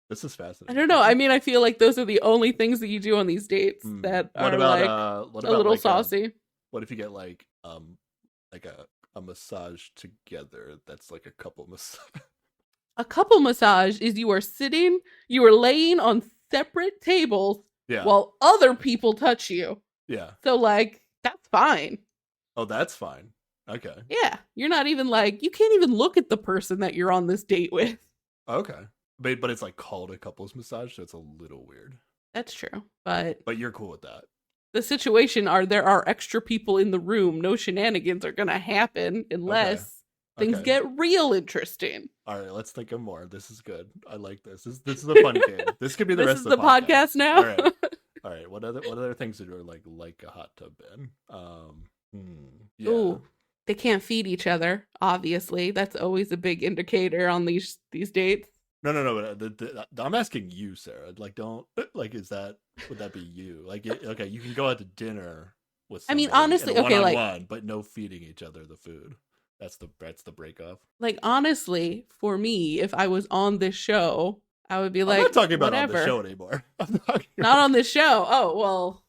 [SPEAKER 1] This is fascinating.
[SPEAKER 2] I don't know. I mean, I feel like those are the only things that you do on these dates that are a little saucy.
[SPEAKER 1] What if you get like a massage together? That's like a couple massage.
[SPEAKER 2] A couple massage is you are laying on separate tables while other people touch you.
[SPEAKER 1] Yeah.
[SPEAKER 2] So like that's fine.
[SPEAKER 1] Oh, that's fine. Okay.
[SPEAKER 2] Yeah, you're not even like you can't even look at the person that you're on this date with.
[SPEAKER 1] Okay. But it's like called a couples massage, so it's a little weird.
[SPEAKER 2] That's true, but
[SPEAKER 1] you're cool with that.
[SPEAKER 2] The situation there are extra people in the room. No shenanigans are gonna happen unless things get real interesting. All right,
[SPEAKER 1] let's think of more. This is good. I like this. This is a fun game. This could be the rest of the
[SPEAKER 2] podcast now.
[SPEAKER 1] All right. What other things are like a hot tub in?
[SPEAKER 2] Yeah. Ooh, they can't feed each other. Obviously, that's always a big indicator on these dates.
[SPEAKER 1] No. But I'm asking you, Sarah. Like, don't like. Would that be you? Like, okay, you can go out to dinner with.
[SPEAKER 2] I mean, honestly, okay,
[SPEAKER 1] one-on-one, but no feeding each other the food. That's the breakup.
[SPEAKER 2] Like, honestly, for me, if I was on this show, I would be like,
[SPEAKER 1] I'm not talking about
[SPEAKER 2] whatever.
[SPEAKER 1] On the show anymore.
[SPEAKER 2] Not on this show. Oh well.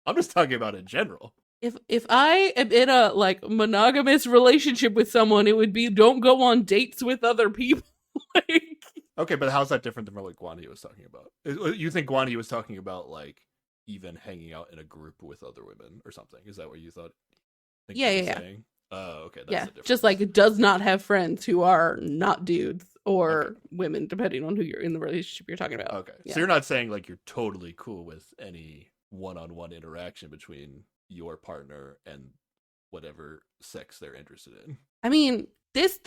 [SPEAKER 1] I'm just talking about in general.
[SPEAKER 2] If I am in a like monogamous relationship with someone, it would be don't go on dates with other people.
[SPEAKER 1] Okay, but how's that different than what Guani was talking about? You think Guani was talking about like even hanging out in a group with other women or something? Is that what you thought?
[SPEAKER 2] Yeah.
[SPEAKER 1] Saying? Oh, okay.
[SPEAKER 2] That's just like it does not have friends who are not dudes or women, depending on who you're in the relationship you're talking about.
[SPEAKER 1] Okay, so you're not saying like you're totally cool with any one-on-one interaction between your partner and whatever sex they're interested in.
[SPEAKER 2] I mean, this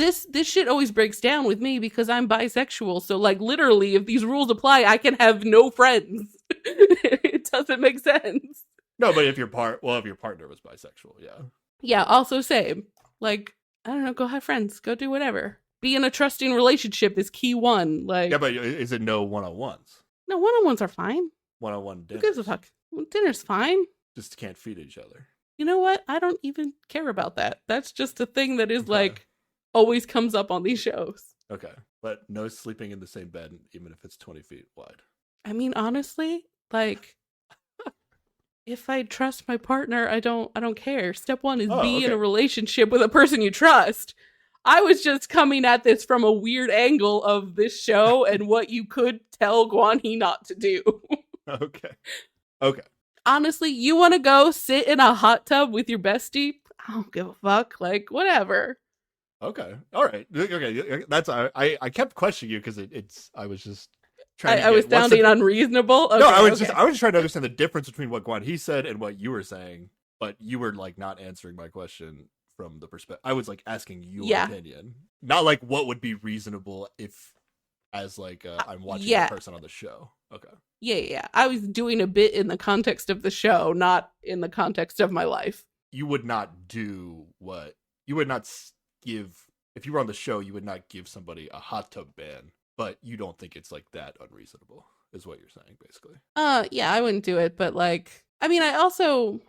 [SPEAKER 2] shit always breaks down with me because I'm bisexual. So like literally, if these rules apply, I can have no friends. It doesn't make sense.
[SPEAKER 1] No, but if your partner was bisexual, yeah.
[SPEAKER 2] Yeah, also same. Like, I don't know, go have friends, go do whatever. Be in a trusting relationship is key one. Like,
[SPEAKER 1] yeah, but is it no one-on-ones?
[SPEAKER 2] No, one-on-ones are fine.
[SPEAKER 1] One-on-one dinners.
[SPEAKER 2] Who gives a fuck? Dinner's fine.
[SPEAKER 1] Just can't feed each other.
[SPEAKER 2] You know what? I don't even care about that. That's just a thing that is like always comes up on these shows.
[SPEAKER 1] Okay, but no sleeping in the same bed, even if it's 20 feet wide.
[SPEAKER 2] I mean, honestly, like, if I trust my partner, I don't care. Step one is be in a relationship with a person you trust. I was just coming at this from a weird angle of this show and what you could tell Guan Hee not to do.
[SPEAKER 1] Okay.
[SPEAKER 2] Honestly, you want to go sit in a hot tub with your bestie? I don't give a fuck. Like, whatever.
[SPEAKER 1] Okay. All right. Okay. That's I kept questioning you because it's I was just trying.
[SPEAKER 2] I was sounding unreasonable. Okay,
[SPEAKER 1] no, I was just trying to understand the difference between what Guan Hee said and what you were saying, but you were like not answering my question from the perspective. I was like asking your opinion, not like what would be reasonable if, as like I'm watching a person on the show. Okay.
[SPEAKER 2] Yeah. I was doing a bit in the context of the show, not in the context of my life.
[SPEAKER 1] You would not do what you would not give if you were on the show. You would not give somebody a hot tub ban, but you don't think it's like that unreasonable, is what you're saying, basically.
[SPEAKER 2] Yeah, I wouldn't do it, but like, I mean, I don't know.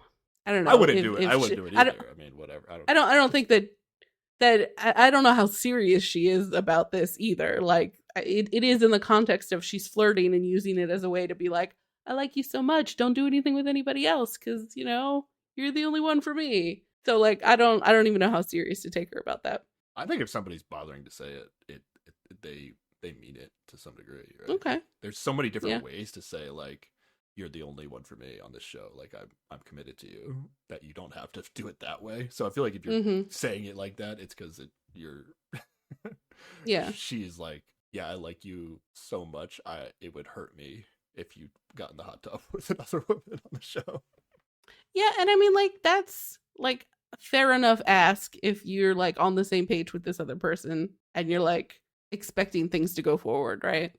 [SPEAKER 1] I wouldn't do it. I wouldn't do it either. I mean, whatever.
[SPEAKER 2] I don't think that I don't know how serious she is about this either. Like, it is in the context of she's flirting and using it as a way to be like, I like you so much. Don't do anything with anybody else because, you know, you're the only one for me. So like, I don't even know how serious to take her about that.
[SPEAKER 1] I think if somebody's bothering to say it, they mean it to some degree. Right?
[SPEAKER 2] Okay.
[SPEAKER 1] There's so many different ways to say like, you're the only one for me on this show. Like I'm committed to you, that you don't have to do it that way. So I feel like if you're saying it like that, it's because you're she's like, yeah, I like you so much. It would hurt me if you got in the hot tub with another woman on the show.
[SPEAKER 2] Yeah, and I mean, like, that's like fair enough ask if you're like on the same page with this other person and you're like expecting things to go forward, right?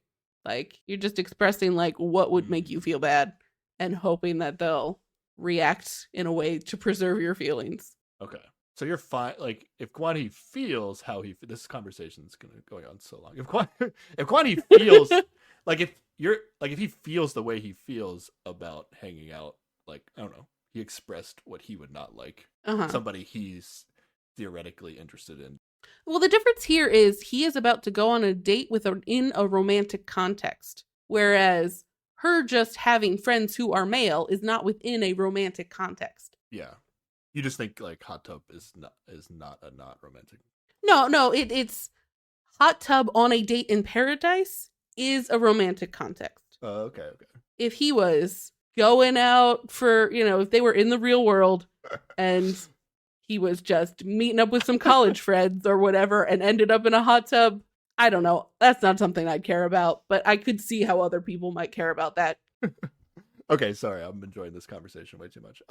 [SPEAKER 2] Like, you're just expressing like what would make you feel bad and hoping that they'll react in a way to preserve your feelings.
[SPEAKER 1] Okay. So you're fine. Like, if Guan Hee feels how this conversation is going on so long. If Guan Hee feels like if he feels the way he feels about hanging out, like, I don't know, he expressed what he would not like somebody he's theoretically interested in.
[SPEAKER 2] Well, the difference here is he is about to go on a date in a romantic context, whereas her just having friends who are male is not within a romantic context.
[SPEAKER 1] Yeah, you just think like hot tub is not romantic.
[SPEAKER 2] No, it's hot tub on a date in paradise is a romantic context.
[SPEAKER 1] Okay.
[SPEAKER 2] If he was going out for, you know, if they were in the real world and he was just meeting up with some college friends or whatever and ended up in a hot tub, I don't know. That's not something I'd care about, but I could see how other people might care about that.
[SPEAKER 1] Okay, sorry. I'm enjoying this conversation way too much.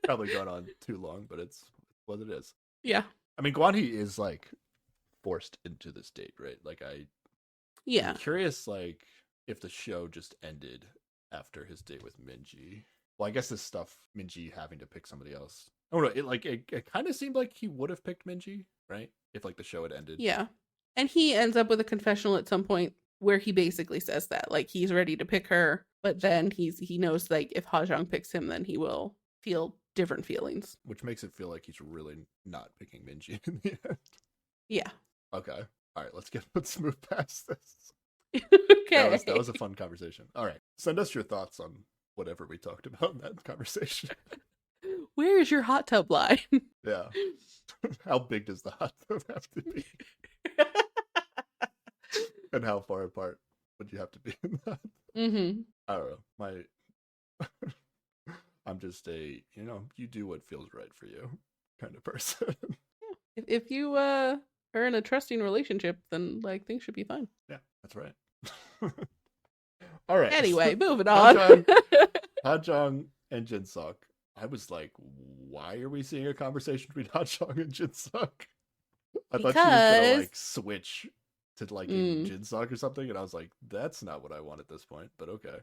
[SPEAKER 1] Probably going on too long, but it's what it is.
[SPEAKER 2] Yeah.
[SPEAKER 1] I mean, Guan Hee is like forced into this date, right? Like I'm curious, like, if the show just ended after his date with Minji. Well, I guess this stuff, Minji having to pick somebody else. Oh no, it kind of seemed like he would have picked Minji, right? If like the show had ended.
[SPEAKER 2] Yeah. And he ends up with a confessional at some point where he basically says that, like, he's ready to pick her, but then he knows like if Ha-jung picks him, then he will feel different feelings.
[SPEAKER 1] Which makes it feel like he's really not picking Minji in the end.
[SPEAKER 2] Yeah.
[SPEAKER 1] Okay. All right, let's move past this.
[SPEAKER 2] Okay.
[SPEAKER 1] That was a fun conversation. All right. Send us your thoughts on whatever we talked about in that conversation.
[SPEAKER 2] Where is your hot tub line?
[SPEAKER 1] Yeah. How big does the hot tub have to be? And how far apart would you have to be in that?
[SPEAKER 2] Mm-hmm.
[SPEAKER 1] I don't know. I'm just a, you do what feels right for you kind of person.
[SPEAKER 2] Yeah. If you are in a trusting relationship, then like things should be fine.
[SPEAKER 1] Yeah, that's right. All right.
[SPEAKER 2] Anyway, moving on.
[SPEAKER 1] Ha-jung and Jin-suk. I was like, why are we seeing a conversation between Ha-jung and Jin-suk? I thought she was gonna like switch to like Jin-suk or something, and I was like, that's not what I want at this point, but okay.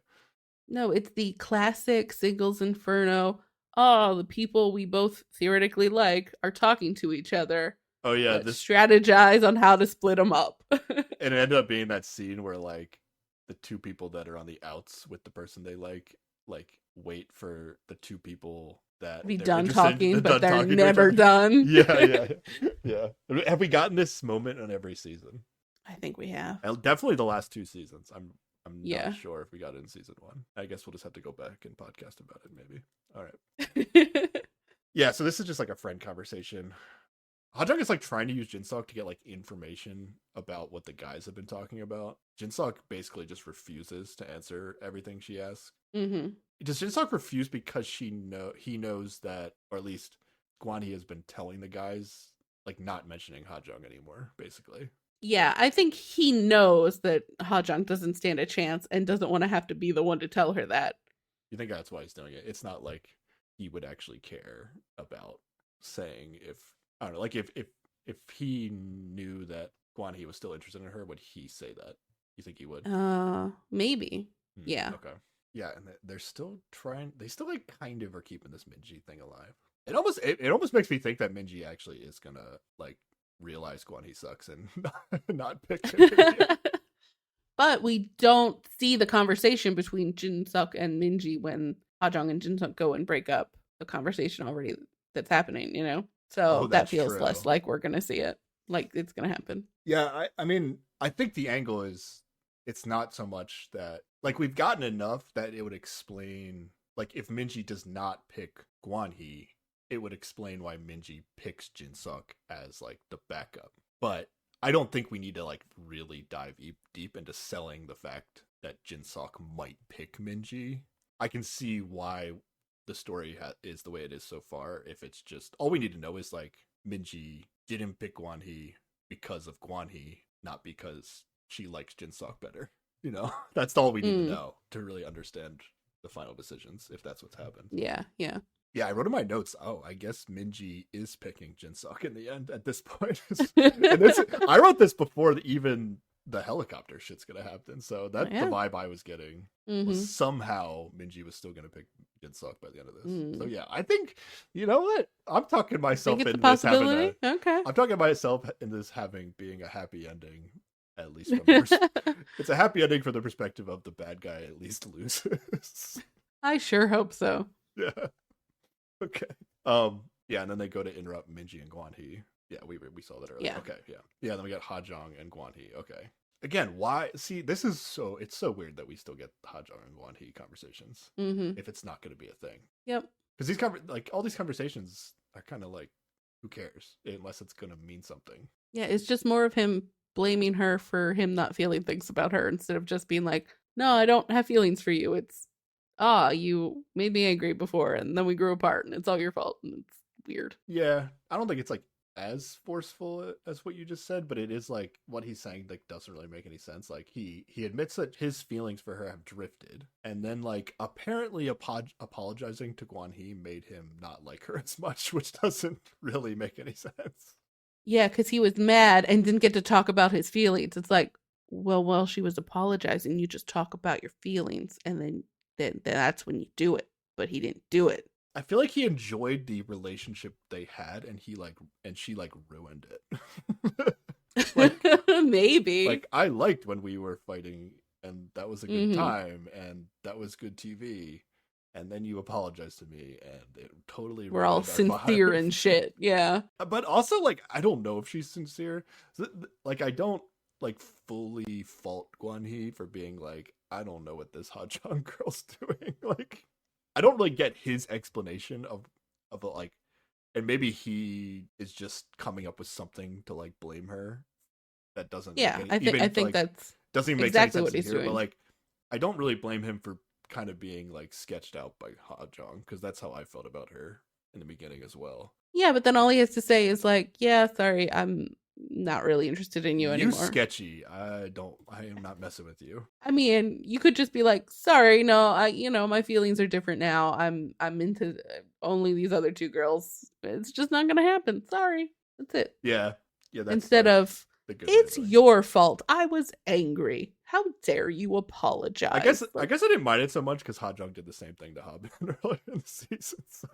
[SPEAKER 2] No, it's the classic Singles Inferno. oh, the people we both theoretically like are talking to each other.
[SPEAKER 1] Oh yeah,
[SPEAKER 2] strategize on how to split them up.
[SPEAKER 1] And it ended up being that scene where like the two people that are on the outs with the person they like wait for the two people that
[SPEAKER 2] be done talking, but they're never done.
[SPEAKER 1] Yeah. Have we gotten this moment on every season?
[SPEAKER 2] I think we have.
[SPEAKER 1] Definitely the last 2 seasons. I'm
[SPEAKER 2] not
[SPEAKER 1] sure if we got it in season 1. I guess we'll just have to go back and podcast about it maybe. All right. Yeah, so this is just like a friend conversation. Ha-jung is like trying to use Jin-seok to get like information about what the guys have been talking about. Jin-seok basically just refuses to answer everything she asks.
[SPEAKER 2] Mm-hmm.
[SPEAKER 1] Does Jin-seok refuse because he knows that, or at least Kwan-hee has been telling the guys, like not mentioning Ha-jung anymore, basically?
[SPEAKER 2] Yeah, I think he knows that Ha-jung doesn't stand a chance and doesn't want to have to be the one to tell her that.
[SPEAKER 1] You think that's why he's doing it? It's not like he would actually care about saying if, I don't know, like if he knew that Kwan-hee was still interested in her, would he say that? You think he would?
[SPEAKER 2] Maybe. Yeah.
[SPEAKER 1] Okay. Yeah, and they're still trying. They still like kind of are keeping this Minji thing alive. It almost makes me think that Minji actually is gonna like realize Kwan-hee sucks and not pick him.
[SPEAKER 2] But we don't see the conversation between Jin-seok and Minji when Ha-jung and Jin-seok go and break up. The conversation already that's happening, you know? So that feels true. Less like we're gonna see it. Like it's gonna happen.
[SPEAKER 1] Yeah, I mean, I think the angle is it's not so much that like we've gotten enough that it would explain like if Minji does not pick Kwan-hee, it would explain why Minji picks Jin-seok as like the backup. But I don't think we need to like really dive deep into selling the fact that Jin-seok might pick Minji. I can see why the story is the way it is so far. If it's just all we need to know is like Minji didn't pick Kwan-hee because of Kwan-hee, not because she likes Jin-seok better. You know, that's all we need to know to really understand the final decisions, if that's what's happened.
[SPEAKER 2] Yeah.
[SPEAKER 1] I wrote in my notes, I guess Minji is picking Jin-seok in the end at this point. I wrote this before even the helicopter shit's gonna happen, so that's the vibe I was getting. Was somehow Minji was still gonna pick Jin-seok by the end of this. So yeah, I think, you know what? I'm talking myself in this having I'm talking myself in this being a happy ending. At least from it's a happy ending from the perspective of the bad guy at least loses.
[SPEAKER 2] I sure hope so.
[SPEAKER 1] Yeah. Okay. Yeah, and then they go to interrupt Minji and Kwan-hee. Yeah, we saw that earlier. Yeah. Okay, yeah. Yeah, then we got Ha-jung and Kwan-hee. Okay. Again, why? See, it's so weird that we still get Ha-jung and Kwan-hee conversations if it's not going to be a thing.
[SPEAKER 2] Yep.
[SPEAKER 1] Because all these conversations are kind of like, who cares? Unless it's going to mean something.
[SPEAKER 2] Yeah, it's just more of him blaming her for him not feeling things about her instead of just being like, no, I don't have feelings for you. It's, you made me angry before and then we grew apart and it's all your fault and it's weird.
[SPEAKER 1] Yeah, I don't think it's like as forceful as what you just said, but it is like what he's saying like doesn't really make any sense. Like he admits that his feelings for her have drifted, and then like apparently apologizing to Kwan-hee made him not like her as much, which doesn't really make any sense.
[SPEAKER 2] Yeah, because he was mad and didn't get to talk about his feelings. It's like, well, while she was apologizing, you just talk about your feelings, and then that's when you do it. But he didn't do it.
[SPEAKER 1] I feel like he enjoyed the relationship they had, and she ruined it. Like,
[SPEAKER 2] maybe.
[SPEAKER 1] Like I liked when we were fighting, and that was a good time, and that was good TV. And then you apologize to me, and it totally
[SPEAKER 2] we're all sincere and shit. Yeah.
[SPEAKER 1] But also, like, I don't know if she's sincere. Like, I don't like fully fault Kwan-hee for being like, I don't know what this Ha-jung girl's doing. Like, I don't really get his explanation of like, and maybe he is just coming up with something to like blame her that doesn't.
[SPEAKER 2] Yeah, I think that's
[SPEAKER 1] doesn't even
[SPEAKER 2] exactly
[SPEAKER 1] make
[SPEAKER 2] what
[SPEAKER 1] sense
[SPEAKER 2] he's doing.
[SPEAKER 1] But like, I don't really blame him for kind of being like sketched out by Ha-jung, because that's how I felt about her in the beginning as well.
[SPEAKER 2] Yeah, but then all he has to say is like, yeah, sorry, I'm not really interested in you anymore.
[SPEAKER 1] You sketchy. I am not messing with you.
[SPEAKER 2] I mean, you could just be like, sorry, no, my feelings are different now. I'm into only these other two girls. It's just not gonna happen. Sorry. That's it.
[SPEAKER 1] Yeah. That's
[SPEAKER 2] instead of it's your fault. I was angry. How dare you apologize?
[SPEAKER 1] I guess I didn't mind it so much because Ha Jung did the same thing to Habin earlier in the season. So,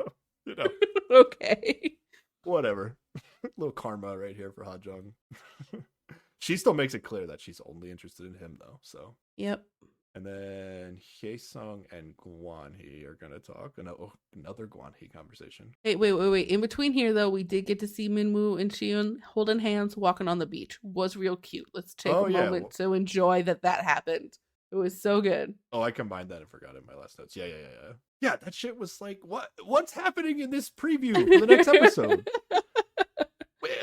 [SPEAKER 1] you know.
[SPEAKER 2] Okay.
[SPEAKER 1] Whatever. A little karma right here for Ha Jung. She still makes it clear that she's only interested in him, though. So.
[SPEAKER 2] Yep.
[SPEAKER 1] And then Hye-sung and Gwan-hee are gonna talk. Another Gwan-hee conversation.
[SPEAKER 2] Hey, wait. In between here, though, we did get to see Minwoo and Shion holding hands, walking on the beach. Was real cute. Let's take a moment to enjoy that happened. It was so good.
[SPEAKER 1] Oh, I combined that and forgot it in my last notes. Yeah. Yeah, that shit was like, what's happening in this preview for the next episode?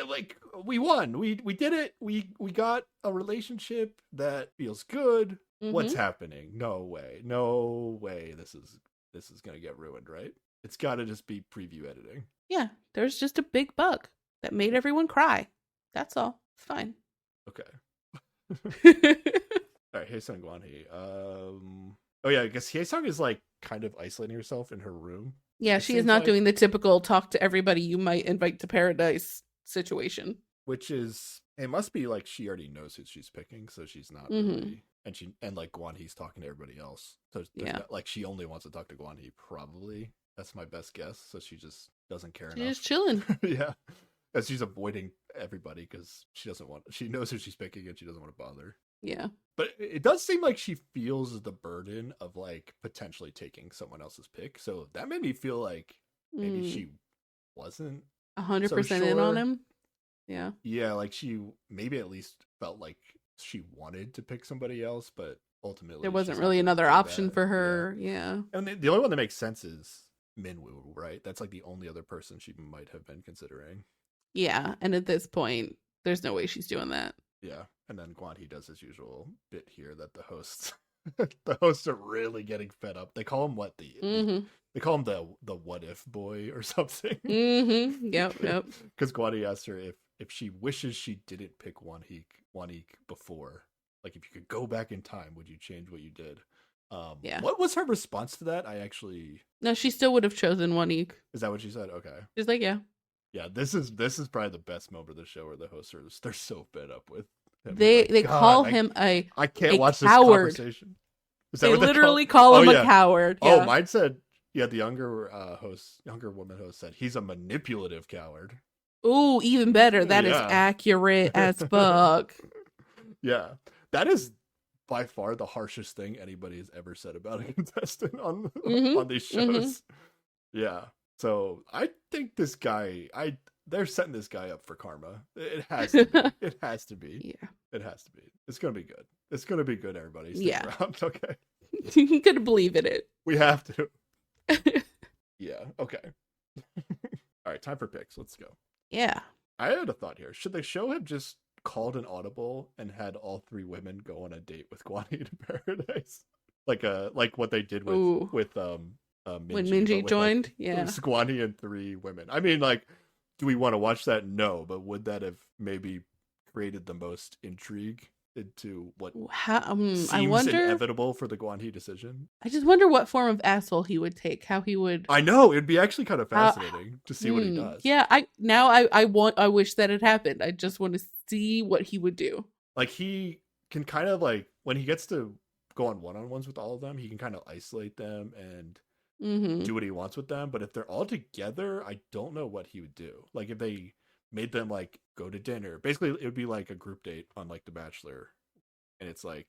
[SPEAKER 1] Like, we won. We did it. We got a relationship that feels good. Mm-hmm. What's happening? No way. This is gonna get ruined, right? It's got to just be preview editing.
[SPEAKER 2] Yeah, there's just a big bug that made everyone cry. That's all. It's fine.
[SPEAKER 1] Okay. All right, Hye-sung, Gwan-hee. Oh yeah, I guess Hye-sung is like kind of isolating herself in her room.
[SPEAKER 2] Yeah, she is not doing the typical talk to everybody you might invite to paradise situation.
[SPEAKER 1] Which is, it must be like she already knows who she's picking, so she's not really, and like Gwan-hee's talking to everybody else. So like she only wants to talk to Gwan-hee, probably. That's my best guess. So she just doesn't care enough.
[SPEAKER 2] She's just chilling.
[SPEAKER 1] Yeah. Because she's avoiding everybody because she knows who she's picking and she doesn't want to bother.
[SPEAKER 2] Yeah.
[SPEAKER 1] But it does seem like she feels the burden of like potentially taking someone else's pick. So that made me feel like maybe she wasn't
[SPEAKER 2] 100% in on him. Yeah.
[SPEAKER 1] Yeah, like she maybe at least felt like she wanted to pick somebody else, but ultimately
[SPEAKER 2] there wasn't really another option for her. Yeah.
[SPEAKER 1] And the only one that makes sense is Minwoo, right? That's like the only other person she might have been considering.
[SPEAKER 2] Yeah, and at this point, there's no way she's doing that.
[SPEAKER 1] Yeah, and then Gwan-hee does his usual bit here that the hosts are really getting fed up. They call him they call him the what if boy or something.
[SPEAKER 2] Yep.
[SPEAKER 1] Because Gwan-hee asked her if she wishes she didn't pick Gwan-hee before, like if you could go back in time, would you change what you did? Yeah. What was her response to that?
[SPEAKER 2] No, she still would have chosen Gwan-hee.
[SPEAKER 1] Is that what she said? Okay.
[SPEAKER 2] She's like, yeah.
[SPEAKER 1] Yeah, this is probably the best moment of the show where the hosts they're so fed up with him.
[SPEAKER 2] They call him I
[SPEAKER 1] can't watch
[SPEAKER 2] coward.
[SPEAKER 1] This conversation.
[SPEAKER 2] They literally call him a coward. Yeah.
[SPEAKER 1] Oh, mine said, yeah, the younger woman host said he's a manipulative coward.
[SPEAKER 2] Ooh, even better. That is accurate as fuck.
[SPEAKER 1] Yeah, that is by far the harshest thing anybody has ever said about a contestant on these shows. Yeah. So I think this guy, they're setting this guy up for karma. It has to be. It has to be.
[SPEAKER 2] Yeah.
[SPEAKER 1] It has to be. It's going to be good. It's going to be good, everybody. Stick around, okay?
[SPEAKER 2] You gotta believe in it.
[SPEAKER 1] We have to. Yeah, okay. All right, time for picks. Let's go.
[SPEAKER 2] Yeah.
[SPEAKER 1] I had a thought here. Should the show have just called an audible and had all three women go on a date with Gwan-hee to paradise? Like what they did with Minji,
[SPEAKER 2] when Minji joined,
[SPEAKER 1] like, Gwan-hee and three women. I mean, like, do we want to watch that? No, but would that have maybe created the most intrigue into what seems inevitable for the Gwan-hee decision?
[SPEAKER 2] I just wonder what form of asshole he would take. How he would.
[SPEAKER 1] I know, it'd be actually kind of fascinating to see what he does.
[SPEAKER 2] Yeah, I wish that had happened. I just want to see what he would do.
[SPEAKER 1] Like, he can kind of like when he gets to go on one-on-ones with all of them, he can kind of isolate them and do what he wants with them. But if they're all together, I don't know what he would do. Like if they made them like go to dinner, basically it would be like a group date on like The Bachelor, and it's like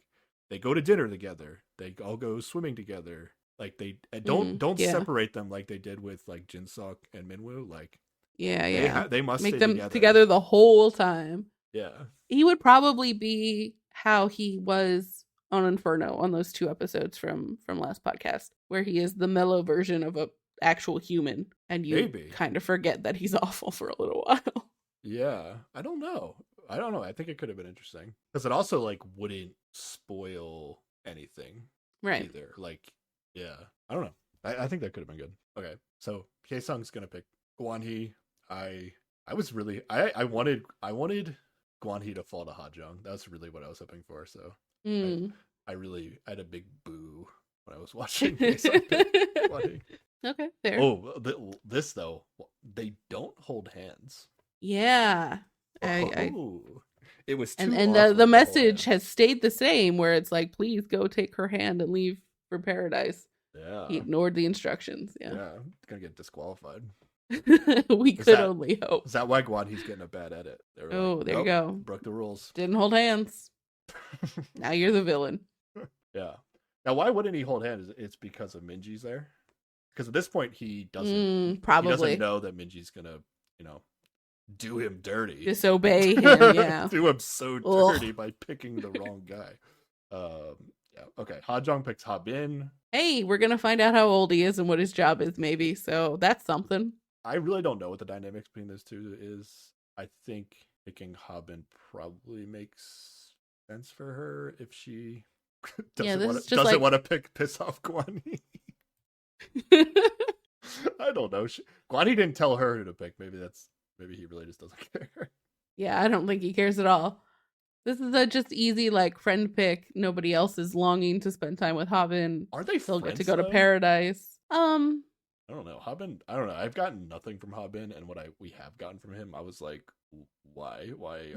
[SPEAKER 1] they go to dinner together, they all go swimming together, like they don't separate them like they did with like Jin-seok and Minwoo. Like they must
[SPEAKER 2] make
[SPEAKER 1] stay
[SPEAKER 2] them together the whole time.
[SPEAKER 1] Yeah,
[SPEAKER 2] he would probably be how he was on Inferno on those 2 episodes from last podcast, where he is the mellow version of a actual human, and you kind of forget that he's awful for a little while.
[SPEAKER 1] Yeah, I don't know. I think it could have been interesting because it also like wouldn't spoil anything,
[SPEAKER 2] right?
[SPEAKER 1] Either. Like, yeah, I don't know. I think that could have been good. Okay, so Hye-sung's gonna pick Gwan-hee. I wanted Gwan-hee to fall to Ha Jung. That's really what I was hoping for. So I had a big boo when I was watching Hye-sung pick Gwan-hee.
[SPEAKER 2] Okay, fair.
[SPEAKER 1] Oh, this though, they don't hold hands.
[SPEAKER 2] Yeah.
[SPEAKER 1] Is It was too
[SPEAKER 2] and the message has stayed the same, where it's like, please go take her hand and leave for paradise.
[SPEAKER 1] Yeah.
[SPEAKER 2] He ignored the instructions. Yeah.
[SPEAKER 1] Yeah. Gonna get disqualified.
[SPEAKER 2] We could only hope.
[SPEAKER 1] Is that why Guanhe's getting a bad edit?
[SPEAKER 2] Oh, like, there you go.
[SPEAKER 1] Broke the rules.
[SPEAKER 2] Didn't hold hands. Now you're the villain.
[SPEAKER 1] Yeah. Now, why wouldn't he hold hands? It's because of Minji's there? Because at this point, he doesn't
[SPEAKER 2] probably.
[SPEAKER 1] He doesn't know that Minji's gonna, do him dirty.
[SPEAKER 2] Disobey him, yeah.
[SPEAKER 1] Do him so dirty by picking the wrong guy. Yeah. Okay. Ha-jung picks Ha-bin.
[SPEAKER 2] Hey, we're gonna find out how old he is and what his job is, maybe. So that's something.
[SPEAKER 1] I really don't know what the dynamics between those two is. I think picking Ha-bin probably makes sense for her if she doesn't want to piss off Guanhe. I don't know. Guanhe didn't tell her who to pick. Maybe he really just doesn't care.
[SPEAKER 2] Yeah, I don't think he cares at all. This is a just easy friend pick. Nobody else is longing to spend time with Ha-bin.
[SPEAKER 1] Are they
[SPEAKER 2] still
[SPEAKER 1] friends,
[SPEAKER 2] get to go
[SPEAKER 1] though?
[SPEAKER 2] to paradise?
[SPEAKER 1] I don't know. Ha-bin, I don't know. I've gotten nothing from Ha-bin, and what we have gotten from him, I was like, why?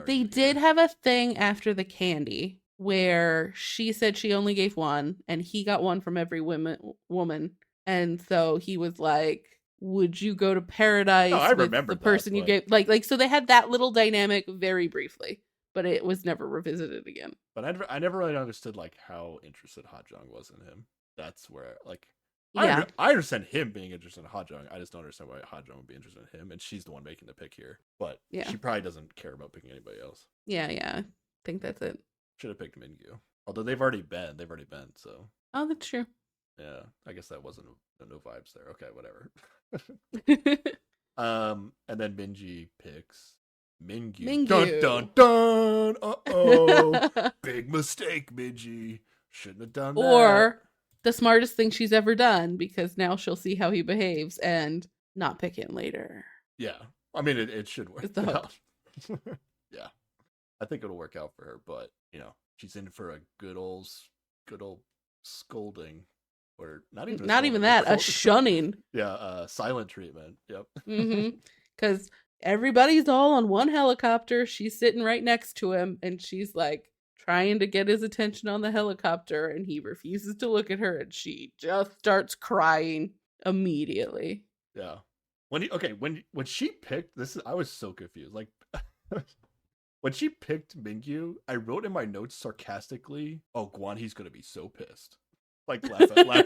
[SPEAKER 2] They did have a thing after the candy where she said she only gave one, and he got one from every woman, and so he was like, "Would you go to paradise with the person you gave?" Like so they had that little dynamic very briefly, but it was never revisited again.
[SPEAKER 1] But I never really understood how interested Ha-jung was in him. That's where
[SPEAKER 2] yeah.
[SPEAKER 1] I understand him being interested in Ha-jung. I just don't understand why Ha-jung would be interested in him, and she's the one making the pick here. But she probably doesn't care about picking anybody else.
[SPEAKER 2] Yeah, I think that's it.
[SPEAKER 1] Should have picked Mingyu. Although they've already been, so.
[SPEAKER 2] Oh, that's true.
[SPEAKER 1] Yeah, I guess that wasn't no vibes there. Okay, whatever. And then Minji picks Mingyu. Dun dun dun. Uh-oh. Big mistake, Minji. Shouldn't have done that.
[SPEAKER 2] Or the smartest thing she's ever done, because now she'll see how he behaves and not pick him later.
[SPEAKER 1] Yeah. I mean, it should work
[SPEAKER 2] it's the hope.
[SPEAKER 1] Yeah. I think it'll work out for her, but, she's in for a good old scolding. Or not even
[SPEAKER 2] that, a shunning.
[SPEAKER 1] Yeah, silent treatment. Yep.
[SPEAKER 2] Because everybody's all on one helicopter. She's sitting right next to him, and she's trying to get his attention on the helicopter, and he refuses to look at her, and she just starts crying immediately.
[SPEAKER 1] Yeah. When she picked this, I was so confused. When she picked Mingyu, I wrote in my notes sarcastically, "Oh, Guanhe's gonna be so pissed." Laugh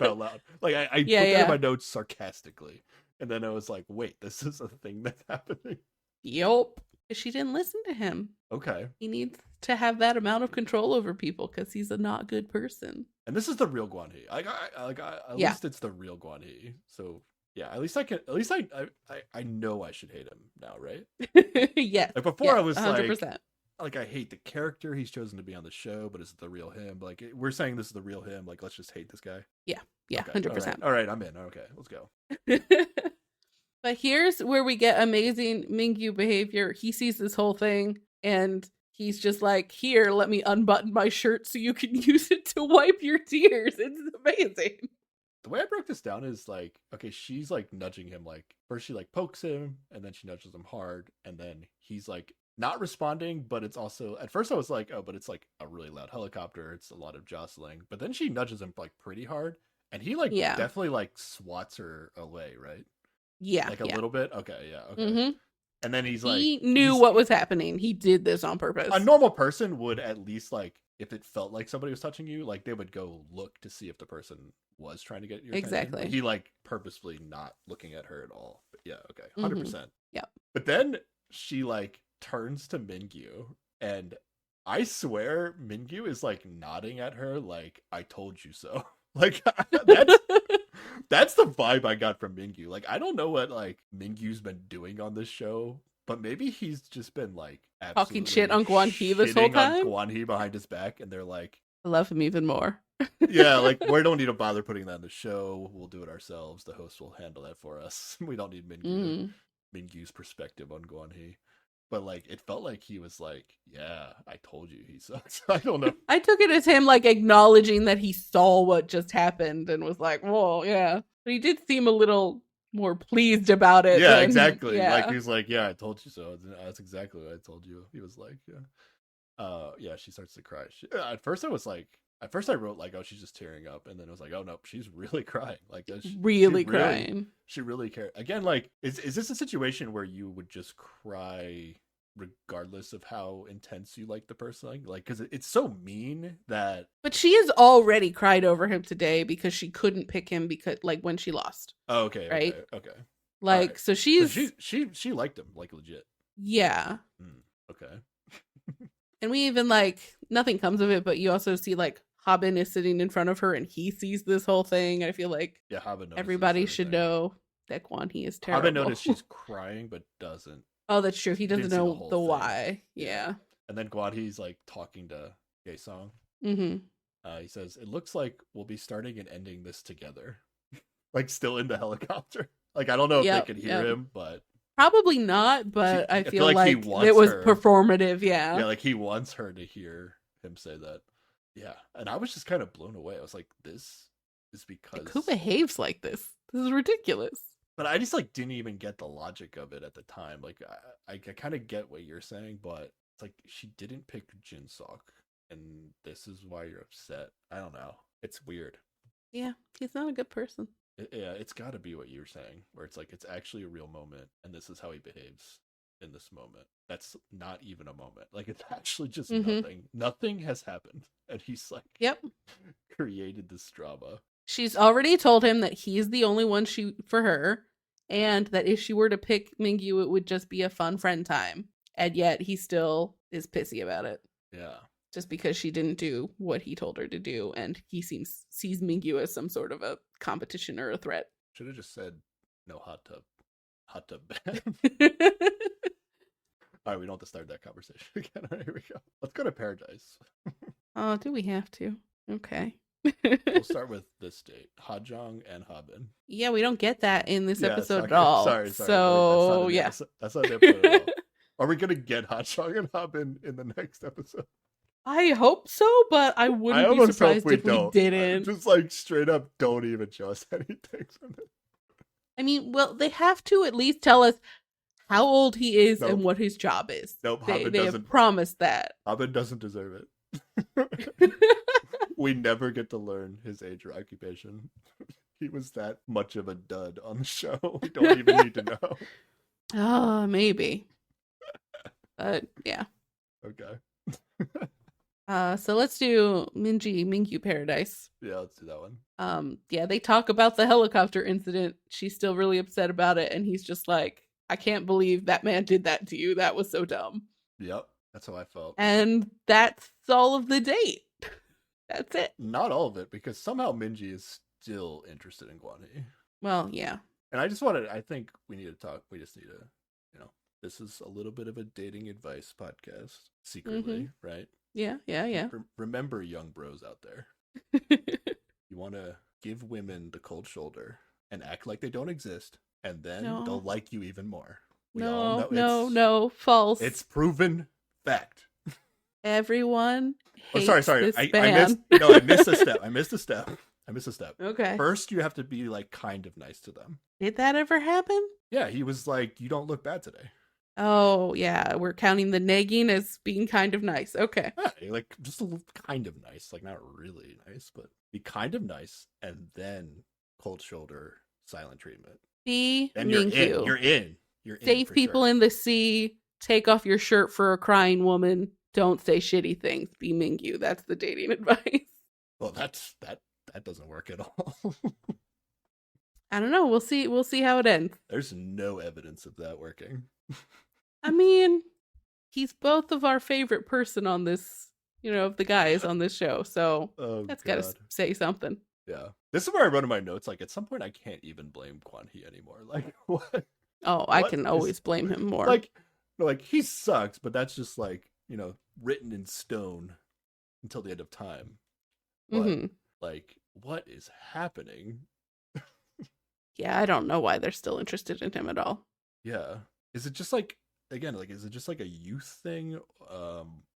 [SPEAKER 1] out loud. I put that in my notes sarcastically. And then I was like, wait, this is a thing that's happening?
[SPEAKER 2] Yup. She didn't listen to him.
[SPEAKER 1] Okay.
[SPEAKER 2] He needs to have that amount of control over people because he's a not good person.
[SPEAKER 1] And this is the real Guanhe. At least it's the real Guanhe. So yeah, at least I know I should hate him now, right?
[SPEAKER 2] Yes.
[SPEAKER 1] Before I was
[SPEAKER 2] 100%.
[SPEAKER 1] I hate the character he's chosen to be on the show, but is it the real him? We're saying this is the real him. Let's just hate this guy.
[SPEAKER 2] Yeah,
[SPEAKER 1] okay.
[SPEAKER 2] 100%.
[SPEAKER 1] All right, I'm in. Okay, let's go.
[SPEAKER 2] But here's where we get amazing Mingyu behavior. He sees this whole thing, and he's just like, "Here, let me unbutton my shirt so you can use it to wipe your tears." It's amazing.
[SPEAKER 1] The way I broke this down is okay, she's nudging him. First she pokes him, and then she nudges him hard, and then he's not responding, but it's also, at first I was like, oh, but it's a really loud helicopter, it's a lot of jostling, but then she nudges him pretty hard, and he definitely swats her away, right?
[SPEAKER 2] Yeah,
[SPEAKER 1] a little bit. Okay, yeah, okay.
[SPEAKER 2] Mm-hmm.
[SPEAKER 1] And then
[SPEAKER 2] he knew what was happening. He did this on purpose.
[SPEAKER 1] A normal person would at least if it felt like somebody was touching you, they would go look to see if the person was trying to get your
[SPEAKER 2] exactly
[SPEAKER 1] attention. He purposefully not looking at her at all. But yeah, okay, 100%.
[SPEAKER 2] Mm-hmm. Yeah.
[SPEAKER 1] But then she turns to Mingyu, and I swear Mingyu is nodding at her I told you so. That's the vibe I got from Mingyu. I don't know what Mingyu's been doing on this show, but maybe he's just been
[SPEAKER 2] talking shit on Guanhe this whole time.
[SPEAKER 1] On Guanhe behind his back, and they're I
[SPEAKER 2] love him even more.
[SPEAKER 1] Yeah, we don't need to bother putting that in the show. We'll do it ourselves. The host will handle that for us. We don't need Mingyu's perspective on Guanhe. But it felt he was yeah, I told you he sucks. I don't know.
[SPEAKER 2] I took it as him acknowledging that he saw what just happened and was well, yeah. But he did seem a little more pleased about it.
[SPEAKER 1] Yeah, exactly. Yeah. He was yeah, I told you so. That's exactly what I told you. He was yeah. Yeah, she starts to cry. At first I wrote like, oh, she's just tearing up, and then I was like, oh no, she's really crying. Like
[SPEAKER 2] really crying.
[SPEAKER 1] She really cared. Again, like, is this a situation where you would just cry regardless of how intense you like the person? Like, because it's so mean that.
[SPEAKER 2] But she has already cried over him today because she couldn't pick him because, like, when she lost.
[SPEAKER 1] Oh, okay.
[SPEAKER 2] Right.
[SPEAKER 1] Okay.
[SPEAKER 2] Like, right. So
[SPEAKER 1] she liked him, like, legit.
[SPEAKER 2] Yeah.
[SPEAKER 1] Okay.
[SPEAKER 2] And we even, like, nothing comes of it, but you also see, like, Haben is sitting in front of her and he sees this whole thing. I feel like everybody should know that Guan He is terrible.
[SPEAKER 1] Haben noticed she's crying, but doesn't.
[SPEAKER 2] Oh, that's true. He doesn't know the why. Yeah.
[SPEAKER 1] And then Guan He's, like, talking to Gay Song.
[SPEAKER 2] Mm-hmm.
[SPEAKER 1] He says, it looks like we'll be starting and ending this together. Like, still in the helicopter. Like, I don't know if they could hear him, but...
[SPEAKER 2] Probably not, but I feel like it was performative, yeah.
[SPEAKER 1] Yeah, like he wants her to hear him say that. Yeah, and I was just kind of blown away. I was like, this is because...
[SPEAKER 2] Like, who behaves like this? This is ridiculous.
[SPEAKER 1] But I just, like, didn't even get the logic of it at the time. Like, I kind of get what you're saying, but it's like, she didn't pick Jinsok, and this is why you're upset. I don't know. It's weird.
[SPEAKER 2] Yeah, he's not a good person.
[SPEAKER 1] Yeah, it's got to be what you're saying, where it's like, it's actually a real moment, and this is how he behaves in this moment. That's not even a moment. Like, it's actually just nothing. Nothing has happened, and he's like, created this drama.
[SPEAKER 2] She's already told him that he's the only one for her, and that if she were to pick Mingyu, it would just be a fun friend time. And yet, he still is pissy about it.
[SPEAKER 1] Yeah.
[SPEAKER 2] Just because she didn't do what he told her to do, and he sees Mingyu as some sort of a competition or a threat.
[SPEAKER 1] Should have just said no hot tub ban. All right, we don't have to start that conversation again. All right, here we go. Let's go to Paradise.
[SPEAKER 2] Oh, do we have to? Okay.
[SPEAKER 1] We'll start with this date: Hajong and Haben.
[SPEAKER 2] Yeah, we don't get that in this episode at all. Sorry. So
[SPEAKER 1] that's not the episode at all. Are we gonna get Hajong and Haben in the next episode?
[SPEAKER 2] I hope so, but I wouldn't be surprised if we didn't.
[SPEAKER 1] Just like straight up, don't even show us anything from it.
[SPEAKER 2] I mean, well, they have to at least tell us how old he is and what his job is.
[SPEAKER 1] Nope,
[SPEAKER 2] they have promised that.
[SPEAKER 1] Haben doesn't deserve it. We never get to learn his age or occupation. He was that much of a dud on the show. We don't even need to know.
[SPEAKER 2] Oh, maybe. But yeah.
[SPEAKER 1] Okay.
[SPEAKER 2] So let's do Mingyu Paradise.
[SPEAKER 1] Yeah, let's do that one.
[SPEAKER 2] Yeah, they talk about the helicopter incident. She's still really upset about it, and he's just like, I can't believe that man did that to you. That was so dumb.
[SPEAKER 1] Yep, that's how I felt.
[SPEAKER 2] And that's all of the date. That's it.
[SPEAKER 1] Not all of it, because somehow Minji is still interested in Guan He.
[SPEAKER 2] Well, yeah.
[SPEAKER 1] And I think we need to talk. We just need to, this is a little bit of a dating advice podcast, secretly, right?
[SPEAKER 2] Yeah.
[SPEAKER 1] Remember, young bros out there. You want to give women the cold shoulder and act like they don't exist, and then they'll like you even more.
[SPEAKER 2] No, false.
[SPEAKER 1] It's proven fact.
[SPEAKER 2] Everyone hates
[SPEAKER 1] sorry.
[SPEAKER 2] This
[SPEAKER 1] I missed a step.
[SPEAKER 2] Okay.
[SPEAKER 1] First, you have to be like kind of nice to them.
[SPEAKER 2] Did that ever happen?
[SPEAKER 1] Yeah, he was like, "You don't look bad today."
[SPEAKER 2] Oh, yeah. We're counting the nagging as being kind of nice. Okay.
[SPEAKER 1] Yeah, like just a little kind of nice, like not really nice, but be kind of nice, and then cold shoulder, silent treatment.
[SPEAKER 2] Be
[SPEAKER 1] Mingyu. You're in.
[SPEAKER 2] Save people in the sea. Take off your shirt for a crying woman. Don't say shitty things. Be Mingyu. That's the dating advice.
[SPEAKER 1] Well, that doesn't work at all.
[SPEAKER 2] I don't know. We'll see how it ends.
[SPEAKER 1] There's no evidence of that working.
[SPEAKER 2] I mean, he's both of our favorite person on this, of the guys on this show. So that's got to say something.
[SPEAKER 1] Yeah. This is where I wrote in my notes, like, at some point I can't even blame Guan He anymore. Like, what?
[SPEAKER 2] Oh, I can always blame him more.
[SPEAKER 1] Like he sucks, but that's just like, written in stone until the end of time. But, like, what is happening?
[SPEAKER 2] Yeah, I don't know why they're still interested in him at all.
[SPEAKER 1] Yeah. Is it just like, again, like, is it just like a youth thing?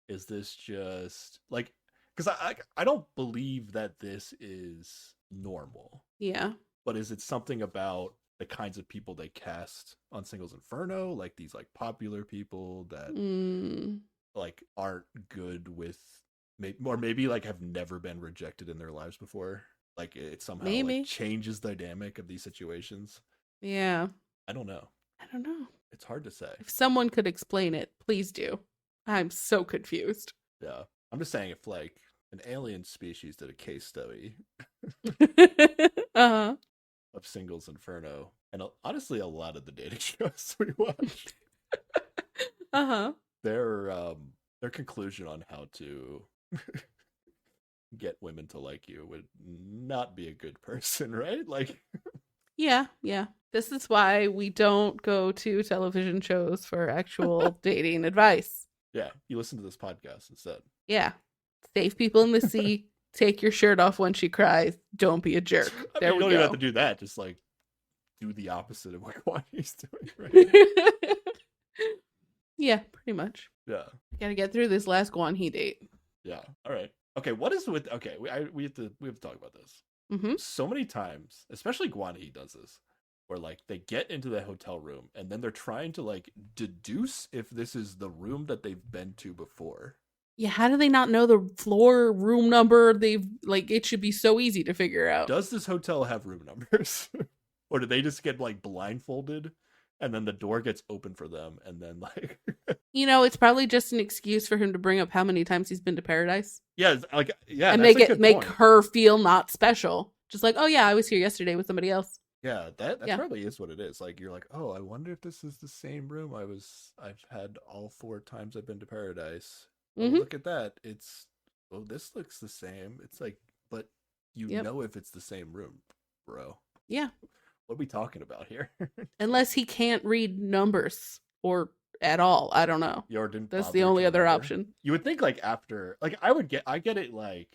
[SPEAKER 1] Is this just like, because I don't believe that this is normal.
[SPEAKER 2] Yeah.
[SPEAKER 1] But is it something about the kinds of people they cast on Singles Inferno? Like these like popular people that like aren't good with, or maybe like have never been rejected in their lives before. Like it somehow like changes the dynamic of these situations.
[SPEAKER 2] Yeah.
[SPEAKER 1] I don't know.
[SPEAKER 2] It's
[SPEAKER 1] hard to say.
[SPEAKER 2] If someone could explain it, please do. I'm so confused.
[SPEAKER 1] Yeah. I'm just saying, if like an alien species did a case study
[SPEAKER 2] uh-huh.
[SPEAKER 1] of Singles Inferno, and honestly a lot of the dating shows we watch,
[SPEAKER 2] uh-huh,
[SPEAKER 1] their conclusion on how to get women to like you would not be a good person, right? Like
[SPEAKER 2] yeah. This is why we don't go to television shows for actual dating advice.
[SPEAKER 1] Yeah, you listen to this podcast instead.
[SPEAKER 2] Yeah. Save people in the sea. Take your shirt off when she cries. Don't be a jerk.
[SPEAKER 1] You don't even have to do that. Just like do the opposite of what Guani's doing, right?
[SPEAKER 2] Yeah, pretty much.
[SPEAKER 1] Yeah.
[SPEAKER 2] Gotta get through this last Guan date.
[SPEAKER 1] Yeah. All right. Okay. What is with? Okay, we have to talk about this.
[SPEAKER 2] Mm-hmm.
[SPEAKER 1] So many times, especially Guan does this, where like they get into the hotel room and then they're trying to like deduce if this is the room that they've been to before.
[SPEAKER 2] Yeah, how do they not know the floor room number? They've like it should be so easy to figure out.
[SPEAKER 1] Does this hotel have room numbers? Or do they just get like blindfolded and then the door gets open for them and then like
[SPEAKER 2] it's probably just an excuse for him to bring up how many times he's been to paradise.
[SPEAKER 1] Yeah, like yeah,
[SPEAKER 2] and make her feel not special. Just like, oh yeah, I was here yesterday with somebody else.
[SPEAKER 1] Yeah, that probably is what it is. Like you're like, oh, I wonder if this is the same room I've had all 4 times I've been to paradise. Mm-hmm. Oh, look at that. This looks the same. It's like, but you know if it's the same room, bro.
[SPEAKER 2] Yeah.
[SPEAKER 1] What are we talking about here?
[SPEAKER 2] Unless he can't read numbers or at all. I don't know. That's the only other option.
[SPEAKER 1] You would think like after, like I get it, like,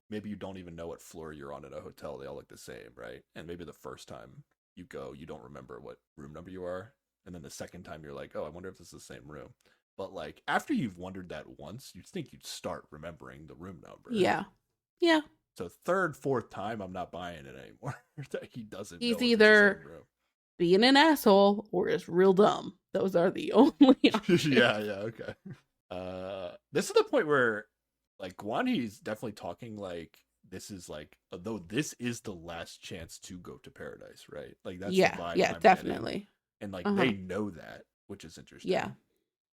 [SPEAKER 1] maybe you don't even know what floor you're on in a hotel. They all look the same, right? And maybe the first time you go, you don't remember what room number you are. And then the second time you're like, oh, I wonder if this is the same room. But like after you've wondered that once, you'd think you'd start remembering the room number.
[SPEAKER 2] Yeah. Yeah.
[SPEAKER 1] So 3rd, 4th time, I'm not buying it anymore. He doesn't.
[SPEAKER 2] He's either being an asshole or is real dumb. Those are the only options.
[SPEAKER 1] Yeah, okay. This is the point where like Guanhe's definitely talking like this is like, though this is the last chance to go to paradise, right? Like that's the vibe I'm
[SPEAKER 2] definitely
[SPEAKER 1] getting. And like they know that, which is interesting.
[SPEAKER 2] Yeah.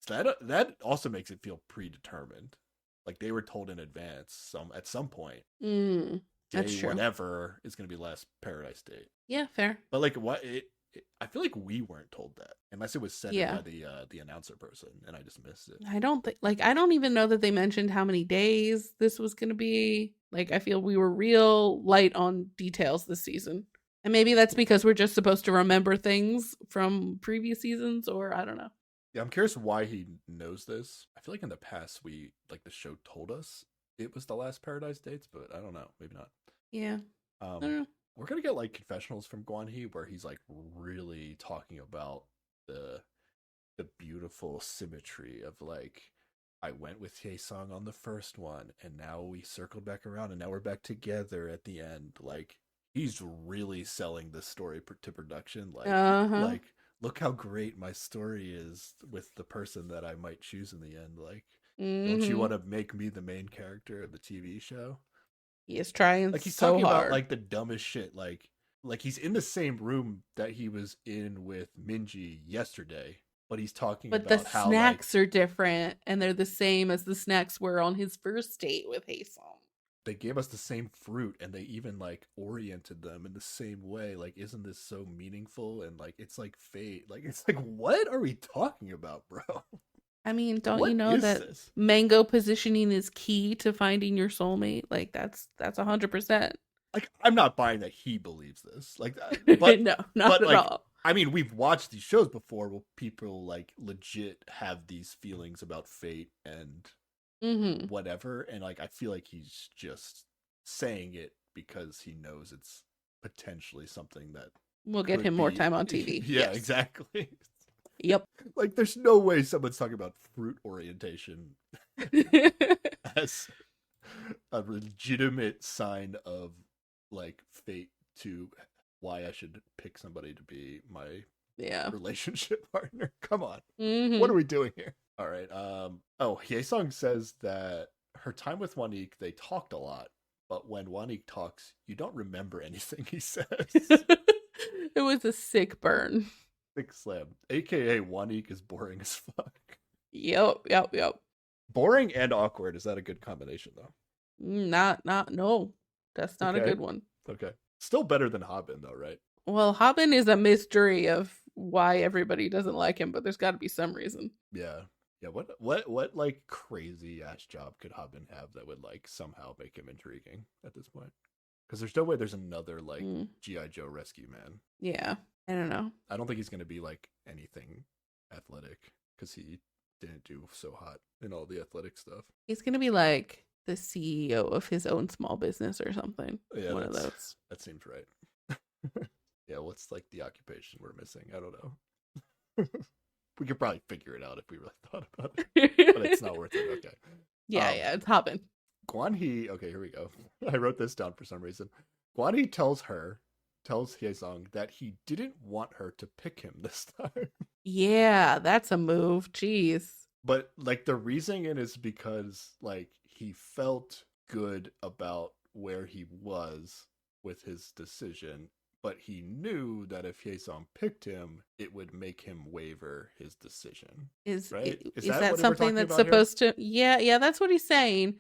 [SPEAKER 1] So that also makes it feel predetermined. Like they were told in advance at some point.
[SPEAKER 2] That's true.
[SPEAKER 1] Whatever is going to be last paradise date.
[SPEAKER 2] Yeah, fair.
[SPEAKER 1] But like I feel like we weren't told that unless it was said by the announcer person, and I just missed it.
[SPEAKER 2] I don't even know that they mentioned how many days this was going to be. Like I feel we were real light on details this season. And maybe that's because we're just supposed to remember things from previous seasons, or I don't know.
[SPEAKER 1] Yeah, I'm curious why he knows this. I feel like in the past the show told us it was the last paradise dates, but I don't know, maybe not.
[SPEAKER 2] Yeah. I don't know.
[SPEAKER 1] We're gonna get like confessionals from Guanhe where he's like really talking about the beautiful symmetry of like, I went with Haesung on the first one and now we circled back around and now we're back together at the end. Like he's really selling this story to production. Like like, look how great my story is with the person that I might choose in the end. Like, don't you want to make me the main character of the TV show?
[SPEAKER 2] He is trying
[SPEAKER 1] like he's
[SPEAKER 2] so
[SPEAKER 1] talking
[SPEAKER 2] hard.
[SPEAKER 1] about like the dumbest shit. Like he's in the same room that he was in with Minji yesterday, but he's talking about how
[SPEAKER 2] the snacks are different and they're the same as the snacks were on his first date with Haesung.
[SPEAKER 1] They gave us the same fruit and they even like oriented them in the same way. Like, isn't this so meaningful? And like, it's like fate. Like, it's like, what are we talking about, bro?
[SPEAKER 2] I mean, don't you know that mango positioning is key to finding your soulmate? Like that's 100%.
[SPEAKER 1] Like, I'm not buying that he believes this. Like, but
[SPEAKER 2] no, not at all.
[SPEAKER 1] I mean, we've watched these shows before where people like legit have these feelings about fate and whatever, and like I feel like he's just saying it because he knows it's potentially something that
[SPEAKER 2] will get him more time on TV.
[SPEAKER 1] Yeah, yes. Exactly.
[SPEAKER 2] Yep.
[SPEAKER 1] Like there's no way someone's talking about fruit orientation as a legitimate sign of like fate to why I should pick somebody to be my relationship partner. Come on. What are we doing here? All right. Hye-sung says that her time with Wanik, they talked a lot, but when Wanik talks, you don't remember anything he says.
[SPEAKER 2] It was a sick burn.
[SPEAKER 1] Sick slam. AKA Wanik is boring as fuck.
[SPEAKER 2] Yep.
[SPEAKER 1] Boring and awkward. Is that a good combination, though?
[SPEAKER 2] No. That's not a good one.
[SPEAKER 1] Okay. Still better than Haben, though, right?
[SPEAKER 2] Well, Haben is a mystery of why everybody doesn't like him, but there's got to be some reason.
[SPEAKER 1] Yeah. What like crazy ass job could Haben have that would like somehow make him intriguing at this point? Because there's no way there's another like G.I. Joe rescue man.
[SPEAKER 2] Yeah, I don't know.
[SPEAKER 1] I don't think he's gonna be like anything athletic because he didn't do so hot in all the athletic stuff.
[SPEAKER 2] He's gonna be like the CEO of his own small business or something.
[SPEAKER 1] Yeah,
[SPEAKER 2] one of those.
[SPEAKER 1] That seems right. Yeah, what's like the occupation we're missing? I don't know. We could probably figure it out if we really thought about it, but it's not worth it. Okay.
[SPEAKER 2] Yeah, it's Haben.
[SPEAKER 1] Guan-hee. Okay, here we go. I wrote this down for some reason. Guan-hee tells Hye-sung that he didn't want her to pick him this time.
[SPEAKER 2] Yeah, that's a move. Jeez.
[SPEAKER 1] But like the reasoning is because like he felt good about where he was with his decision, but he knew that if Hye-sung picked him, it would make him waver his decision.
[SPEAKER 2] Is
[SPEAKER 1] that
[SPEAKER 2] that something that's supposed to? Yeah, that's what he's saying.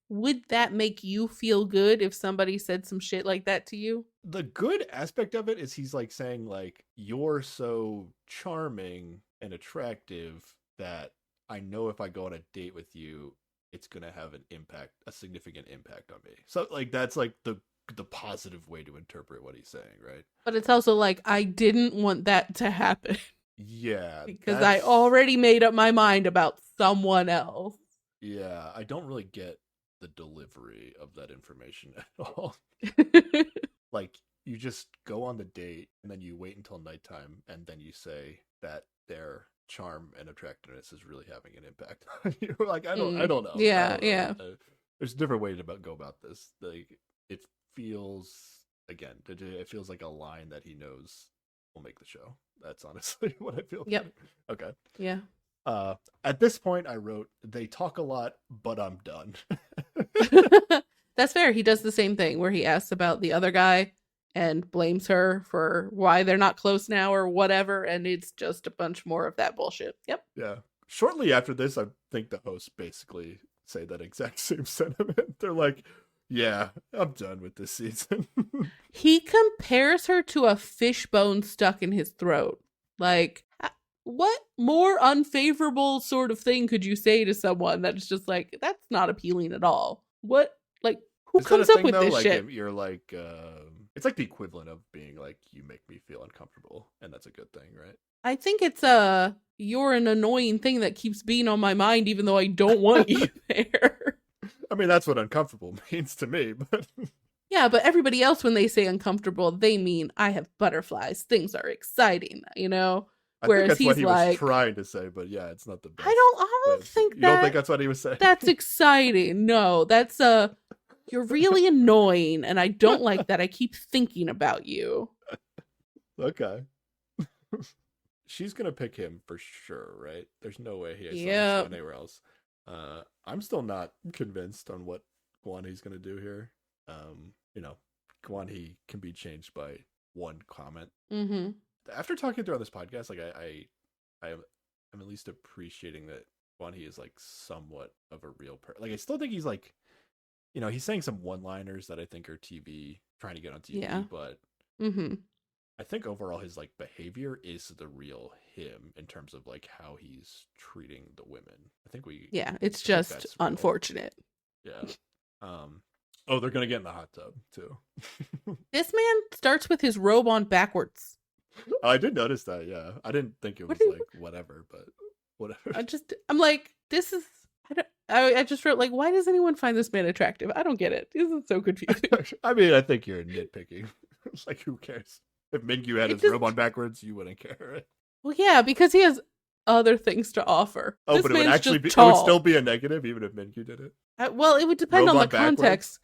[SPEAKER 2] Would that make you feel good if somebody said some shit like that to you?
[SPEAKER 1] The good aspect of it is he's like saying like, you're so charming and attractive that I know if I go on a date with you, it's going to have a significant impact on me. So like, that's like the positive way to interpret what he's saying, right?
[SPEAKER 2] But it's also like, I didn't want that to happen.
[SPEAKER 1] Yeah.
[SPEAKER 2] Because I already made up my mind about someone else.
[SPEAKER 1] Yeah, I don't really get the delivery of that information at all. Like, you just go on the date and then you wait until nighttime and then you say that their charm and attractiveness is really having an impact on you. Like, I don't know.
[SPEAKER 2] Yeah.
[SPEAKER 1] There's a different way to go about this. Like, it feels like a line that he knows will make the show. That's honestly what I feel.
[SPEAKER 2] Yep.
[SPEAKER 1] Like. Okay.
[SPEAKER 2] Yeah.
[SPEAKER 1] At this point, I wrote, they talk a lot, but I'm done.
[SPEAKER 2] That's fair. He does the same thing where he asks about the other guy and blames her for why they're not close now or whatever. And it's just a bunch more of that bullshit. Yep.
[SPEAKER 1] Yeah. Shortly after this, I think the hosts basically say that exact same sentiment. They're like, yeah, I'm done with this season.
[SPEAKER 2] He compares her to a fishbone stuck in his throat. Like, what more unfavorable sort of thing could you say to someone that's just like, that's not appealing at all? What, like, who comes up with this
[SPEAKER 1] like,
[SPEAKER 2] shit?
[SPEAKER 1] You're like, it's like the equivalent of being like, you make me feel uncomfortable, and that's a good thing, right?
[SPEAKER 2] I think it's you're an annoying thing that keeps being on my mind, even though I don't want you there.
[SPEAKER 1] I mean, that's what uncomfortable means to me, but
[SPEAKER 2] yeah, but everybody else, when they say uncomfortable, they mean I have butterflies. Things are exciting, you know.
[SPEAKER 1] Whereas I think that's what he was trying to say, but yeah, it's not the best.
[SPEAKER 2] I don't think
[SPEAKER 1] you don't think that's what he was saying.
[SPEAKER 2] That's exciting. No, that's you're really annoying, and I don't like that. I keep thinking about you.
[SPEAKER 1] Okay. She's gonna pick him for sure, right? There's no way he has going anywhere else. I'm still not convinced on what Guan-hee's gonna do here. Guan-hee can be changed by one comment.
[SPEAKER 2] Mm-hmm.
[SPEAKER 1] After talking throughout this podcast, like I'm at least appreciating that Guan-hee is like somewhat of a real person. Like I still think he's like, he's saying some one-liners that I think are trying to get on TV, but I think overall his like behavior is the real him in terms of like how he's treating the women. I think
[SPEAKER 2] it's just unfortunate.
[SPEAKER 1] Yeah. Oh, they're gonna get in the hot tub too.
[SPEAKER 2] This man starts with his robe on backwards.
[SPEAKER 1] Oh, I did notice that. Yeah, I didn't think it was whatever, but whatever.
[SPEAKER 2] I'm like, this is. I just wrote like, why does anyone find this man attractive? I don't get it. This is so confusing.
[SPEAKER 1] I mean, I think you're nitpicking. It's like, who cares? If Mingyu had his robe on backwards, you wouldn't care, right?
[SPEAKER 2] Well, yeah, because he has other things to offer.
[SPEAKER 1] Oh, but it would actually it would still be a negative even if Mingyu did it.
[SPEAKER 2] Well, it would depend on the context.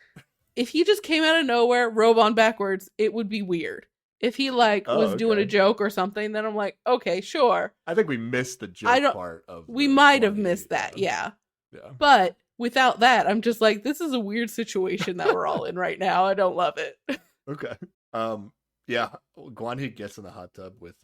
[SPEAKER 2] If he just came out of nowhere, robe on backwards, it would be weird. If he was doing a joke or something, then I'm like, okay, sure.
[SPEAKER 1] I think we missed the joke part of.
[SPEAKER 2] We might have missed that, yeah. But without that, I'm just like, this is a weird situation that we're all in right now. I don't love it.
[SPEAKER 1] Okay. Yeah, Guan-Hee gets in the hot tub with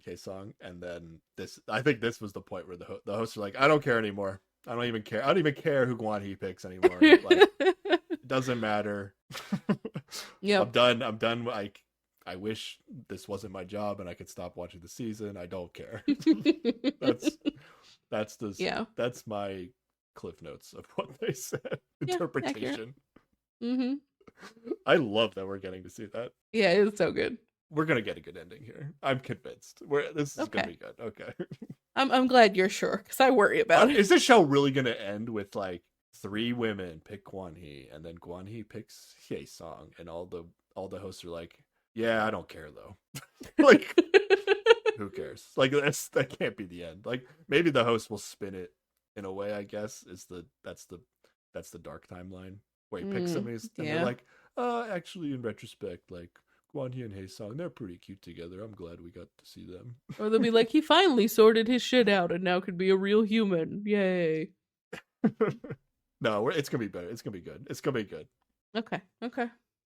[SPEAKER 1] K-Song, and then I think this was the point where the hosts are like, I don't care anymore. I don't even care who Guan-Hee picks anymore. Like, it doesn't matter. Yeah, I'm done. Like, I wish this wasn't my job and I could stop watching the season. I don't care. That's my Cliff Notes of what they said. Interpretation. Mm-hmm. I love that we're getting to see that.
[SPEAKER 2] Yeah, it's so good.
[SPEAKER 1] We're gonna get a good ending here. I'm convinced. This is gonna be good. Okay.
[SPEAKER 2] I'm glad you're sure, because I worry about it.
[SPEAKER 1] Is this show really gonna end with like 3 women pick Guan-Hee and then Guan-Hee picks Hae-Song and all the hosts are like, yeah, I don't care though. Like, who cares? Like, that can't be the end. Like, maybe the host will spin it in a way, I guess. That's the dark timeline where he picks somebody and they're like, actually, in retrospect, like, Guan-Hee and Hae-Song, they're pretty cute together. I'm glad we got to see them.
[SPEAKER 2] Or they'll be like, he finally sorted his shit out and now could be a real human. Yay.
[SPEAKER 1] No, it's gonna be better. It's gonna be good. It's gonna be good.
[SPEAKER 2] Okay.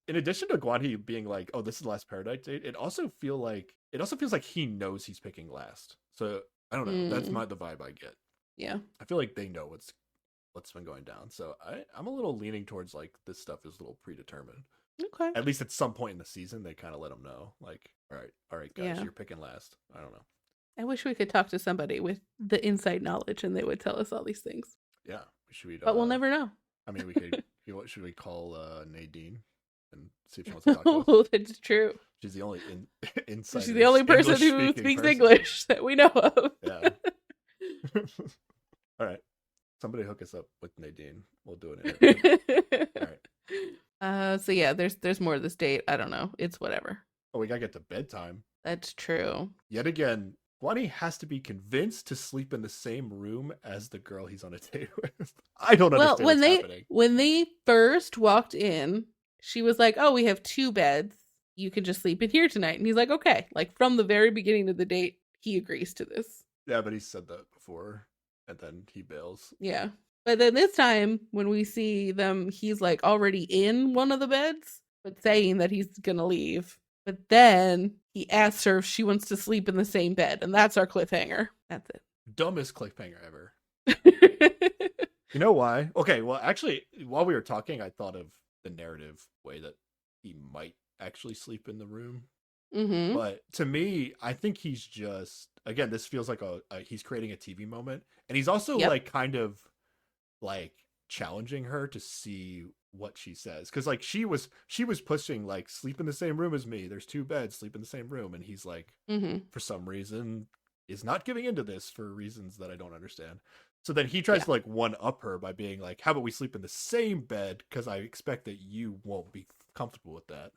[SPEAKER 1] In addition to Guan-Hee being like, oh, this is the last Paradise date, it also feels like he knows he's picking last. So I don't know. That's the vibe I get.
[SPEAKER 2] Yeah.
[SPEAKER 1] I feel like they know what's been going down. So I'm a little leaning towards like this stuff is a little predetermined.
[SPEAKER 2] Okay.
[SPEAKER 1] At least at some point in the season, they kind of let them know, like, all right, guys, you're picking last. I don't know.
[SPEAKER 2] I wish we could talk to somebody with the inside knowledge and they would tell us all these things.
[SPEAKER 1] Yeah,
[SPEAKER 2] but we'll never know.
[SPEAKER 1] I mean, we could. Should we call Nadine and see if she wants to talk to us?
[SPEAKER 2] Oh, that's true.
[SPEAKER 1] She's the only insider.
[SPEAKER 2] She's the only person who speaks English that we know of.
[SPEAKER 1] Yeah. All right. Somebody hook us up with Nadine. We'll do it. All
[SPEAKER 2] right. So yeah, there's more of this date. I don't know. It's whatever.
[SPEAKER 1] Oh, we gotta get to bedtime.
[SPEAKER 2] That's true.
[SPEAKER 1] Yet again, Guan-Hee has to be convinced to sleep in the same room as the girl he's on a date with. I don't understand what's happening.
[SPEAKER 2] When they first walked in, she was like, oh, we have 2 beds. You can just sleep in here tonight. And he's like, okay. Like, from the very beginning of the date, he agrees to this.
[SPEAKER 1] Yeah, but he said that before, and then he bails.
[SPEAKER 2] Yeah. But then this time, when we see them, he's like already in one of the beds, but saying that he's gonna leave. But then he asks her if she wants to sleep in the same bed, and that's our cliffhanger. That's it.
[SPEAKER 1] Dumbest cliffhanger ever. You know why? Okay, well, actually, while we were talking, I thought of the narrative way that he might actually sleep in the room.
[SPEAKER 2] Mm-hmm.
[SPEAKER 1] But to me, I think he's just, again, this feels like he's creating a TV moment, and he's also like kind of like challenging her to see what she says, because like she was pushing like, sleep in the same room as me, there's 2 beds, sleep in the same room, and he's like, for some reason is not giving into this for reasons that I don't understand. So then he tries to like one up her by being like, how about we sleep in the same bed, because I expect that you won't be comfortable with that.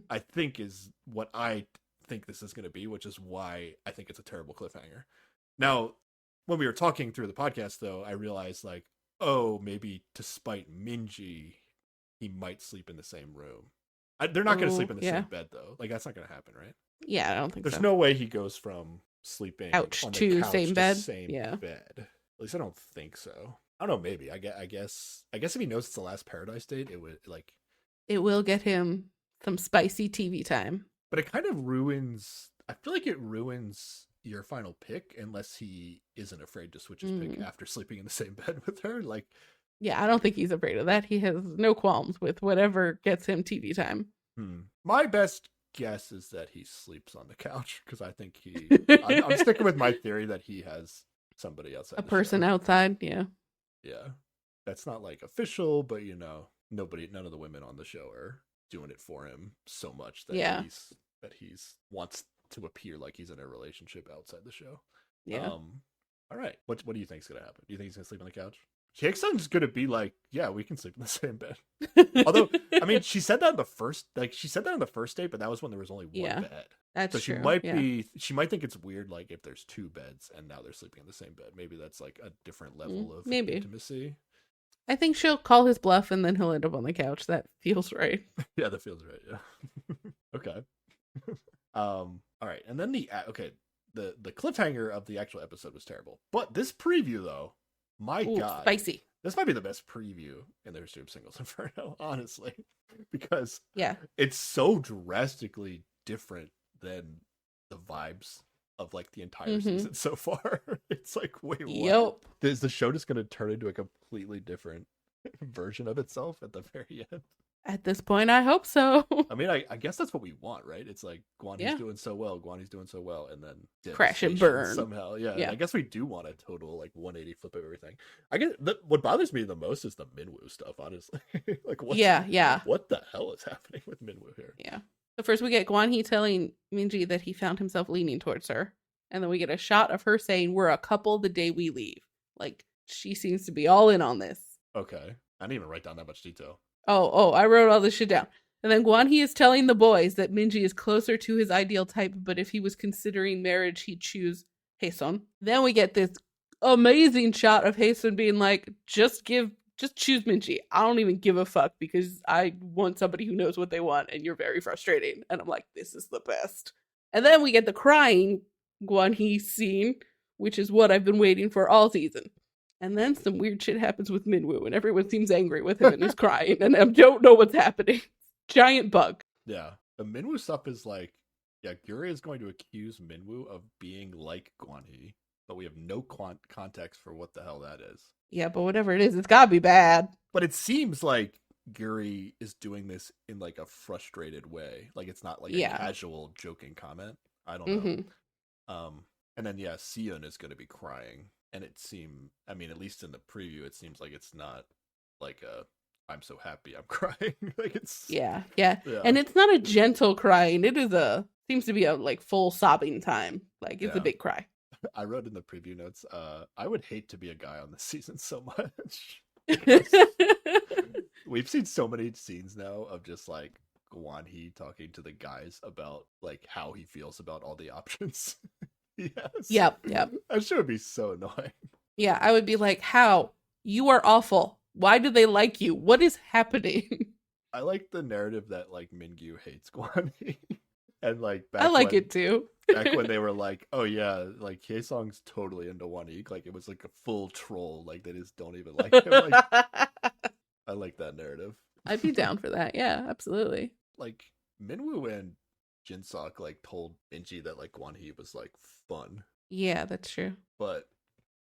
[SPEAKER 1] I think is what I think this is going to be, which is why I think it's a terrible cliffhanger. Now, when we were talking through the podcast, though, I realized like, oh, maybe to spite Minji, he might sleep in the same room. They're not going to sleep in the same bed, though. Like, that's not going to happen, right?
[SPEAKER 2] Yeah, I don't think
[SPEAKER 1] There's no way he goes from sleeping on the couch
[SPEAKER 2] to same bed.
[SPEAKER 1] Bed. At least I don't think so. I don't know. Maybe. I guess if he knows it's the last Paradise date, it would like.
[SPEAKER 2] It will get him some spicy TV time.
[SPEAKER 1] But it kind of ruins. I feel like it ruins your final pick unless he isn't afraid to switch his pick after sleeping in the same bed with her. Like,
[SPEAKER 2] yeah, I don't think he's afraid of that. He has no qualms with whatever gets him TV time.
[SPEAKER 1] My best guess is that he sleeps on the couch, because I think I'm sticking with my theory that he has somebody outside.
[SPEAKER 2] A person outside, yeah.
[SPEAKER 1] Yeah. That's not like official, but you know, none of the women on the show are doing it for him so much that he's wants to appear like he's in a relationship outside the show.
[SPEAKER 2] Yeah.
[SPEAKER 1] All right. What do you think's gonna happen? Do you think he's gonna sleep on the couch? Jackson's gonna be like, yeah, we can sleep in the same bed. Although, I mean, she said that in the first date, but that was when there was only one bed.
[SPEAKER 2] That's
[SPEAKER 1] so she
[SPEAKER 2] true.
[SPEAKER 1] She might think it's weird, like if there's 2 beds and now they're sleeping in the same bed. Maybe that's like a different level of intimacy.
[SPEAKER 2] I think she'll call his bluff and then he'll end up on the couch. That feels right.
[SPEAKER 1] Yeah, that feels right. Yeah. Okay. All right, and then the cliffhanger of the actual episode was terrible, but this preview though, my God,
[SPEAKER 2] spicy.
[SPEAKER 1] This might be the best preview in the history of Singles Inferno, honestly, because
[SPEAKER 2] yeah,
[SPEAKER 1] it's so drastically different than the vibes of like the entire season so far. It's like, wait, what?
[SPEAKER 2] Yep.
[SPEAKER 1] Is the show just going to turn into a completely different version of itself at the very end?
[SPEAKER 2] At this point, I hope so.
[SPEAKER 1] I mean, I guess that's what we want, right? It's like Guanhi's doing so well, and then
[SPEAKER 2] crash and burn
[SPEAKER 1] somehow. Yeah. I guess we do want a total like 180 flip of everything. I guess what bothers me the most is the Minwoo stuff, honestly. Like, what the hell is happening with Minwoo here?
[SPEAKER 2] Yeah. So first we get Guanhi telling Minji that he found himself leaning towards her, and then we get a shot of her saying, "We're a couple the day we leave." Like, she seems to be all in on this.
[SPEAKER 1] Okay, I didn't even write down that much detail.
[SPEAKER 2] Oh, I wrote all this shit down. And then Guanhi is telling the boys that Minji is closer to his ideal type, but if he was considering marriage, he'd choose Haesun. Then we get this amazing shot of Haesun being like, just choose Minji. I don't even give a fuck because I want somebody who knows what they want, and you're very frustrating. And I'm like, this is the best. And then we get the crying Guanhi scene, which is what I've been waiting for all season. And then some weird shit happens with Minwoo, and everyone seems angry with him and is crying, and I don't know what's happening. Giant bug.
[SPEAKER 1] Yeah. The Minwoo stuff is like, Guri is going to accuse Minwoo of being like Guanhi, but we have no context for what the hell that is.
[SPEAKER 2] Yeah, but whatever it is, it's gotta be bad.
[SPEAKER 1] But it seems like Guri is doing this in like a frustrated way. Like, it's not like a casual joking comment. I don't know. And then, Sion is going to be crying. And it seemed, I mean, at least in the preview, it seems like it's not like I'm so happy I'm crying. Like, it's
[SPEAKER 2] yeah. And it's not a gentle crying. It is seems to be a like full sobbing time. Like, it's a big cry.
[SPEAKER 1] I wrote in the preview notes, I would hate to be a guy on this season so much. We've seen so many scenes now of just like Guanhi talking to the guys about like how he feels about all the options. Yes.
[SPEAKER 2] Yep.
[SPEAKER 1] That shit would be so annoying.
[SPEAKER 2] Yeah, I would be like, how? You are awful. Why do they like you? What is happening?
[SPEAKER 1] I like the narrative that like Mingyu hates Guanhi. And like
[SPEAKER 2] I like it too.
[SPEAKER 1] Back when they were like, oh yeah, like Haesung's totally into Guanhi. Like, it was like a full troll. Like, they just don't even like him. Like, I like that narrative.
[SPEAKER 2] I'd be down for that. Yeah, absolutely.
[SPEAKER 1] Like, Minwoo and Jinsok like told Minji that like Guanhi was like fun.
[SPEAKER 2] Yeah, that's true.
[SPEAKER 1] But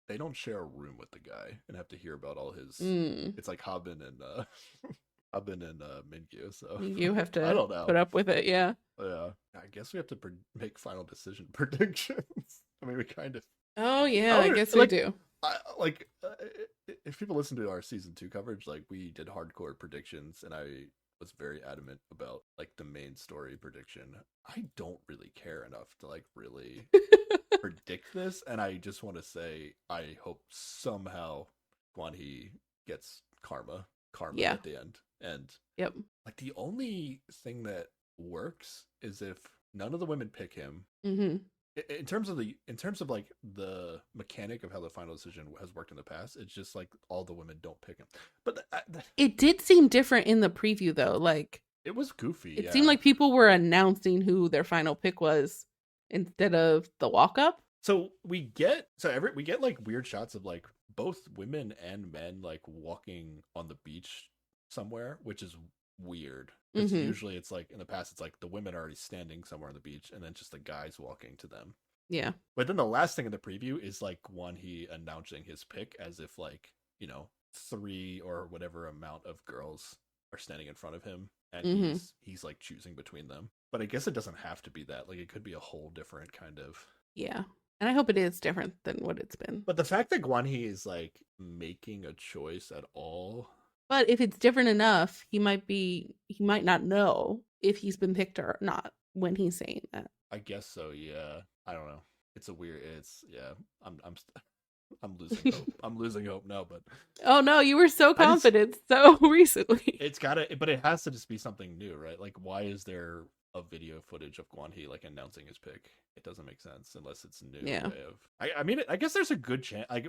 [SPEAKER 1] they don't share a room with the guy and have to hear about all his. It's like Habin and Mingyu. So
[SPEAKER 2] you have to
[SPEAKER 1] I don't know.
[SPEAKER 2] Put up with it. Yeah.
[SPEAKER 1] Yeah. I guess we have to make final decision predictions. I mean, we kind of.
[SPEAKER 2] Oh yeah, I guess we do.
[SPEAKER 1] If people listen to our season 2 coverage, like, we did hardcore predictions, and I was very adamant about like the main story prediction. I don't really care enough to like really predict this, and I just want to say I hope somehow Guanhi gets karma at the end. And like, the only thing that works is if none of the women pick him. In terms of like the mechanic of how the final decision has worked in the past, it's just like all the women don't pick him. But
[SPEAKER 2] it did seem different in the preview though. Like,
[SPEAKER 1] it was goofy.
[SPEAKER 2] It seemed like people were announcing who their final pick was instead of the walk up.
[SPEAKER 1] So we get like weird shots of like both women and men like walking on the beach somewhere, which is weird. It's usually, it's like in the past, it's like the women are already standing somewhere on the beach and then just the guys walking to them.
[SPEAKER 2] Yeah.
[SPEAKER 1] But then the last thing in the preview is like Guanhi announcing his pick as if like, 3 or whatever amount of girls are standing in front of him, and he's like choosing between them. But I guess it doesn't have to be that. Like, it could be a whole different kind of.
[SPEAKER 2] Yeah. And I hope it is different than what it's been.
[SPEAKER 1] But the fact that Guanhi is like making a choice at all.
[SPEAKER 2] But if it's different enough, he might not know if he's been picked or not when he's saying that.
[SPEAKER 1] I guess so. Yeah. I don't know. I'm losing hope. I'm losing hope now, but.
[SPEAKER 2] Oh no, you were so confident so recently.
[SPEAKER 1] But it has to just be something new, right? Like, why is there a video footage of Guanhi like announcing his pick? It doesn't make sense unless it's new.
[SPEAKER 2] Yeah.
[SPEAKER 1] I mean, I guess there's a good chance. I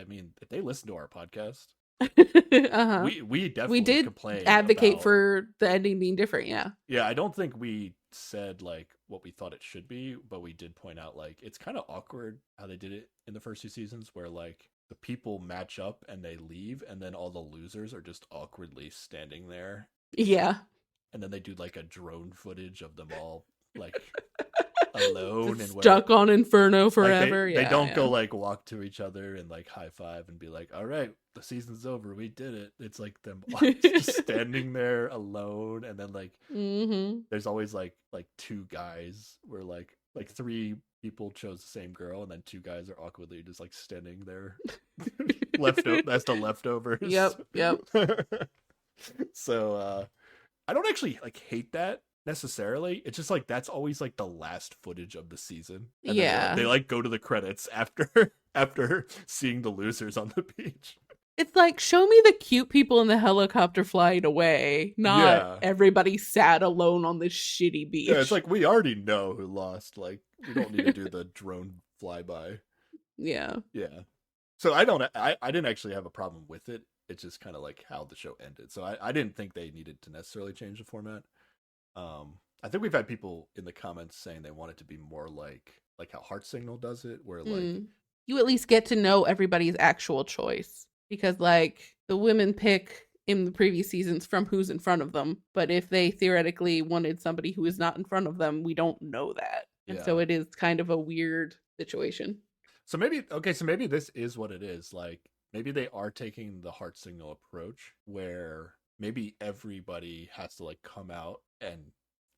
[SPEAKER 1] mean, if they listen to our podcast. We definitely
[SPEAKER 2] did
[SPEAKER 1] complain
[SPEAKER 2] advocate for the ending being different. Yeah
[SPEAKER 1] I don't think we said like what we thought it should be, but we did point out like it's kind of awkward how they did it in the first 2 seasons, where like the people match up and they leave, and then all the losers are just awkwardly standing there.
[SPEAKER 2] Yeah.
[SPEAKER 1] And then they do like a drone footage of them all like alone and
[SPEAKER 2] stuck on Inferno forever.
[SPEAKER 1] Like they don't go like walk to each other and like high five and be like, all right, the season's over, we did it. It's like them just standing there alone, and then like there's always like 2 guys where like 3 people chose the same girl, and then 2 guys are awkwardly just like standing there that's the leftovers.
[SPEAKER 2] Yep.
[SPEAKER 1] So I don't actually like hate that necessarily. It's just like that's always like the last footage of the season. And they like go to the credits after seeing the losers on the beach.
[SPEAKER 2] It's like, show me the cute people in the helicopter flying away, not everybody sat alone on this shitty beach.
[SPEAKER 1] Yeah, it's like we already know who lost. Like we don't need to do the drone flyby.
[SPEAKER 2] Yeah.
[SPEAKER 1] So I didn't actually have a problem with it. It's just kind of like how the show ended. So I didn't think they needed to necessarily change the format. I think we've had people in the comments saying they want it to be more like how Heart Signal does it, where like
[SPEAKER 2] you at least get to know everybody's actual choice, because like the women pick in the previous seasons from who's in front of them, but if they theoretically wanted somebody who is not in front of them, we don't know that. And so it is kind of a weird situation.
[SPEAKER 1] So maybe this is what it is. Like maybe they are taking the Heart Signal approach, where maybe everybody has to like come out and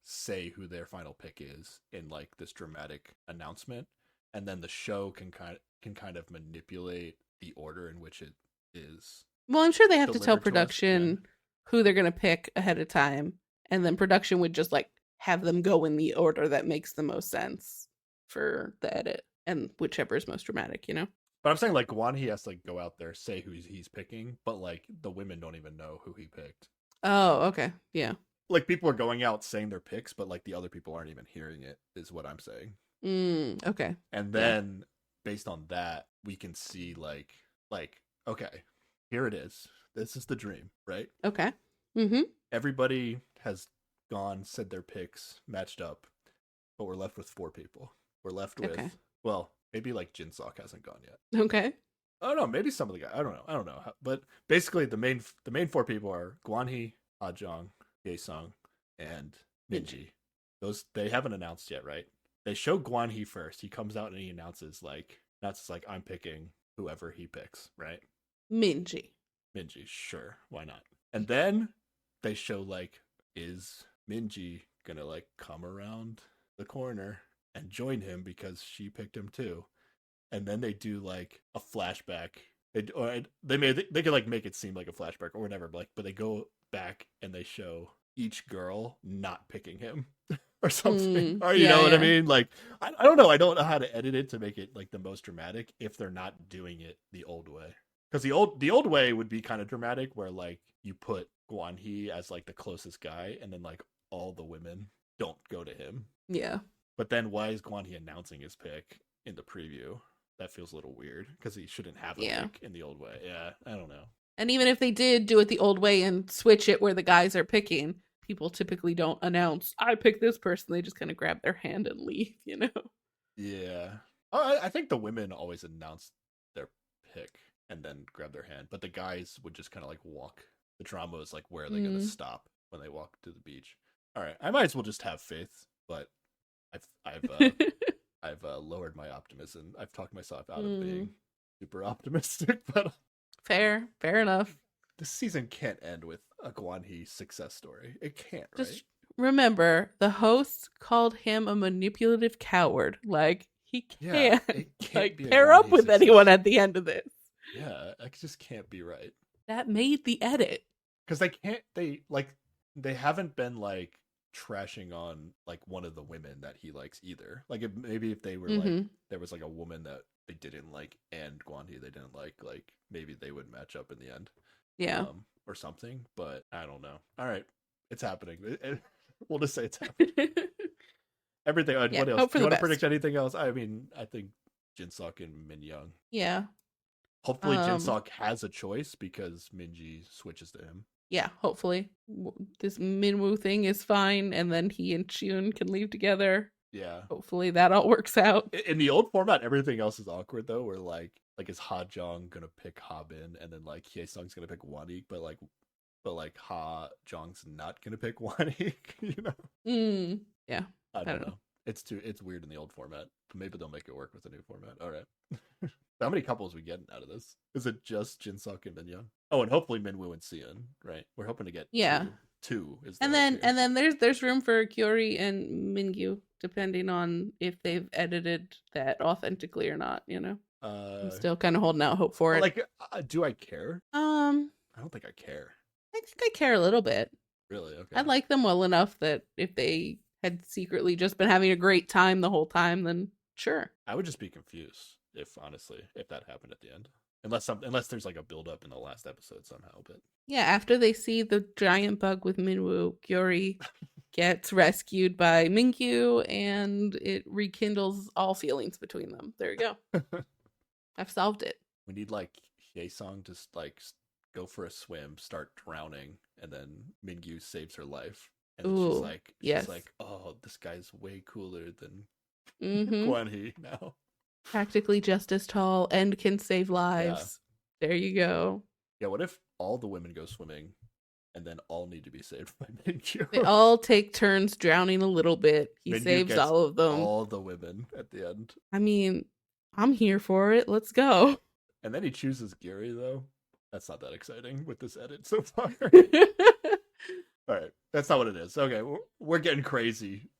[SPEAKER 1] say who their final pick is in like this dramatic announcement, and then the show can kind of manipulate the order in which it is.
[SPEAKER 2] Well, I'm sure they have to tell production who they're going to pick ahead of time, and then production would just like have them go in the order that makes the most sense for the edit, and whichever is most dramatic, you know?
[SPEAKER 1] But I'm saying like Guan-hee has to like go out there, say who he's picking, but like the women don't even know who he picked.
[SPEAKER 2] Oh, okay. Yeah.
[SPEAKER 1] Like people are going out saying their picks, but like the other people aren't even hearing it, is what I'm saying.
[SPEAKER 2] Okay.
[SPEAKER 1] And then based on that, we can see like, okay, here it is. This is the dream, right?
[SPEAKER 2] Okay.
[SPEAKER 1] Everybody has gone, said their picks, matched up, but we're left with 4 people. We're left with, well, maybe like Jin-sok hasn't gone yet.
[SPEAKER 2] Okay.
[SPEAKER 1] Oh no, maybe some of the guys. I don't know. But basically, the main 4 people are Guan-hee, Ah-jong, Ye-sung, and Minji. Those they haven't announced yet, right? They show Guan-hee first. He comes out and he announces like I'm picking whoever he picks, right?
[SPEAKER 2] Minji,
[SPEAKER 1] sure, why not? And then they show like, is Minji gonna like come around the corner and join him because she picked him too? And then they do like a flashback. They could like make it seem like a flashback or whatever, but they go back and they show each girl not picking him or something. Or you know what I mean? Like I don't know. I don't know how to edit it to make it like the most dramatic if they're not doing it the old way. Because the old way would be kind of dramatic, where like you put Guan-hee as like the closest guy, and then like all the women don't go to him.
[SPEAKER 2] Yeah.
[SPEAKER 1] But then why is Guan-hee announcing his pick in the preview? That feels a little weird because he shouldn't have a pick in the old way. Yeah, I don't know.
[SPEAKER 2] And even if they did do it the old way and switch it where the guys are picking, people typically don't announce, I pick this person. They just kind of grab their hand and leave, you know?
[SPEAKER 1] Yeah. Oh, I think the women always announce their pick and then grab their hand, but the guys would just kind of like walk. The drama is like, where are they going to stop when they walk to the beach? All right, I might as well just have faith, but I've lowered my optimism. I've talked myself out of being super optimistic, but
[SPEAKER 2] fair enough.
[SPEAKER 1] This season can't end with a Guan-hee success story. It can't, right?
[SPEAKER 2] Just remember, the host called him a manipulative coward. Like, he can't, like pair up with anyone at the end of this.
[SPEAKER 1] Yeah, it just can't be right.
[SPEAKER 2] That made the edit.
[SPEAKER 1] Because they haven't been like trashing on like one of the women that he likes either. Like if they were like there was like a woman that they didn't like and Guan-hee they didn't like maybe they would match up in the end.
[SPEAKER 2] Yeah.
[SPEAKER 1] Or something, but I don't know. All right, it's happening. We'll just say it's happening. Everything. What else? Do you want to predict anything else? I mean, I think Jin-sok and Min-young.
[SPEAKER 2] Yeah.
[SPEAKER 1] Hopefully Jin-sok has a choice because Minji switches to him.
[SPEAKER 2] Yeah, hopefully this Minwoo thing is fine, and then he and Chun can leave together.
[SPEAKER 1] Yeah.
[SPEAKER 2] Hopefully that all works out.
[SPEAKER 1] In the old format, everything else is awkward though. Where like is Ha Jong gonna pick Ha Bin, and then like Hye Sung's gonna pick Wanik, but like Ha Jong's not gonna pick Wanik. You know?
[SPEAKER 2] Yeah.
[SPEAKER 1] I don't know. It's weird in the old format, but maybe they'll make it work with the new format. All right. How many couples are we getting out of this? Is it just Jinsuk and Minyoung? Oh, and hopefully Minwoo and Seon, right? We're hoping to get two.
[SPEAKER 2] And then there's room for Kyori and Mingyu, depending on if they've edited that authentically or not. You know, I'm still kind of holding out hope for it.
[SPEAKER 1] Like, do I care? I don't think I care.
[SPEAKER 2] I think I care a little bit.
[SPEAKER 1] Really? Okay.
[SPEAKER 2] I like them well enough that if they had secretly just been having a great time the whole time, then sure.
[SPEAKER 1] I would just be confused if that happened at the end. Unless there's like a build up in the last episode somehow, but
[SPEAKER 2] yeah, after they see the giant bug with Minwoo, Gyuri gets rescued by Mingyu, and it rekindles all feelings between them. There you go. I've solved it.
[SPEAKER 1] We need like Hye-sung to like go for a swim, start drowning, and then Mingyu saves her life, and she's like, oh, this guy's way cooler than Kwan Hee now.
[SPEAKER 2] Practically just as tall and can save lives. Yeah. There you go.
[SPEAKER 1] Yeah, what if all the women go swimming and then all need to be saved by Mingyu?
[SPEAKER 2] They all take turns drowning a little bit. He
[SPEAKER 1] Mingyu
[SPEAKER 2] saves all of them.
[SPEAKER 1] All the women at the end.
[SPEAKER 2] I mean, I'm here for it. Let's go.
[SPEAKER 1] And then he chooses Gyuri, though. That's not that exciting with this edit so far. All right. That's not what it is. Okay, we're getting crazy.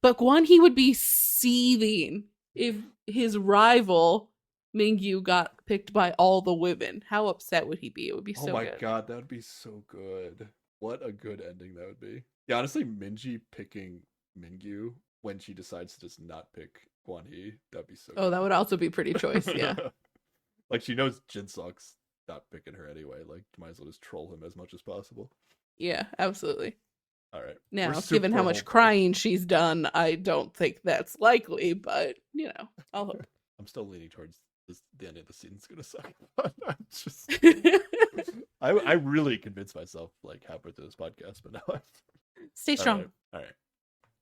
[SPEAKER 2] But Kwan Hee would be seething if his rival Mingyu got picked by all the women. How upset would he be? It would be so good.
[SPEAKER 1] Oh my god, that would be so good. What a good ending that would be. Yeah, honestly, Minji picking Mingyu when she decides to just not pick Kwan Hee, that'd be so good.
[SPEAKER 2] Oh, that would also be pretty choice, yeah.
[SPEAKER 1] Like, she knows Jinsuk's not picking her anyway. Like, might as well just troll him as much as possible.
[SPEAKER 2] Yeah, absolutely.
[SPEAKER 1] All right.
[SPEAKER 2] Now, given how much crying she's done, I don't think that's likely, but, you know, I'll hope.
[SPEAKER 1] I'm still leaning towards the end of the season's gonna suck. I'm just... I really convinced myself, like, halfway through this podcast, but now
[SPEAKER 2] Stay strong.
[SPEAKER 1] All right.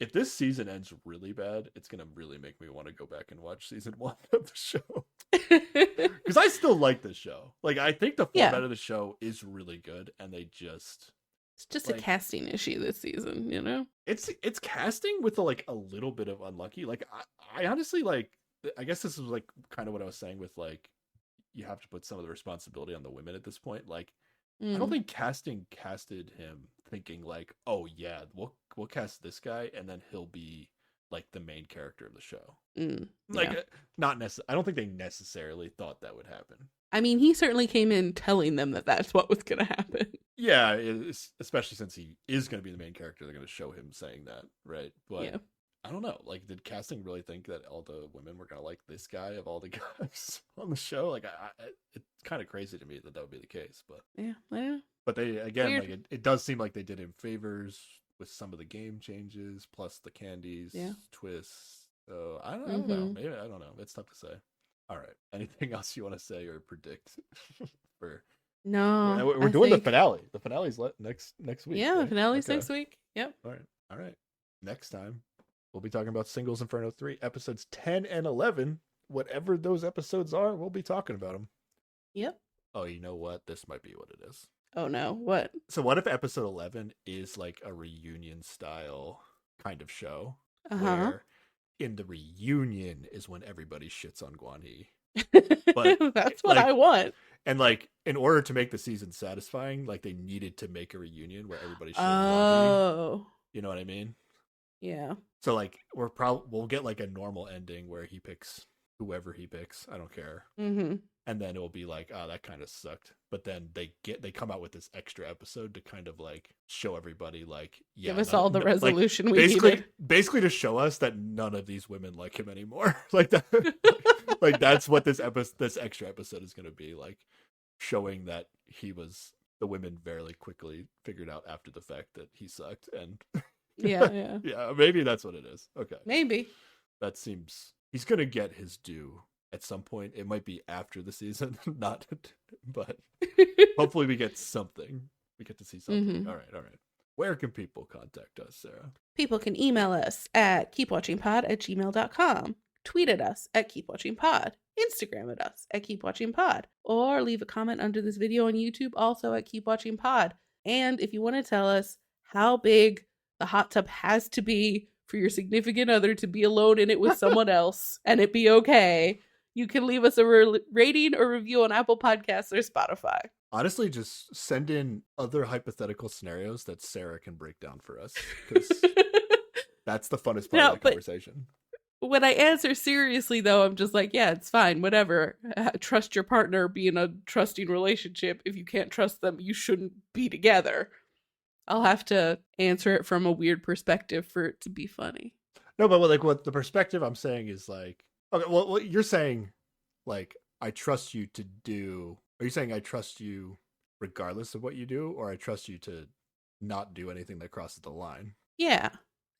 [SPEAKER 1] If this season ends really bad, it's gonna really make me want to go back and watch season 1 of the show. Because I still like this show. Like, I think the format of the show is really good, and they just...
[SPEAKER 2] It's just like, a casting issue this season, you know?
[SPEAKER 1] It's casting with a little bit of unlucky. Like, I honestly, like, I guess this is like kind of what I was saying with, like, you have to put some of the responsibility on the women at this point. Like, I don't think casting casted him thinking like, oh yeah, we'll cast this guy and then he'll be like the main character of the show. Like, I don't think they necessarily thought that would happen.
[SPEAKER 2] I mean, he certainly came in telling them that that's what was going to happen.
[SPEAKER 1] Yeah, especially since he is going to be the main character, they're going to show him saying that, right? But I don't know. Like, did casting really think that all the women were going to like this guy of all the guys on the show? Like, it's kind of crazy to me that would be the case. But
[SPEAKER 2] yeah.
[SPEAKER 1] But they, again, like it does seem like they did him favors with some of the game changes, plus the candies, twists. So I don't know. Maybe I don't know. It's tough to say. All right. Anything else you want to say or predict?
[SPEAKER 2] No,
[SPEAKER 1] we're doing the finale. The finale's next week.
[SPEAKER 2] Yeah, right? The finale's next week. Yep.
[SPEAKER 1] All right. Next time we'll be talking about Singles Inferno 3 episodes 10 and 11. Whatever those episodes are, we'll be talking about them.
[SPEAKER 2] Yep.
[SPEAKER 1] Oh, you know what? This might be what it is.
[SPEAKER 2] Oh no, what?
[SPEAKER 1] So what if episode 11 is like a reunion style kind of show? Where in the reunion is when everybody shits on Kwan Hee. But
[SPEAKER 2] that's what I want.
[SPEAKER 1] And like, in order to make the season satisfying, like they needed to make a reunion where everybody shits on Kwan Hee. You know what I mean?
[SPEAKER 2] Yeah.
[SPEAKER 1] So like we'll get like a normal ending where he picks whoever he picks. I don't care. And then it will be like, oh, that kind of sucked. But then they come out with this extra episode to kind of like show everybody, like,
[SPEAKER 2] give us all the resolution we needed.
[SPEAKER 1] Basically to show us that none of these women like him anymore. Like that, like that's what this extra episode is going to be, like, showing that the women very quickly figured out after the fact that he sucked. And
[SPEAKER 2] yeah,
[SPEAKER 1] maybe that's what it is. Okay,
[SPEAKER 2] maybe
[SPEAKER 1] that seems he's going to get his due. At some point, it might be after the season, but hopefully we get something. We get to see something. All right. Where can people contact us, Sarah?
[SPEAKER 2] People can email us at keepwatchingpod@gmail.com, tweet at us at keepwatchingpod, Instagram at us at keepwatchingpod, or leave a comment under this video on YouTube also at keepwatchingpod. And if you want to tell us how big the hot tub has to be for your significant other to be alone in it with someone else and it be okay, you can leave us a rating or review on Apple Podcasts or Spotify.
[SPEAKER 1] Honestly, just send in other hypothetical scenarios that Sarah can break down for us, because that's the funnest part of the conversation.
[SPEAKER 2] When I answer seriously, though, I'm just like, yeah, it's fine, whatever. Trust your partner, be in a trusting relationship. If you can't trust them, you shouldn't be together. I'll have to answer it from a weird perspective for it to be funny.
[SPEAKER 1] No, but like what the perspective I'm saying is like, okay, well, what you're saying, like, I trust you to do. Are you saying I trust you regardless of what you do, or I trust you to not do anything that crosses the line?
[SPEAKER 2] Yeah,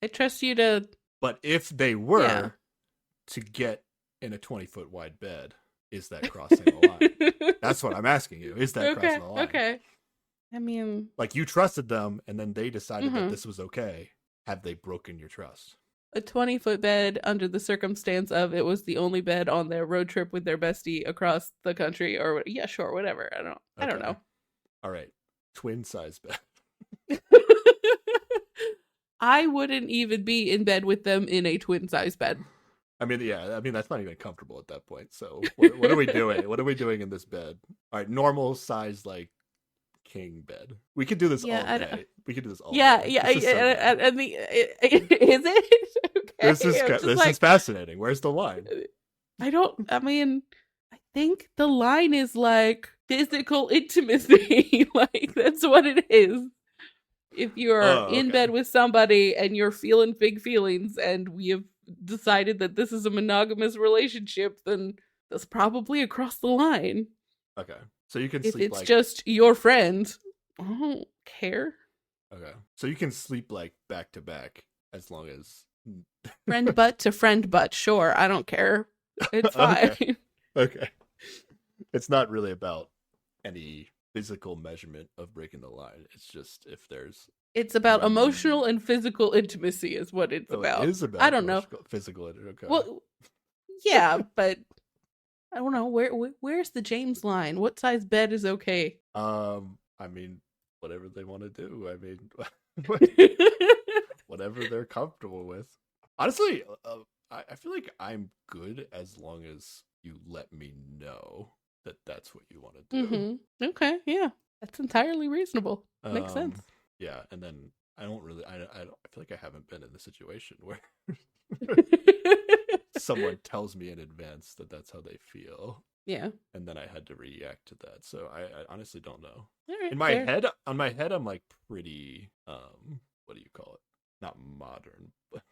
[SPEAKER 2] I trust you to.
[SPEAKER 1] But if they were to get in a 20-foot wide bed, is that crossing the line? That's what I'm asking you. Is that crossing the line?
[SPEAKER 2] Okay. I mean,
[SPEAKER 1] like, you trusted them, and then they decided that this was okay. Have they broken your trust?
[SPEAKER 2] A 20-foot bed under the circumstance of it was the only bed on their road trip with their bestie across the country, or yeah, sure, whatever. I don't know.
[SPEAKER 1] All right, twin size bed.
[SPEAKER 2] I wouldn't even be in bed with them in a twin size bed.
[SPEAKER 1] I mean, that's not even comfortable at that point. So what are we doing? What are we doing in this bed? All right, normal size, like, king bed. We could do this all day. We could do this all day.
[SPEAKER 2] Yeah. Is it? Okay.
[SPEAKER 1] This is fascinating. Where's the line?
[SPEAKER 2] I think the line is like physical intimacy. Like, that's what it is. If you're in bed with somebody and you're feeling big feelings and we have decided that this is a monogamous relationship, then that's probably across the line.
[SPEAKER 1] Okay. So you can
[SPEAKER 2] if
[SPEAKER 1] sleep
[SPEAKER 2] it's like, just your friend, I don't care.
[SPEAKER 1] Okay. So you can sleep like back to back as long as
[SPEAKER 2] friend butt to friend butt. Sure, I don't care. It's fine.
[SPEAKER 1] Okay. It's not really about any physical measurement of breaking the line. It's just if there's.
[SPEAKER 2] It's about emotional and physical intimacy is what it's about.
[SPEAKER 1] It is about.
[SPEAKER 2] I don't know.
[SPEAKER 1] Physical intimacy. Okay.
[SPEAKER 2] Well, yeah, but. I don't know, where's the James line? What size bed is okay?
[SPEAKER 1] I mean, whatever they want to do. I mean, whatever they're comfortable with. Honestly, I feel like I'm good as long as you let me know that that's what you want to do.
[SPEAKER 2] Okay, yeah, that's entirely reasonable. Makes sense.
[SPEAKER 1] Yeah, and then I don't I feel like I haven't been in the situation where someone tells me in advance that that's how they feel.
[SPEAKER 2] Yeah. And
[SPEAKER 1] then I had to react to that. So I honestly don't know.
[SPEAKER 2] Right,
[SPEAKER 1] in my head, I'm like pretty, what do you call it? Not modern, but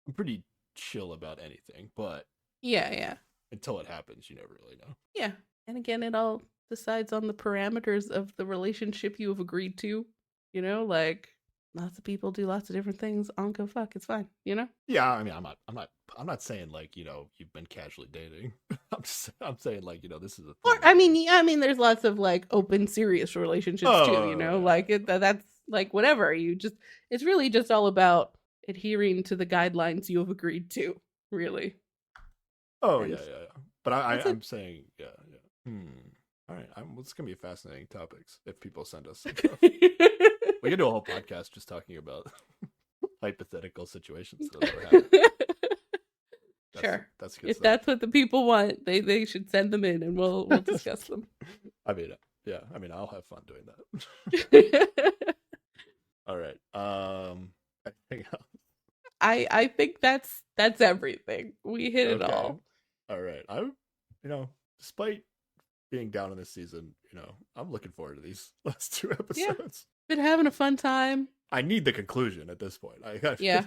[SPEAKER 1] I'm pretty chill about anything. But
[SPEAKER 2] yeah.
[SPEAKER 1] Until it happens, you never really know.
[SPEAKER 2] Yeah. And again, it all decides on the parameters of the relationship you have agreed to. You know, like, lots of people do lots of different things. I don't give a fuck. It's fine. You know?
[SPEAKER 1] Yeah. I mean, I'm not saying like, you know, you've been casually dating. I'm saying like, you know, this is a thing.
[SPEAKER 2] Or I mean, there's lots of like open, serious relationships too. You know, like that's like whatever. It's really just all about adhering to the guidelines you have agreed to. Really.
[SPEAKER 1] Oh yeah. But I'm saying yeah. All right. It's gonna be fascinating topics if people send us some stuff. We can do a whole podcast just talking about hypothetical situations that never happened.
[SPEAKER 2] Sure.
[SPEAKER 1] That's good.
[SPEAKER 2] If that's what the people want, they should send them in and we'll discuss them.
[SPEAKER 1] I mean, yeah. I mean, I'll have fun doing that. All right. Anything else?
[SPEAKER 2] I think that's everything. We hit it all.
[SPEAKER 1] All right. Despite being down in this season, I'm looking forward to these last 2 episodes.
[SPEAKER 2] Yeah. Been having a fun time.
[SPEAKER 1] I need the conclusion at this point.
[SPEAKER 2] Yeah.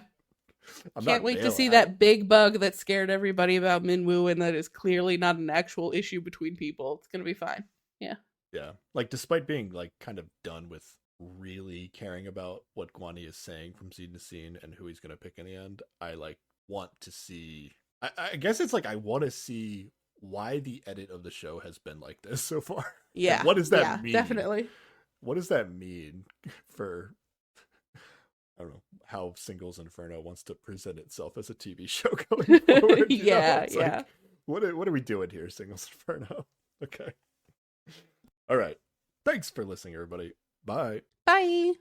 [SPEAKER 2] Can't wait to see that big bug that scared everybody about Minwoo and that is clearly not an actual issue between people. It's going to be fine. Yeah.
[SPEAKER 1] Yeah. Like, despite being, like, kind of done with really caring about what Gwani is saying from scene to scene and who he's going to pick in the end, I, like, want to see... I guess it's like I want to see why the edit of the show has been like this so far.
[SPEAKER 2] Yeah.
[SPEAKER 1] Like, what does that mean?
[SPEAKER 2] Definitely.
[SPEAKER 1] what does that mean for, I don't know, how Singles Inferno wants to present itself as a TV show going forward?
[SPEAKER 2] Yeah.
[SPEAKER 1] Like, what are we doing here, Singles Inferno? Okay. All right. Thanks for listening, everybody. Bye.
[SPEAKER 2] Bye.